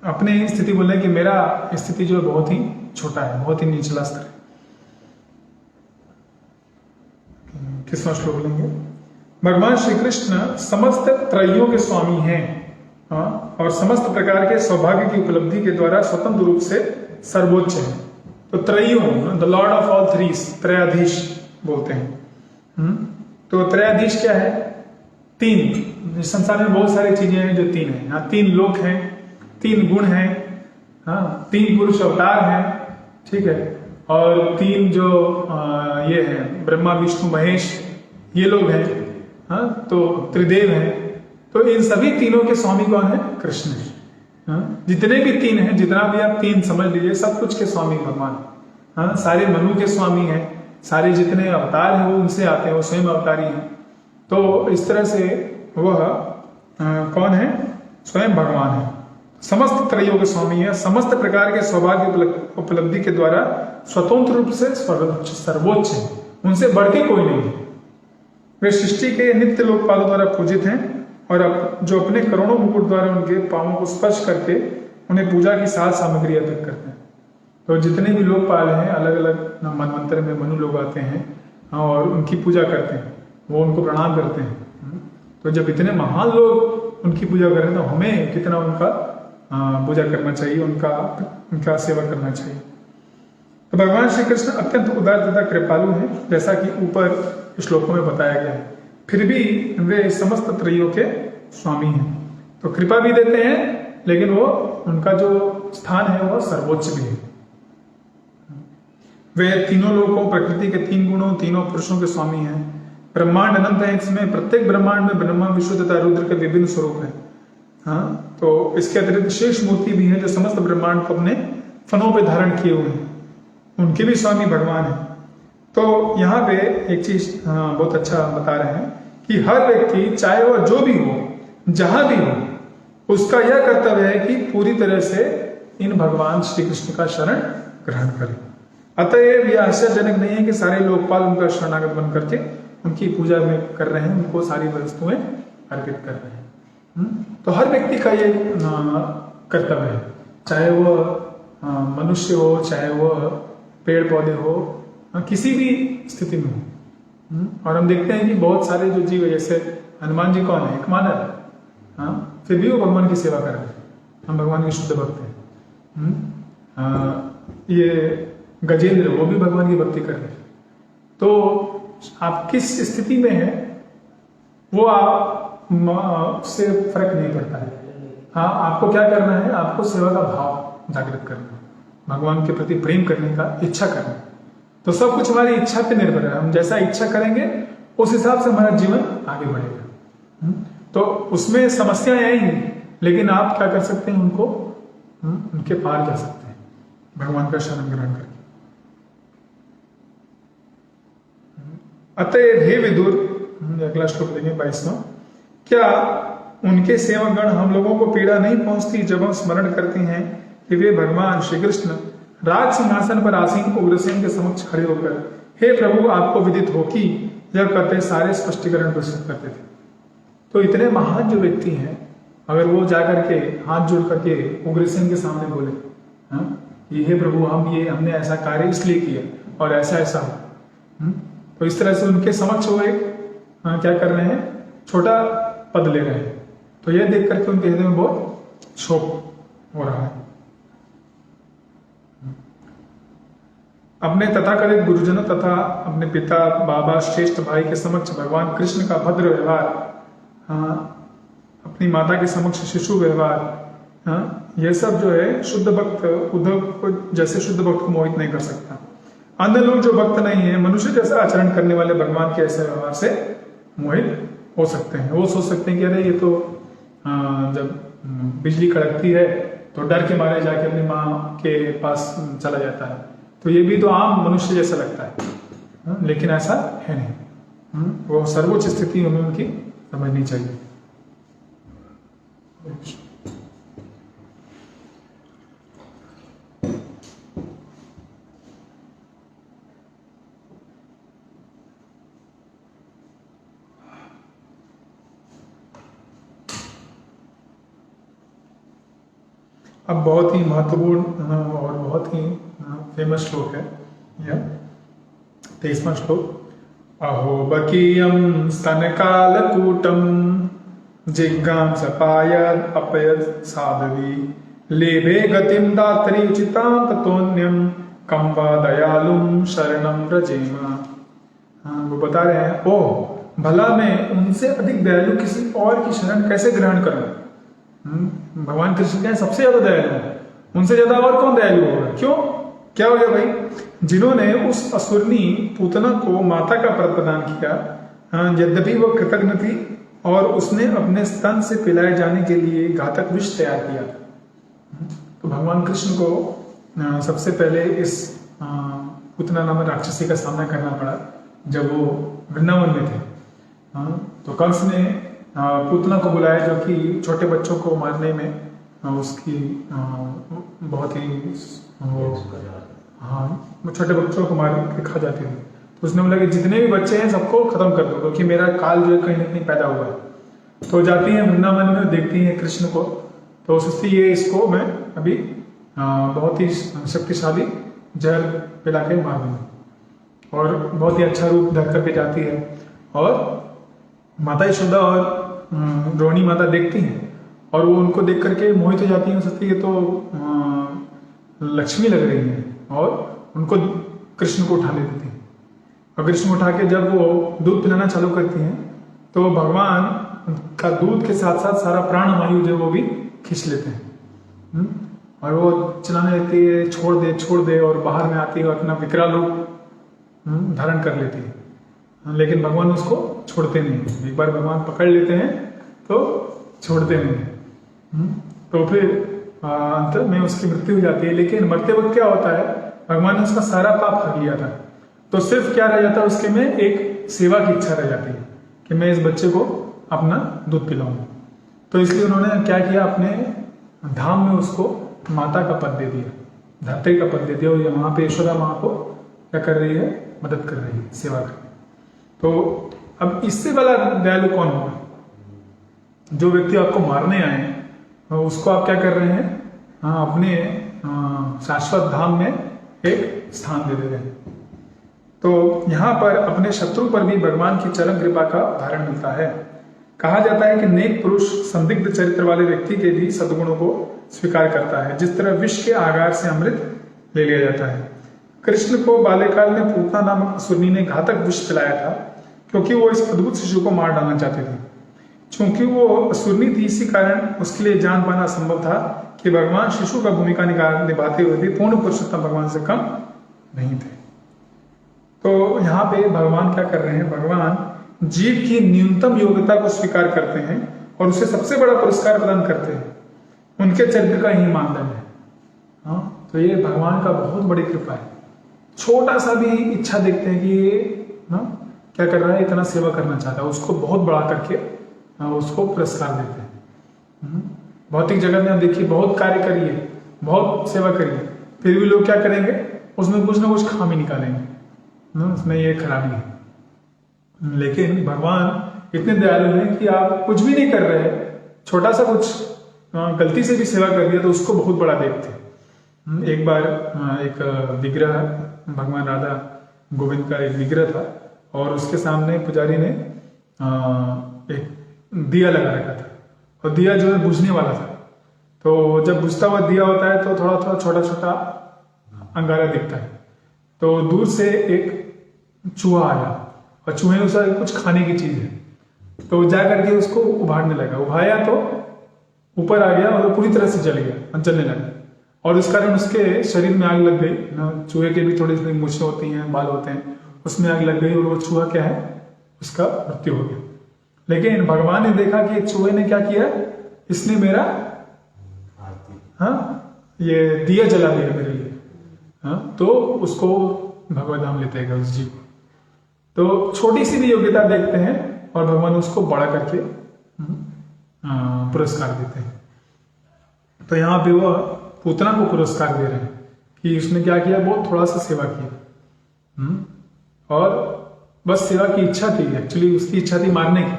अपनी स्थिति बोल रहे हैं कि मेरा स्थिति जो है बहुत ही छोटा है, बहुत ही निचला स्तर है। किसवां श्लोक लेंगे। भगवान श्री कृष्ण समस्त त्रयों के स्वामी हैं और समस्त प्रकार के सौभाग्य की उपलब्धि के द्वारा स्वतंत्र रूप से सर्वोच्च है। तो त्रयों, the lord of all threes, त्रयाधीश बोलते हैं। तो त्रयाधीश क्या है, तीन। संसार में बहुत सारी चीजें हैं जो तीन है। यहाँ तीन लोक हैं, तीन गुण हैं, हाँ, तीन पुरुष अवतार हैं, ठीक है, और तीन जो ये हैं ब्रह्मा विष्णु महेश, ये लोग हैं, हाँ, तो त्रिदेव हैं। तो इन सभी तीनों के स्वामी कौन है, कृष्ण है। हाँ, जितने भी तीन हैं, जितना भी आप तीन समझ लीजिए, सब कुछ के स्वामी भगवान। हाँ, सारे मनु के स्वामी हैं, सारे जितने अवतार हैं वो उनसे आते हैं, वो स्वयं अवतारी हैं। तो इस तरह से वह कौन है, स्वयं भगवान है। समस्त त्रयों के स्वामी है, समस्त प्रकार के सौभाग्य उपलब्धि के द्वारा स्वतंत्र रूप से सर्वोच्च है, उनसे बढ़ के कोई नहीं है। वे सृष्टि के नित्य लोकपालों द्वारा पूजित हैं और जो अपने करोड़ों मुकुट द्वारा उनके पांवों को स्पर्श करके उन्हें पूजा की साज सामग्री अर्पित करते हैं। तो जितने भी लोकपाल हैं, अलग अलग मनवंतर में मनु लोग आते हैं और उनकी पूजा करते हैं, वो उनको प्रणाम करते हैं। तो जब इतने महान लोग उनकी पूजा करें तो हमें कितना उनका पूजा करना चाहिए, उनका सेवा करना चाहिए। तो भगवान श्री कृष्ण अत्यंत उदार तथा कृपालु हैं, जैसा कि ऊपर श्लोकों में बताया गया है। फिर भी वे समस्त त्रयों के स्वामी हैं, तो कृपा भी देते हैं, लेकिन वो उनका जो स्थान है वह सर्वोच्च भी है। वे तीनों लोगों, प्रकृति के तीन गुणों, तीनों पुरुषों के स्वामी हैं। ब्रह्मांड अनंत है, इसमें प्रत्येक ब्रह्मांड में ब्रह्मा विष्णु तथा रुद्र के विभिन्न स्वरूप है। हाँ, तो इसके अतिरिक्त शेष मूर्ति भी है जो समस्त ब्रह्मांड को अपने फनों पे धारण किए हुए हैं, उनके भी स्वामी भगवान है। तो यहाँ पे एक चीज बहुत अच्छा बता रहे हैं कि हर व्यक्ति, चाहे वह जो भी हो, जहां भी हो, उसका यह कर्तव्य है कि पूरी तरह से इन भगवान श्री कृष्ण का शरण ग्रहण करे। अतएव यह आश्चर्यजनक नहीं है कि सारे लोकपाल उनका शरणागत बन करके उनकी पूजा में कर रहे हैं, उनको सारी वस्तुएं अर्पित कर रहे हैं। तो हर व्यक्ति का ये कर्तव्य है, चाहे वह मनुष्य हो, चाहे वह पेड़ पौधे हो, किसी भी स्थिति में हो। और हम देखते हैं कि बहुत सारे जो जीव, जैसे हनुमान जी कौन है, एक मानव, हाँ, फिर भी वो भगवान की सेवा कर रहे हैं। हम भगवान के शुद्ध भक्त हैं। ये गजेंद्र, वो भी भगवान की भक्ति कर रहे हैं। तो आप किस स्थिति में हैं वो आप से फर्क नहीं पड़ता है। हाँ, आपको क्या करना है, आपको सेवा का भाव जागृत करना है, भगवान के प्रति प्रेम करने का, इच्छा करना। तो सब कुछ हमारी इच्छा पे निर्भर है। हम जैसा इच्छा करेंगे उस हिसाब से हमारा जीवन आगे बढ़ेगा। तो उसमें समस्याएं आएंगी, लेकिन आप क्या कर सकते हैं, उनको उनके पार जा सकते हैं भगवान का शरण ग्रहण करके। अतएव हे विदुर, अगला श्लोक देंगे 22वां, क्या उनके सेवकगण हम लोगों को पीड़ा नहीं पहुंचती जब हम स्मरण करते हैं कि वे भगवान श्री कृष्ण राज सिंहासन पर आसीन उग्रसेन के समक्ष खड़े होकर हे प्रभु आपको विदित हो कि जब करते सारे स्पष्टीकरण प्रस्तुत करते थे। तो इतने महान जो व्यक्ति हैं, अगर वो जाकर के हाथ जोड़ करके उग्रसेन के सामने बोले कि हे प्रभु हमने ऐसा कार्य इसलिए किया और ऐसा ऐसा हो, तो इस तरह से उनके समक्ष वो एक क्या कर रहे हैं, छोटा पद ले रहे हैं। तो यह देख करके उनके हृदय में बहुत शोक हो रहा है। अपने तथाकथित गुरुजनों तथा अपने पिता बाबा श्रेष्ठ भाई के समक्ष भगवान कृष्ण का भद्र व्यवहार, अपनी माता के समक्ष शिशु व्यवहार, यह सब जो है शुद्ध भक्त उद्धव को जैसे शुद्ध भक्त को मोहित नहीं कर सकता। अन्य लोग जो भक्त नहीं है, मनुष्य जैसा आचरण करने वाले भगवान के ऐसे व्यवहार से मोहित हो सकते हैं। वो सोच सकते हैं कि अरे ये तो जब बिजली कड़कती है तो डर के मारे जाके अपनी माँ के पास चला जाता है, तो ये भी तो आम मनुष्य जैसा लगता है, लेकिन ऐसा है नहीं। वो सर्वोच्च स्थिति हमें उनकी समझनी चाहिए। अब बहुत ही महत्वपूर्ण और बहुत ही फेमस श्लोक है यह 23वां श्लोक। अहो बकीयम स्तनकालकूटम जिज्ञां सपायद अपयद साधवी लेभे गतिम दात्री उचितां ततोन्यम कम वा दयालुम शरणम व्रजेमा। वो बता रहे हैं, ओह भला मैं उनसे अधिक दयालु किसी और की शरण कैसे ग्रहण करूं। भगवान कृष्ण क्या सबसे ज्यादा दयालु है, उनसे ज्यादा और कौन दयालु होगा। क्यों, क्या हो गया भाई, जिन्होंने उस असुरनी पूतना को माता का पद प्रदान किया, यद्यपि वह कृतज्ञ थी और उसने अपने स्तन से पिलाए जाने के लिए घातक विष तैयार किया। तो भगवान कृष्ण को सबसे पहले इस पूतना नामक राक्षसी का सामना करना पड़ा जब वो वृंदावन में थे। तो कंस ने पूतना को बुलाया, जो कि छोटे बच्चों को मारने में उसकी बहुत ही छोटे बच्चों को मार के खा जाती थी। तो उसने बोला कि जितने भी बच्चे हैं सबको खत्म कर दो, क्योंकि मेरा काल जो है कहीं ना कहीं पैदा हुआ है। तो जाती हैं वृंदावन में, देखती हैं कृष्ण को, तो सोचती ये इसको मैं अभी बहुत ही शक्तिशाली जहर पिला के मार दूंगी। और बहुत ही अच्छा रूप धर करके जाती है और माता यशोदा और रोहिणी माता देखती हैं और वो उनको देख करके मोहित हो जाती हैं। सोचती है तो लक्ष्मी लग रही है और उनको कृष्ण को उठा लेती हैं। और कृष्ण को उठा के जब वो दूध पिलाना चालू करती हैं तो भगवान का दूध के साथ साथ सारा प्राण वायु जो वो भी खींच लेते हैं और वो चलाने लगती है, छोड़ दे और बाहर में आती है और अपना विकराल रूप धारण कर लेती है। लेकिन भगवान उसको छोड़ते नहीं। एक बार भगवान पकड़ लेते हैं तो छोड़ते नहीं। तो फिर अंत में उसकी मृत्यु हो जाती है। लेकिन मरते वक्त क्या होता है, भगवान ने उसका सारा पाप हर लिया था, तो सिर्फ क्या रह जाता है उसके में, एक सेवा की इच्छा रह जाती है कि मैं इस बच्चे को अपना दूध पिलाऊं। तो इसलिए उन्होंने क्या किया, अपने धाम में उसको माता का पद दे दिया, धरती का पद दे दिया। और वहां पे यशोदा माँ को क्या कर रही है, मदद कर रही है, सेवा कर रही है। तो अब इससे बड़ा दयालु कौन होगा। जो व्यक्ति आपको मारने आए उसको आप क्या कर रहे हैं, अपने शाश्वत धाम में एक स्थान दे रहे हैं। तो यहाँ पर अपने शत्रु पर भी भगवान की चरम कृपा का उदाहरण मिलता है। कहा जाता है कि नेक पुरुष संदिग्ध चरित्र वाले व्यक्ति के भी सद्गुणों को स्वीकार करता है, जिस तरह विष के आगार से अमृत ले लिया जाता है। कृष्ण को बाल्यकाल में पूतना नामक असुरनी ने घातक विष पिलाया था, क्योंकि वो इस अद्भुत शिशु को मार डालना चाहते थे। क्योंकि वो असुरनी थी, इसी कारण उसके लिए जान पाना असंभव था कि भगवान शिशु का भूमिका निभाते हुए भी पूर्ण पुरुषोत्तम भगवान से कम नहीं थे। तो यहाँ पे भगवान क्या कर रहे हैं, भगवान जीव की न्यूनतम योग्यता को स्वीकार करते हैं और उसे सबसे बड़ा पुरस्कार प्रदान करते हैं। उनके चरित्र का ही मानदंड है। तो ये भगवान का बहुत बड़ी कृपा है। छोटा सा भी इच्छा देखते हैं कि ये क्या कर रहा है, इतना सेवा करना चाहता है, उसको बहुत बड़ा करके उसको पुरस्कार देते हैं। भौतिक जगत में आप देखिए बहुत कार्य करिए, बहुत सेवा करिए, फिर भी लोग क्या करेंगे, उसमें कुछ ना कुछ खामी निकालेंगे, उसमें ये खराबी है। लेकिन भगवान इतने दयालु हैं कि आप कुछ भी नहीं कर रहे, छोटा सा कुछ गलती से भी सेवा कर दिया तो उसको बहुत बड़ा देखते हैं। एक बार एक विग्रह, भगवान राधा गोविंद का एक विग्रह था और उसके सामने पुजारी ने एक दिया लगा रखा था और दिया जो है बुझने वाला था। तो जब बुझता हुआ दिया होता है तो थोड़ा थोड़ा छोटा छोटा अंगारा दिखता है। तो दूर से एक चूहा आया और चूहे ने उसे कुछ खाने की चीज है, तो जा करके उसको उभारने लगा। उभाया तो ऊपर आ गया और पूरी तरह से जल गया, जलने लगा, और इस कारण उसके शरीर में आग लग गई ना। चूहे के भी थोड़ी सी मूछें होती हैं, बाल होते हैं, उसमें आग लग गई और वो चूहा क्या है, उसका मृत्यु हो गया। लेकिन भगवान ने देखा कि चूहे ने क्या किया, इसने मेरा ये दिया जला दिया मेरे लिए, तो उसको भगवत धाम लेते हैं उस जीव को। तो छोटी सी भी योग्यता देखते हैं और भगवान उसको बड़ा करके पुरस्कार देते हैं। तो यहाँ पे वह पूतना को पुरस्कार दे रहे हैं कि उसने क्या किया, बहुत थोड़ा सा सेवा किया और बस सेवा की इच्छा थी, एक्चुअली उसकी इच्छा थी मारने की,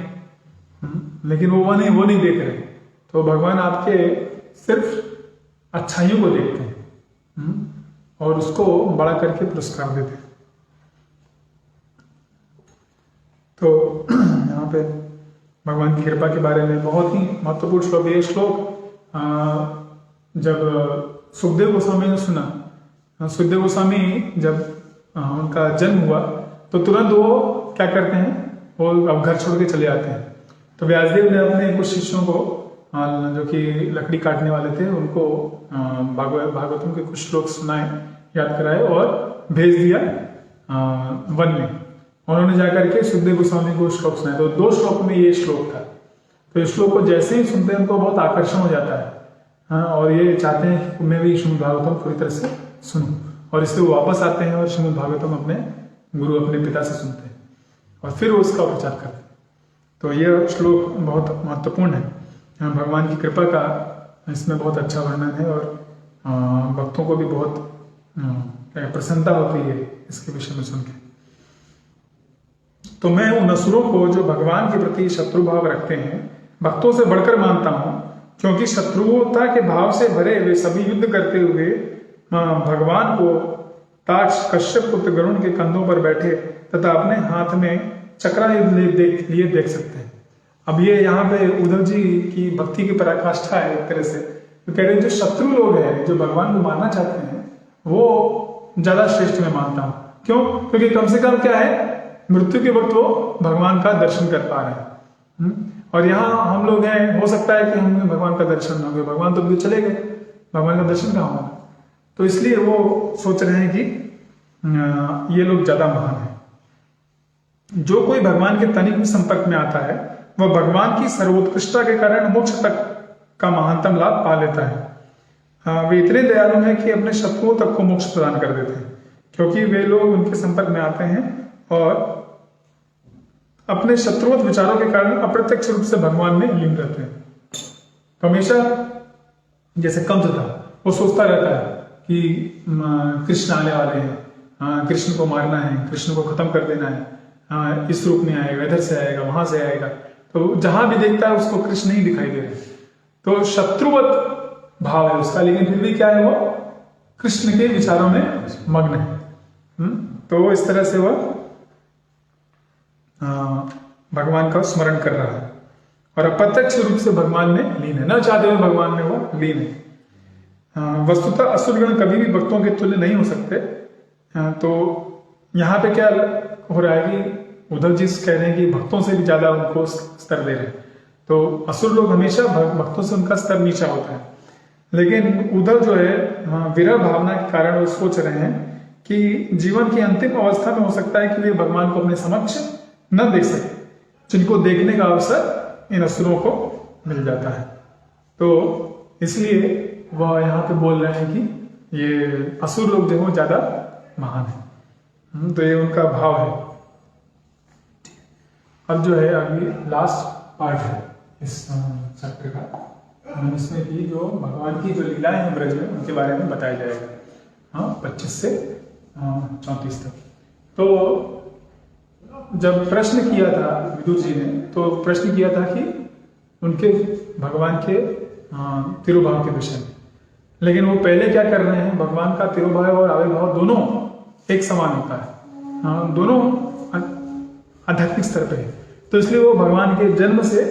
लेकिन वो नहीं देख रहे। तो भगवान आपके सिर्फ अच्छाइयों को देखते हैं और उसको बड़ा करके पुरस्कार देते हैं। तो यहाँ पे भगवान की कृपा के बारे में बहुत ही महत्वपूर्ण श्लोक है। ये श्लोक जब सुखदेव गोस्वामी ने सुना, सुखदेव गोस्वामी जब उनका जन्म हुआ तो तुरंत वो क्या करते हैं, वो अब घर छोड़ के चले आते हैं। तो व्यासदेव ने अपने कुछ शिष्यों को जो कि लकड़ी काटने वाले थे उनको भागवतम के कुछ श्लोक सुनाए, याद कराए और भेज दिया वन में। उन्होंने जाकर के सुखदेव गोस्वामी को श्लोक सुनाए। तो 2 श्लोक में ये श्लोक था। तो इस श्लोक को जैसे ही सुनते हैं उनको बहुत आकर्षण हो जाता है, और ये चाहते हैं कि मैं भी श्रीमद् भागवतम पूरी तरह से सुनूं, और इसलिए वो वापस आते हैं और श्रीमद् भागवतम अपने गुरु, अपने पिता से सुनते हैं और फिर वो उसका प्रचार करते हैं। तो ये श्लोक बहुत महत्वपूर्ण है। भगवान की कृपा का इसमें बहुत अच्छा वर्णन है और भक्तों को भी बहुत प्रसन्नता होती है इसके विषय में सुन के। तो मैं उन असुरों को जो भगवान के प्रति शत्रु भाव रखते हैं भक्तों से बढ़कर मानता हूं, क्योंकि शत्रुता के भाव से भरे वे सभी युद्ध करते हुए भगवान को ताक्ष कश्यप पुत्र गरुण के कंधों पर बैठे तथा अपने हाथ में चक्रा लिए देख सकते हैं। अब ये यहाँ पे उद्धव जी की भक्ति की पराकाष्ठा है एक तरह से। तो कह रहे हैं जो शत्रु लोग हैं, जो भगवान को मारना चाहते हैं, वो ज्यादा श्रेष्ठ मैं मानता हूं। क्यों? क्योंकि कम से कम क्या है, मृत्यु के वक्त वो भगवान का दर्शन कर पा रहे हैं। और यहाँ हम लोग हैं, हो सकता है कि हमें भगवान का दर्शन ना हो, भगवान तो चले गए, भगवान का दर्शन कहाँ होगा। तो इसलिए वो सोच रहे हैं कि ये लोग ज्यादा महान हैं। जो कोई भगवान के तनिक संपर्क में आता है वह भगवान की सर्वोत्कृष्टता के कारण मोक्ष तक का महानतम लाभ पा लेता है। वे इतने दयालु हैं कि अपने शत्रुओं तक को मोक्ष प्रदान कर देते हैं, क्योंकि वे लोग उनके संपर्क में आते हैं और अपने शत्रुवत विचारों के कारण अप्रत्यक्ष रूप से भगवान में लीन रहते हैं। तो हमेशा जैसे कंस था, वो सोचता रहता है कि कृष्ण आने वाले हैं, कृष्ण को मारना है, कृष्ण को खत्म कर देना है, इस रूप में आएगा, इधर से आएगा, वहां से आएगा। तो जहां भी देखता है उसको कृष्ण ही दिखाई दे रहे। तो शत्रुवत भाव है उसका, लेकिन फिर भी क्या है, वो कृष्ण के विचारों में मग्न है। तो इस तरह से वह भगवान का स्मरण कर रहा है और अप्रत्यक्ष रूप से भगवान में लीन है, न चाहते हुए भगवान में वो लीन है। वस्तुतः असुरगण कभी भी भक्तों के तुल्य नहीं हो सकते। तो यहाँ पे क्या हो रहा है कि उद्धव जी कह रहे हैं कि भक्तों से भी ज्यादा उनको स्तर दे रहे हैं। तो असुर लोग हमेशा भक्तों से उनका स्तर नीचा होता है, लेकिन उद्धव जो है विरह भावना के कारण वो सोच रहे हैं कि जीवन की अंतिम अवस्था में हो सकता है कि वे भगवान को अपने समक्ष न देख सके, जिनको देखने का अवसर इन असुरों को मिल जाता है। तो इसलिए वह यहाँ पे बोल रहे हैं कि ये असुर लोग जो है ज्यादा महान है। तो ये उनका भाव है। अब जो है अभी लास्ट पार्ट है इस चैप्टर का, इसमें भी जो भगवान की जो लीलाएं हैं ब्रज में उनके बारे में बताया जाएगा। हाँ, 25 से 34 तक। तो जब प्रश्न किया था विदुर जी ने, तो प्रश्न किया था कि उनके भगवान के तिरुभाव के विषय में, लेकिन वो पहले क्या कर रहे हैं, भगवान का तिरुभाव और आविर्भाव दोनों एक समान होता है, दोनों आध्यात्मिक स्तर पे है। तो इसलिए वो भगवान के जन्म से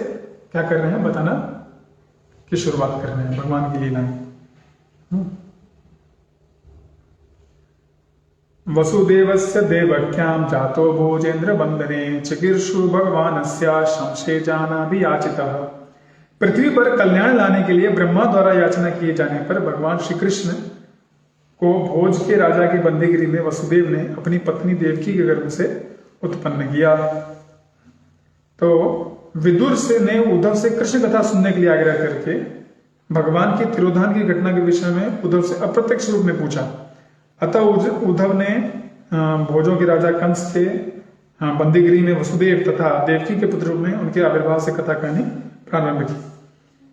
क्या कर रहे हैं, बताना की शुरुआत कर रहे हैं भगवान की लीलाएं। वसुदेवस्य देवक्याम जातो भोजेन्द्र वंदने चिकीर्षु भगवानस्य शंशे जाना भी याचितः। पृथ्वी पर कल्याण लाने के लिए ब्रह्मा द्वारा याचना किए जाने पर भगवान श्री कृष्ण को भोज के राजा की बंदीगिरी में वसुदेव ने अपनी पत्नी देवकी के गर्भ से उत्पन्न किया। तो विदुर से ने उद्धव से कृष्ण कथा सुनने के लिए आग्रह करके भगवान के तिरोधान की घटना के विषय में उद्धव से अप्रत्यक्ष रूप में पूछा। अतः उद्धव ने भोजों के राजा कंस के बंदीगिरी में वसुदेव तथा देवकी के पुत्र रूप में उनके आविर्भाव से कथा कहनी प्रारंभ की।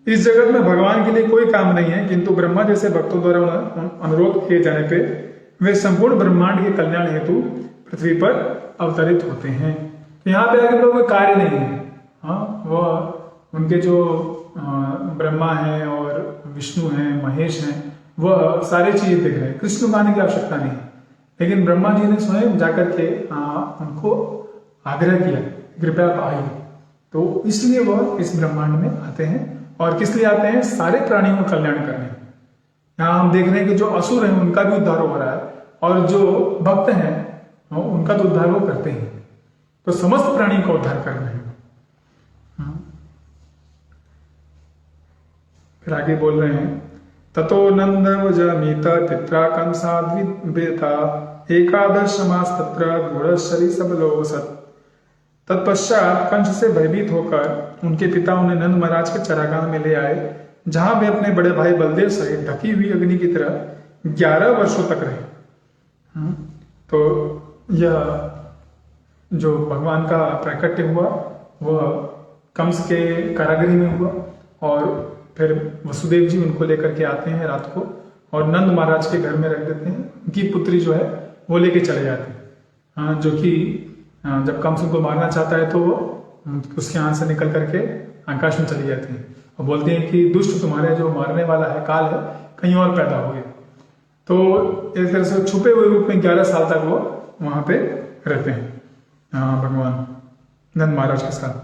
इस जगत में भगवान के लिए कोई काम नहीं है, किंतु ब्रह्मा जैसे भक्तों द्वारा अनुरोध किए जाने पे वे संपूर्ण ब्रह्मांड के कल्याण हेतु पृथ्वी पर अवतरित होते हैं। यहाँ पे आगे कोई कार्य नहीं है। हाँ, वह उनके जो ब्रह्मा है और विष्णु है, महेश हैं, वह सारी चीजें देख रहे हैं, कृष्ण को आने की आवश्यकता नहीं। लेकिन ब्रह्मा जी ने स्वयं जाकर के उनको आग्रह किया, कृपया आप आइए। तो इसलिए वह इस ब्रह्मांड में आते हैं। और किस लिए आते हैं, सारे प्राणियों का कल्याण करने। यहाँ हम देख रहे हैं कि जो असुर हैं उनका भी उद्धार हो रहा है, और जो भक्त हैं उनका तो उद्धार वो करते हैं। तो समस्त प्राणी का उद्धार कर रहे हैं। फिर आगे बोल रहे हैं, ततो नंदवजमीत पित्रा कंसाद्विता एकादश मास तत्र गूढ़श्चरी सबलोसत। तत्पश्चात कंस से भयभीत होकर उनके पिता उन्हें नंद महाराज के चरागाह में ले आए, जहां वे अपने बड़े भाई बलदेव सहित ढकी हुई अग्नि की तरह 11 वर्षों तक रहे। तो यह जो भगवान का प्राकट्य हुआ वह कंस के कारागृह में हुआ, और फिर वसुदेव जी उनको लेकर के आते हैं रात को, और नंद महाराज के घर में रख देते हैं। उनकी पुत्री जो है वो लेके चले जाते हैं, जो कि जब कंस उनको मारना चाहता है तो वो उसके हाथ से निकल करके आकाश में चली जाती है और बोलते हैं कि दुष्ट तुम्हारे जो मारने वाला है काल है कहीं और पैदा हो गया। तो एक तरह से छुपे हुए रूप में 11 साल तक वो वहां पे रहते हैं भगवान नंद महाराज के साथ।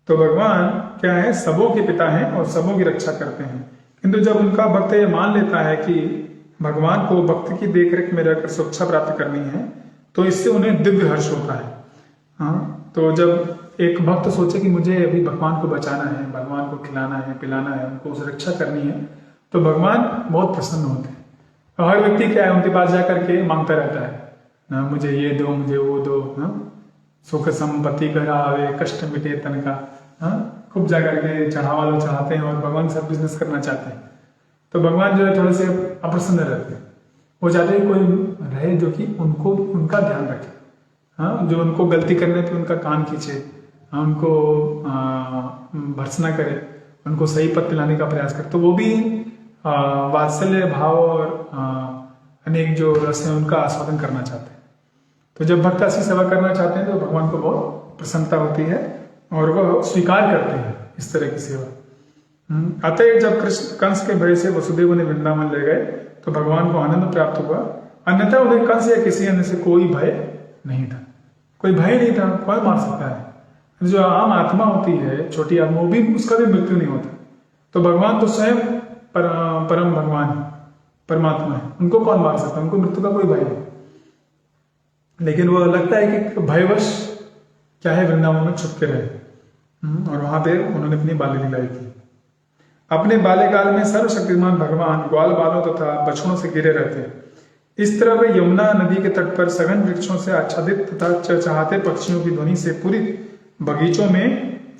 तो भगवान क्या है, सबों के पिता हैं और सबों की रक्षा करते हैं। किंतु जब उनका भक्त ये मान लेता है कि भगवान को भक्त की देखरेख में रहकर सुरक्षा प्राप्त करनी है, तो इससे उन्हें दिव्य हर्ष होता है। हाँ, तो जब एक भक्त सोचे कि मुझे अभी भगवान को बचाना है, भगवान को खिलाना है, पिलाना है, उनको सुरक्षा करनी है, तो भगवान बहुत प्रसन्न होते हैं। और हर व्यक्ति क्या है, उनके पास जाकर के मांगता रहता है ना, मुझे ये दो, मुझे वो दो, सुख संपत्ति करा आवे कष्ट मिटे तन का। खूब जाकर के चढ़ावा लोग चढ़ाते हैं और भगवान के साथ बिजनेस करना चाहते हैं। तो भगवान जो है थोड़े से अप्रसन्न रहते हैं। वो चाहते हैं कोई रहे जो कि उनको उनका ध्यान रखे, जो उनको गलती करने पे उनका कान खींचे, उनको भर्त्सना करे, उनको सही पथ दिलाने का प्रयास करे। तो वो भी वात्सल्य भाव और अनेक जो रस है उनका आस्वादन करना चाहते हैं। तो जब भक्त ऐसी सेवा करना चाहते हैं तो भगवान को बहुत प्रसन्नता होती है और वह स्वीकार करते हैं इस तरह की सेवा। अतः जब कृष्ण कंस के भय से वसुदेव उन्हें वृंदावन ले गए तो भगवान को आनंद प्राप्त हुआ, अन्यथा उन्हें कंस या किसी अन्य से कोई भय नहीं था। कोई भय नहीं था, कौन मार सकता है। जो आम आत्मा होती है, छोटी आत्मा, वो भी उसका भी मृत्यु नहीं होता। तो भगवान तो स्वयं परम भगवान परमात्मा है, उनको कौन मार सकता है, उनको मृत्यु का कोई भय नहीं। लेकिन वो लगता है कि भयवश क्या है वृंदावन में छुप के रहे, और वहां पे उन्होंने अपनी बाल्य लीलाएं की। अपने बाल्यकाल में सर्वशक्तिमान भगवान ग्वाल बालों तथा बछड़ों से घिरे रहते हैं। इस तरह वे यमुना नदी के तट पर सघन वृक्षों से आच्छादित तथा चहचहाते पक्षियों की ध्वनि से पूरी बगीचों में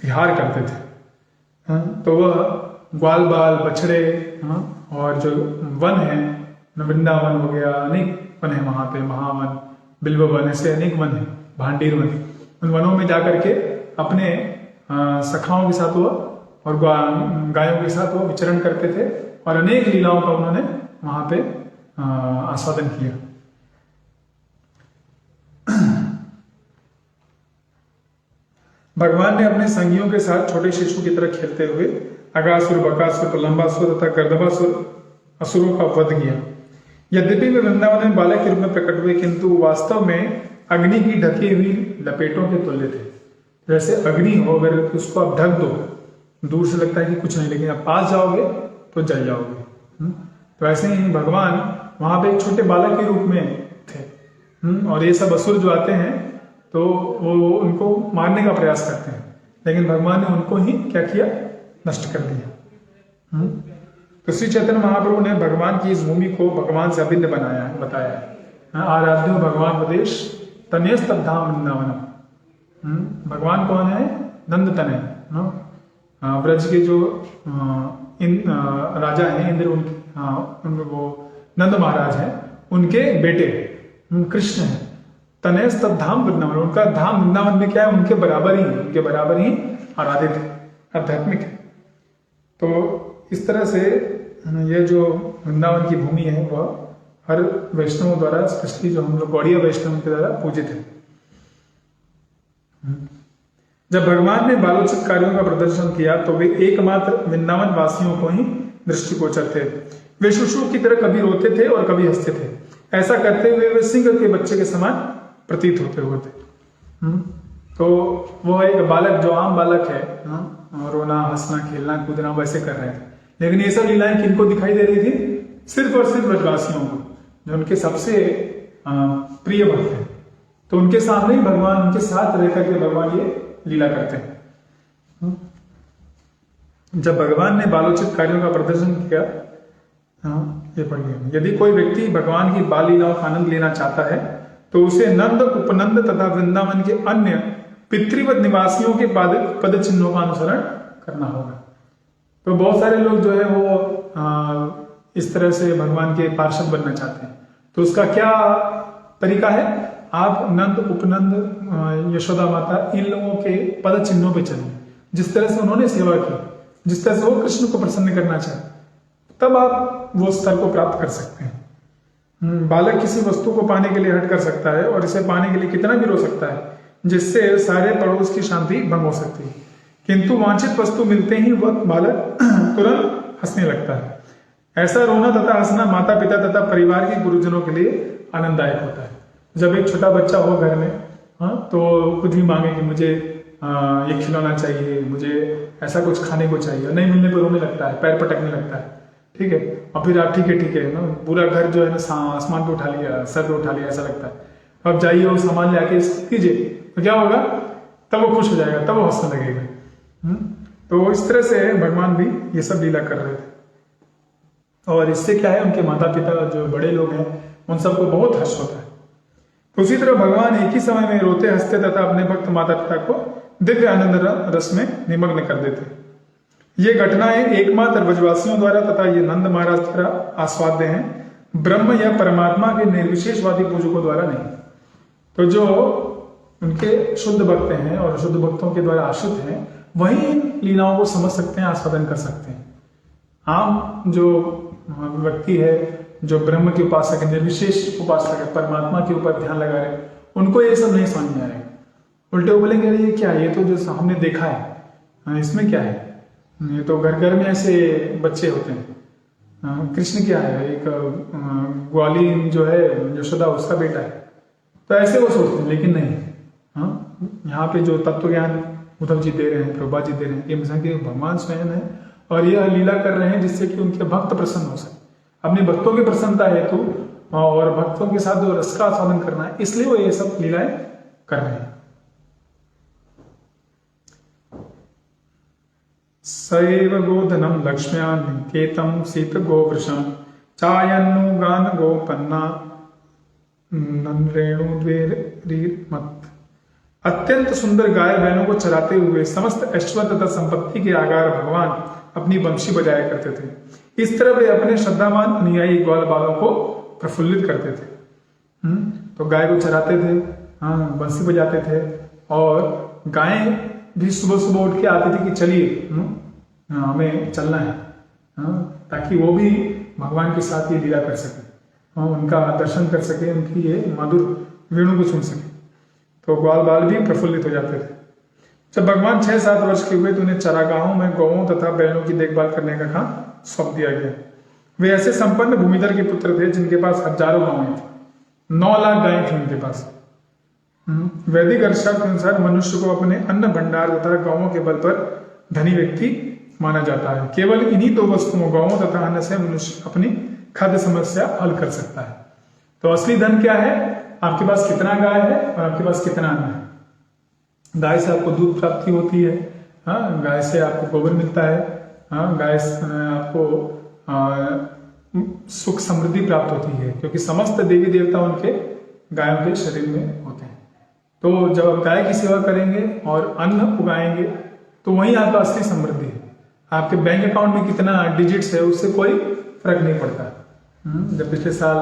विहार करते थे। तो वह ग्वाल बाल बछड़े, और जो वन है, वृंदावन हो गया, अनेक वन है वहां पे, महावन, बिल्व वन, ऐसे अनेक वन है, भांडीर वन। उन वनों में जाकर के अपने सखाओं के साथ वो और गायों के साथ वो विचरण करते थे और अनेक लीलाओं का उन्होंने वहां पे आस्वादन किया। भगवान ने अपने संगियों के साथ छोटे शिशु की तरह खेलते हुए अगासुर, बकासुर, प्रलंबासुर तथा गर्दभासुर असुरों का वध किया। यद्यपि वे वृंदावन में बालक के रूप में प्रकट हुए, किंतु वास्तव में अग्नि की ढकी हुई लपेटों के तुल्य थे। जैसे अग्नि हो, अगर उसको आप ढक दो, दूर से लगता है कि कुछ नहीं, लेकिन आप पास जाओगे तो जल जाओगे। तो ऐसे ही भगवान वहां पे एक छोटे बालक के रूप में थे, और ये सब असुर जो आते हैं तो वो उनको मारने का प्रयास करते हैं, लेकिन भगवान ने उनको ही क्या किया, नष्ट कर दिया। तो श्री चैतन्य महाप्रभु ने भगवान की इस भूमि को भगवान से अभिन्न बनाया है, बताया है। आराध्यो भगवान उपदेश तन्यस्तब्धाम वृंदावनम। भगवान कौन है? नंद तनय, ब्रज के जो राजा हैं इंद्र, उनके वो नंद महाराज हैं, उनके बेटे कृष्ण हैं। तनयस्तब धाम वृंदावन, उनका धाम वृंदावन में क्या है, उनके बराबर ही, उनके बराबर ही आराधित है, आध्यात्मिक है। तो इस तरह से ये जो वृंदावन की भूमि है वह हर वैष्णव द्वारा, स्पेशली जो हम लोग गौड़ीय वैष्णव के द्वारा पूजित है। जब भगवान ने बालोचित कार्यों का प्रदर्शन किया तो वे एकमात्र वृंदावन वासियों को ही दृष्टिगोचर थे। वे शिशु की तरह कभी रोते थे और कभी हंसते थे। ऐसा करते हुए वे सिंह के बच्चे के समान प्रतीत होते हुए थे। तो वो एक बालक, जो आम बालक है, रोना, हंसना, खेलना, कूदना वैसे कर रहे थे, लेकिन ये सब लीलाएं किनको दिखाई दे रही थी? सिर्फ और सिर्फ ब्रजवासियों को, जो उनके सबसे प्रिय भक्त हैं। तो उनके सामने ही भगवान, उनके साथ रहकर के भगवान ये लीला करते हैं। जब भगवान ने बालोचित कार्यों का प्रदर्शन किया, ये पढ़िए, यदि कोई व्यक्ति भगवान की बाल लीलाओं का आनंद लेना चाहता है तो उसे नंद, उपनंद तथा वृंदावन के अन्य पितृवत निवासियों के पद चिन्हों का अनुसरण करना होगा। तो बहुत सारे लोग जो है वो इस तरह से भगवान के पार्षद बनना चाहते हैं, तो उसका क्या तरीका है? आप नंद, उपनंद, यशोदा माता, इन लोगों के पद चिन्हों पे चलिए। जिस तरह से उन्होंने सेवा की, जिस तरह से वो कृष्ण को प्रसन्न करना चाहे, तब आप वो स्तर को प्राप्त कर सकते हैं। बालक किसी वस्तु को पाने के लिए हट कर सकता है और इसे पाने के लिए कितना भी रो सकता है, जिससे सारे पड़ोस की शांति भंग हो सकती है, किंतु वांछित वस्तु मिलते ही वह बालक तुरंत हंसने लगता है। ऐसा रोना तथा हंसना माता पिता तथा परिवार के गुरुजनों के लिए आनंददायक होता है। जब एक छोटा बच्चा हो घर में, तो कुछ भी मांगे कि मुझे ये खिलौना चाहिए, मुझे ऐसा कुछ खाने को चाहिए, और नहीं मिलने पर रोने लगता है, पैर पटकने लगता है, ठीक है, और फिर आप ठीक है ना, पूरा घर जो है ना आसमान पे उठा लिया, सर पे उठा लिया, ऐसा लगता है। अब जाइए वो सामान ले आके कीजिए, तो क्या होगा? तब वो खुश हो जाएगा, तब वो हंसने लगेगा। तो इस तरह से भगवान भी ये सब लीला कर रहे थे, और इससे क्या है, उनके माता पिता जो बड़े लोग हैं उन सबको बहुत हर्ष होता है। तो उसी तरह भगवान एक ही समय में रोते, हंसते तथा अपने भक्त माता पिता को दिव्य आनंद रस में निमग्न कर देते। ये घटनाएं एकमात्र ब्रजवासियों द्वारा तथा ये नंद महाराज द्वारा आस्वाद्य हैं, ब्रह्म या परमात्मा के निर्विशेषवादी पूजकों द्वारा नहीं। तो जो उनके शुद्ध भक्त हैं और शुद्ध भक्तों के द्वारा आश्रित हैं, वही इन लीलाओं को समझ सकते हैं, आस्वादन कर सकते हैं। आम जो व्यक्ति है, जो ब्रह्म के उपासक है, निर्विशेष उपासक है, परमात्मा के ऊपर ध्यान लगा रहे, उनको ये सब नहीं समझ में आ रहे। उल्टे बोलेंगे, ये क्या है, ये तो जो हमने देखा है, इसमें क्या है, ये तो घर घर में ऐसे बच्चे होते हैं। कृष्ण क्या है, एक ग्वाली जो है यशोदा, उसका बेटा है। तो ऐसे वो सोचते हैं, लेकिन नहीं। यहाँ पे जो तत्व ज्ञान उद्धव जी दे रहे हैं, प्रभुपाद जी दे रहे हैं, ये मिशन के भगवान स्वयं है, और यह लीला कर रहे हैं जिससे कि उनके भक्त प्रसन्न हो सके। अपने भक्तों की प्रसन्नता हेतु और भक्तों के साथ जो रस का आस्वादन करना है, इसलिए वो ये सब लीलाएं कर रहे हैं। सैव गोधनम लक्ष्म्यान केतम शीत गोवृषम चायन्नु गान गोपन्ना नन्रेणु द्वेरीर मत। अत्यंत सुंदर गाय बैलों को चराते हुए समस्त ऐश्वर्य तथा संपत्ति के आगार भगवान अपनी बंशी बजाया करते थे। इस तरह वे अपने श्रद्धावान अनुयायी ग्वाल बालों को प्रफुल्लित करते थे। तो गाय को चराते थे, हाँ, बंसी बजाते थे, और गायें भी सुबह सुबह उठ के आती थी कि चलिए हमें चलना है, ताकि वो भी भगवान के साथ ये लीला कर सके, उनका दर्शन कर सके, उनकी ये मधुर वेणु को सुन सके। तो ग्वाल बाल भी प्रफुल्लित हो जाते थे। जब भगवान 6-7 वर्ष के हुए तो उन्हें चरागाहों में गौओं तथा बैलों की देखभाल करने का काम सौंप दिया गया। वे ऐसे संपन्न भूमिधर के पुत्र थे जिनके पास हजारों गायें थी। 9 लाख गायें थी उनके पास। वैदिक अर्थशास्त्र के अनुसार मनुष्य को अपने अन्न भंडार तथा गौओं के बल पर धनी व्यक्ति माना जाता है। केवल इन्हीं 2 वस्तुओं, गौओं तथा अन्न, से मनुष्य अपनी खाद्य समस्या हल कर सकता है। तो असली धन क्या है? आपके पास कितना गाय है और आपके पास कितना अन्न है। गाय से आपको दूध प्राप्ति होती है, हाँ, गाय से आपको गोबर मिलता है, हाँ, गाय से आपको सुख समृद्धि प्राप्त होती है, क्योंकि समस्त देवी देवता उनके गायों के शरीर में होते हैं। तो जब आप गाय की सेवा करेंगे और अन्न उगाएंगे तो वही आपका असली समृद्धि है। आपके बैंक अकाउंट में कितना डिजिट्स है उससे कोई फर्क नहीं पड़ता। जब पिछले साल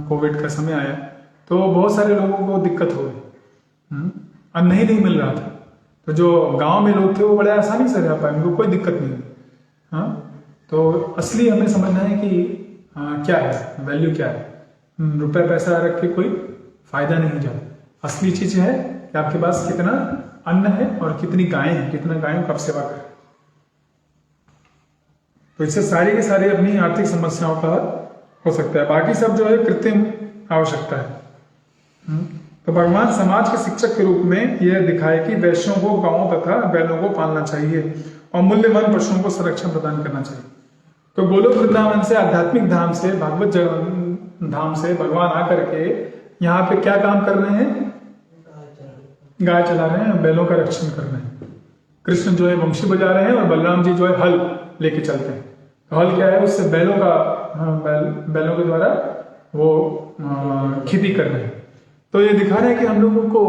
कोविड का समय आया तो बहुत सारे लोगों को दिक्कत हो गई, अन्न ही नहीं मिल रहा था। तो जो गांव में लोग थे वो बड़े आसानी से रह पाए, उनको कोई दिक्कत नहीं हुई। तो असली हमें समझना है कि क्या है, वैल्यू क्या है। रुपया पैसा रख के कोई फायदा नहीं जाता। असली चीज है कि आपके पास कितना अन्न है और कितनी गायें हैं, कितना गायों का आप सेवा करें। तो इससे सारी के सारी अपनी आर्थिक समस्याओं का हो सकता है। बाकी सब जो है कृत्रिम आवश्यकता है। तो भगवान समाज के शिक्षक के रूप में यह दिखाए कि वैश्यों को गांवों तथा बैलों को पालना चाहिए और मूल्यवान पशुओं को संरक्षण प्रदान करना चाहिए। तो गोलोक वृंदावन से, आध्यात्मिक धाम से, भागवत धाम से भगवान आकर के यहाँ पे क्या काम कर रहे हैं? गाय चला रहे हैं, बैलों का रक्षण कर रहे हैं। कृष्ण जो है वंशी बजा रहे हैं और बलराम जी जो है हल लेके चलते हैं। तो हल क्या है? उससे बैलों का बैलों के द्वारा वो खेती कर रहे हैं। तो ये दिखा रहे हैं कि हम लोगों को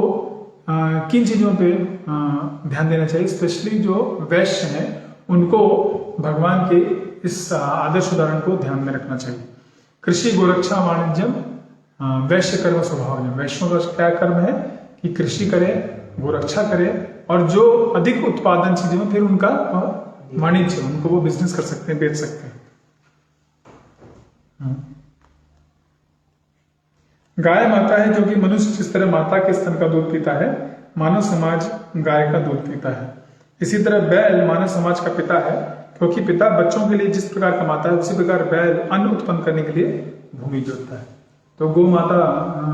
किन चीजों पे ध्यान देना चाहिए। स्पेशली जो वैश्य हैं उनको भगवान के इस आदर्श उदाहरण को ध्यान में रखना चाहिए। कृषि गोरक्षा वाणिज्यम वैश्य कर्म स्वभाव। वैश्यों का क्या कर्म है कि कृषि करे, गोरक्षा करे, और जो अधिक उत्पादन चीजें में फिर उनका वाणिज्य, उनको वो बिजनेस कर सकते हैं, बेच सकते हैं। गाय माता है, जो कि मनुष्य जिस तरह माता के स्तन का दूध पीता है, मानव समाज गाय का दूध पीता है। इसी तरह बैल मानव समाज का पिता है, क्योंकि पिता बच्चों के लिए जिस प्रकार कमाता है उसी प्रकार बैल अन्न उत्पन्न करने के लिए भूमि जोतता है। तो गौ माता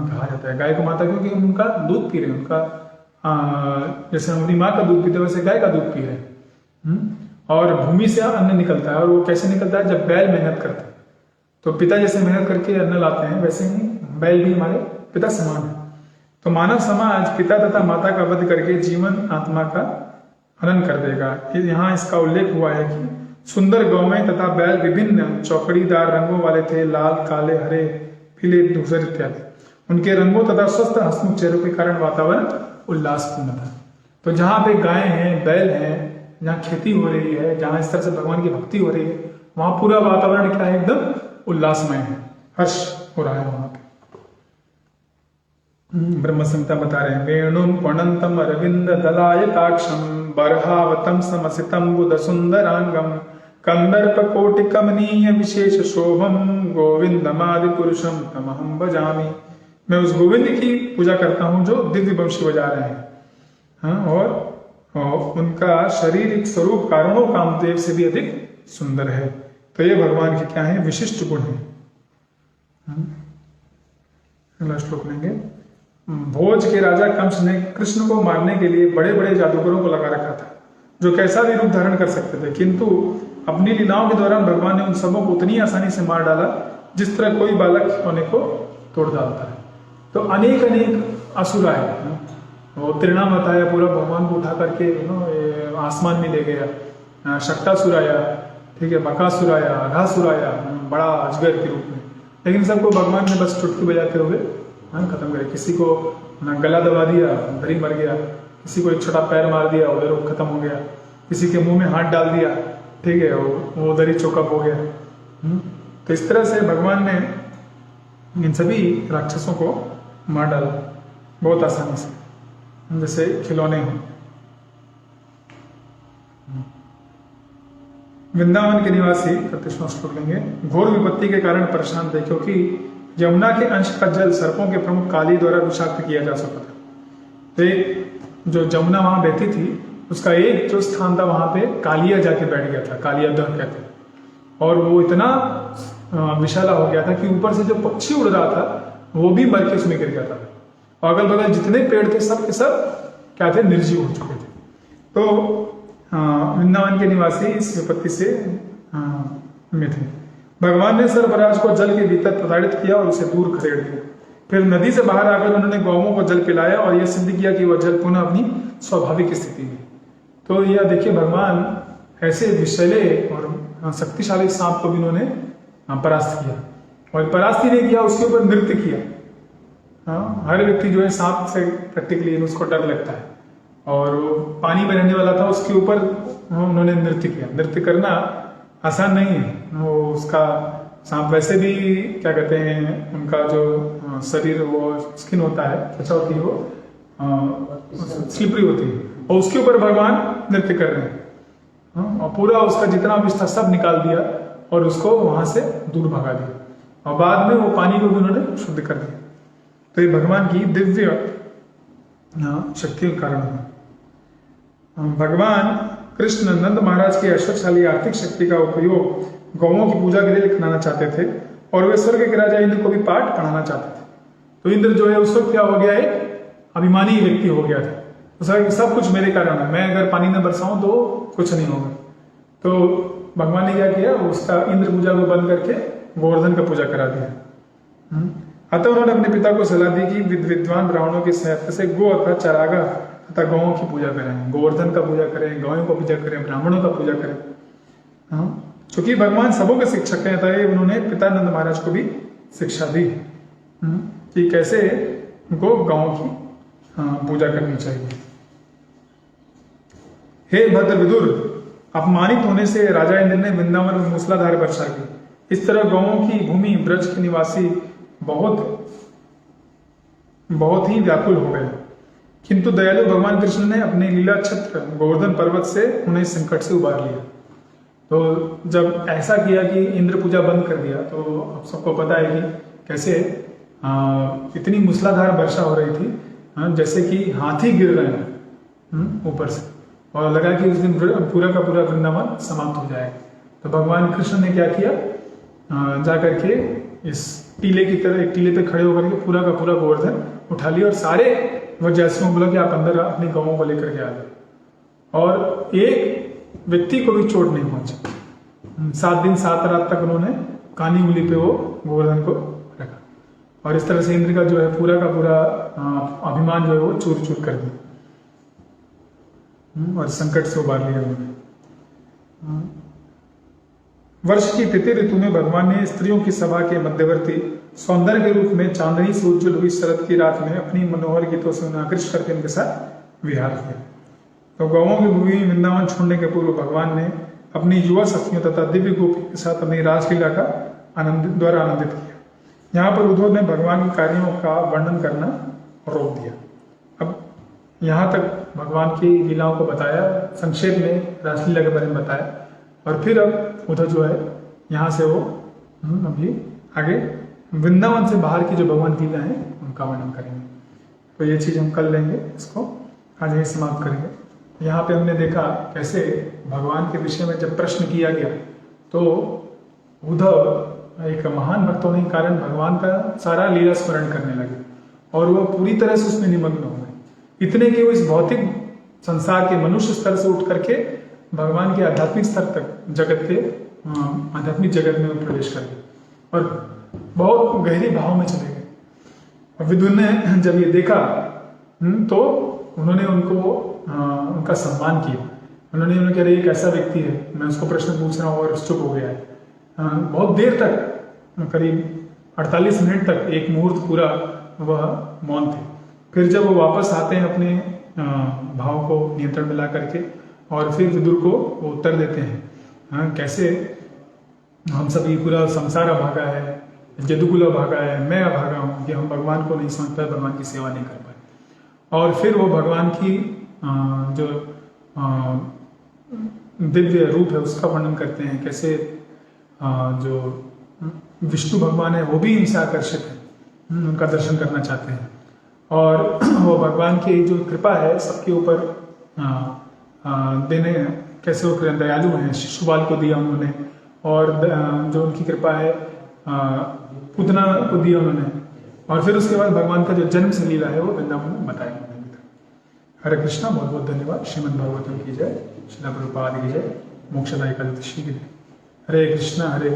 कहा जाता है गाय को माता, क्योंकि उनका दूध पी रहे हैं, उनका जैसे हमारी माँ का दूध पीते वैसे गाय का दूध पी रहे हैं। और भूमि से अन्न निकलता है, और वो कैसे निकलता है? जब बैल मेहनत करता है। तो पिता जैसे मेहनत करके अन्न लाते हैं, वैसे ही बैल भी हमारे पिता समान है। तो मानव समाज पिता तथा माता का वध करके जीवन आत्मा का हनन कर देगा। यहाँ इसका उल्लेख हुआ है कि सुंदर गौवें तथा बैल विभिन्न चौकड़ीदार रंगों वाले थे, लाल, काले, हरे, पीले, धूसर इत्यादि। उनके रंगों तथा स्वस्थ हंसमुख चेहरों के कारण वातावरण उल्लासपूर्ण था। तो जहाँ पे गाय हैं, बैल हैं, जहाँ खेती हो रही है, जहाँ इस तरह से भगवान की भक्ति हो रही है, वहां पूरा वातावरण क्या है? एकदम उल्लासमय है, हर्ष हो रहा है वहां पे। ब्रह्म संहिता बता रहे हैं, वेणुम पुणंतम अरविंद दलायताक्षम बर्हावतम समसितम बुध सुंदरांगम कंदर्प कोटि कमनीय विशेष शोभम गोविंदमादि पुरुषम तमहम भजामि। मैं उस गोविंद की पूजा करता हूं जो दिव्य वंशी बजा रहे हैं। हाँ, और उनका शारीरिक स्वरूप कारणों कामदेव से भी अधिक सुंदर है। तो ये भगवान के क्या है? विशिष्ट गुण है। अगला श्लोक लेंगे। भोज के राजा कंस ने कृष्ण को मारने के लिए बड़े बड़े जादूगरों को लगा रखा था, जो कैसा भी रूप धारण कर सकते थे, किंतु अपनी लीलाओं के दौरान भगवान ने उन सबों को उतनी आसानी से मार डाला जिस तरह कोई बालक खिलौने को तोड़ डालता है। तो अनेक अनेक असुर आए, वो त्रिनाम बताया, पूरा भगवान को उठा करके आसमान में ले गया। शक्तासुर आया, ठीक है, बकासुर आया, अघासुर आया, बड़ा अजगर के रूप में। लेकिन सबको भगवान ने बस चुटकी बजाते हुए खत्म करे। किसी को ना गला दबा दिया उधर ही मर गया, किसी को एक छोटा पैर मार दिया उधर वो खत्म हो गया, किसी के मुंह में हाथ डाल दिया, ठीक है, वो उधर ही चौकअप हो गया। तो इस तरह से भगवान ने इन सभी राक्षसों को मार डाला बहुत आसानी से, जैसे खिलौने हो। वृंदावन के निवासी 31वां श्लोक लेंगे। घोर विपत्ति के कारण परेशान थे, क्योंकि यमुना के अंश का जल सर्पों के प्रमुख काली द्वारा विषाक्त किया जा सकता था। तो एक जो जमुना वहां बहती थी उसका एक जो स्थान था वहां पे कालिया जाके बैठ गया था, कालिया दह कहते हैं, और वो इतना विशाला हो गया था कि ऊपर से जो पक्षी उड़ रहा था वो भी मर के उसमें गिर गया था, और अगल बगल जितने पेड़ थे सब के सब क्या थे, निर्जीव हो चुके थे। तो वृंदावन के निवासी इस विपत्ति से में थे। भगवान ने सर्पराज को जल के भीतर प्रताड़ित किया और उसे दूर खदेड़ दिया। फिर नदी से बाहर आकर उन्होंने गौओं को जल पिलाया और यह सिद्ध किया कि वह जल पुनः अपनी स्वाभाविक स्थिति में। तो यह देखिए, भगवान ऐसे विषैले और शक्तिशाली सांप को भी उन्होंने परास्त किया, और परास्त ही नहीं किया, उसके ऊपर नृत्य किया। हर व्यक्ति जो है सांप से प्रैक्टिकली उसको डर लगता है, और वो पानी में रहने वाला था, उसके ऊपर उन्होंने नृत्य किया। नृत्य करना आसान नहीं है, वो उसका सांप वैसे भी क्या कहते हैं, उनका जो शरीर वो स्किन होता है, त्वचा होती है, वो स्लिपरी होती है, और उसके ऊपर भगवान नृत्य कर रहे हैं, और पूरा उसका जितना विष था सब निकाल दिया और उसको वहां से दूर भगा दिया, और बाद में वो पानी को भी उन्होंने शुद्ध कर दिया। तो ये भगवान की दिव्य शक्ति के कारण है। भगवान कृष्ण नंद महाराज की ऐश्वर्यशाली आर्थिक शक्ति का उपयोग गौओं की पूजा के लिए लिखना चाहते थे, और वे स्वर्ग के राजा इंद्र को भी पाठ पढ़ाना चाहते थे। तो इंद्र जो है उस वक्त क्या हो गया, एक अभिमानी व्यक्ति हो गया था, उसका सब कुछ मेरे कारण है, मैं अगर पानी न बरसाऊं तो कुछ नहीं होगा। तो भगवान ने क्या किया, उसका इंद्र पूजा को बंद करके गोवर्धन का पूजा करा दिया। अतः उन्होंने अपने पिता को सलाह दी कि विद्वान ब्राह्मणों की सहायता से गो अथवा चारागा तथा गौओं की पूजा करें, गोवर्धन का पूजा करें, गौओं का पूजा करें, ब्राह्मणों का पूजा करें। क्योंकि भगवान सबों के शिक्षक हैं, अतः उन्होंने पिता नंद महाराज को भी शिक्षा दी कि कैसे गौओं की पूजा करनी चाहिए। हे भद्र विदुर, अपमानित होने से राजा इंद्र ने वृंदावन में मूसलाधार वर्षा की। इस तरह गौओं की भूमि ब्रज के निवासी बहुत ही व्याकुल हो गए। किंतु दयालु भगवान कृष्ण ने अपने लीला छत्र गोवर्धन पर्वत से उन्हें संकट से उबार लिया। तो जब ऐसा किया कि इंद्र पूजा बंद कर दिया, तो आप सबको पता है कि कैसे इतनी मूसलाधार वर्षा हो रही थी, जैसे कि हाथी गिर रहे हैं ऊपर से, और लगा कि उस दिन पूरा का पूरा वृंदावन समाप्त हो जाएगा। तो भगवान कृष्ण ने क्या किया, जा करके इस टीले की तरह एक टीले पे खड़े होकर के पूरा का पूरा गोवर्धन उठा लिया, और सारे वज्रयासियों को बोला कि आप अंदर अपनी गौओं को लेकर के आ जाओ, और एक व्यक्ति को भी चोट नहीं पहुंची। 7 दिन 7 रात तक उन्होंने कानी उंगली पे वो गोवर्धन को रखा, और इस तरह से इंद्र का जो है पूरा का पूरा अभिमान जो है वो चूर चूर कर दिया, और संकट से उबार लिया उन्होंने। वर्ष की तृतीय ऋतु में भगवान ने स्त्रियों की सभा के मध्यवर्ती सौंदर्य के रूप में चांदनी से उज्जवल हुई शरद की रात में अपनी मनोहर गीतों से उन्हें आकृष्ट करके उनके साथ विहार किया। तो गौओं की भूमि वृंदावन छोड़ने के पूर्व भगवान ने अपनी युवा सखियों तथा दिव्य गोपी के साथ अपनी रासलीला का आनंदित किया। यहाँ पर उद्धव ने भगवान के कार्यों का वर्णन करना रोक दिया। अब यहाँ तक भगवान की लीलाओं को बताया, संक्षेप में रासलीला के बारे में बताया, और फिर अब उद्धव जो है यहाँ से वो अभी आगे वृंदावन से बाहर की जो भगवान की लीला है उनका वर्णन करेंगे। तो ये चीज हम कल लेंगे, इसको आज यही समाप्त करेंगे। यहाँ पे हमने देखा कैसे भगवान के विषय में जब प्रश्न किया गया तो उद्धव एक महान भक्त होने के कारण भगवान का सारा लीला स्मरण करने लगे, और वो पूरी तरह से उसमें निमग्न हो गए, इतने कि वो इस भौतिक संसार के मनुष्य स्तर से उठ करके भगवान के आध्यात्मिक स्तर तक जगत के आध्यात्मिक जगत में प्रवेश कर गए और बहुत गहरी भाव में चले गए। विदुर ने जब ये देखा तो उन्होंने उनका सम्मान किया। उन्होंने कहा एक ऐसा व्यक्ति है, मैं उसको प्रश्न पूछ रहा हूँ और चुप हो गया है। बहुत देर तक, करीब 48 मिनट तक, एक मुहूर्त पूरा वह मौन थे, फिर जब वो वापस आते हैं अपने भाव को नियंत्रण में ला करके, और फिर विदुर को वो उत्तर देते हैं, हाँ, कैसे हम सभी पूरा संसार अभागा है, जदुकुल अभागा है, मैं अभागा हूँ कि हम भगवान को नहीं समझ पाए, भगवान की सेवा नहीं कर पाए। और फिर वो भगवान की जो दिव्य रूप है उसका वर्णन करते हैं, कैसे जो विष्णु भगवान है वो भी इनसे आकर्षित है, उनका दर्शन करना चाहते हैं। और वो भगवान की जो कृपा है सबके ऊपर देने, कैसे वो दयालु हैं, शिशुपाल को दिया उन्होंने, और जो उनकी कृपा है पूतना को दिया उन्होंने, और फिर उसके बाद भगवान का जो जन्म से लीला है वो वृंदावन में बताया उन्होंने। हरे कृष्णा, बहुत बहुत धन्यवाद। श्रीमद् भागवतम की जय, श्रील प्रभुपाद की जय, मोक्षदा एकादशी की जय। हरे कृष्णा हरे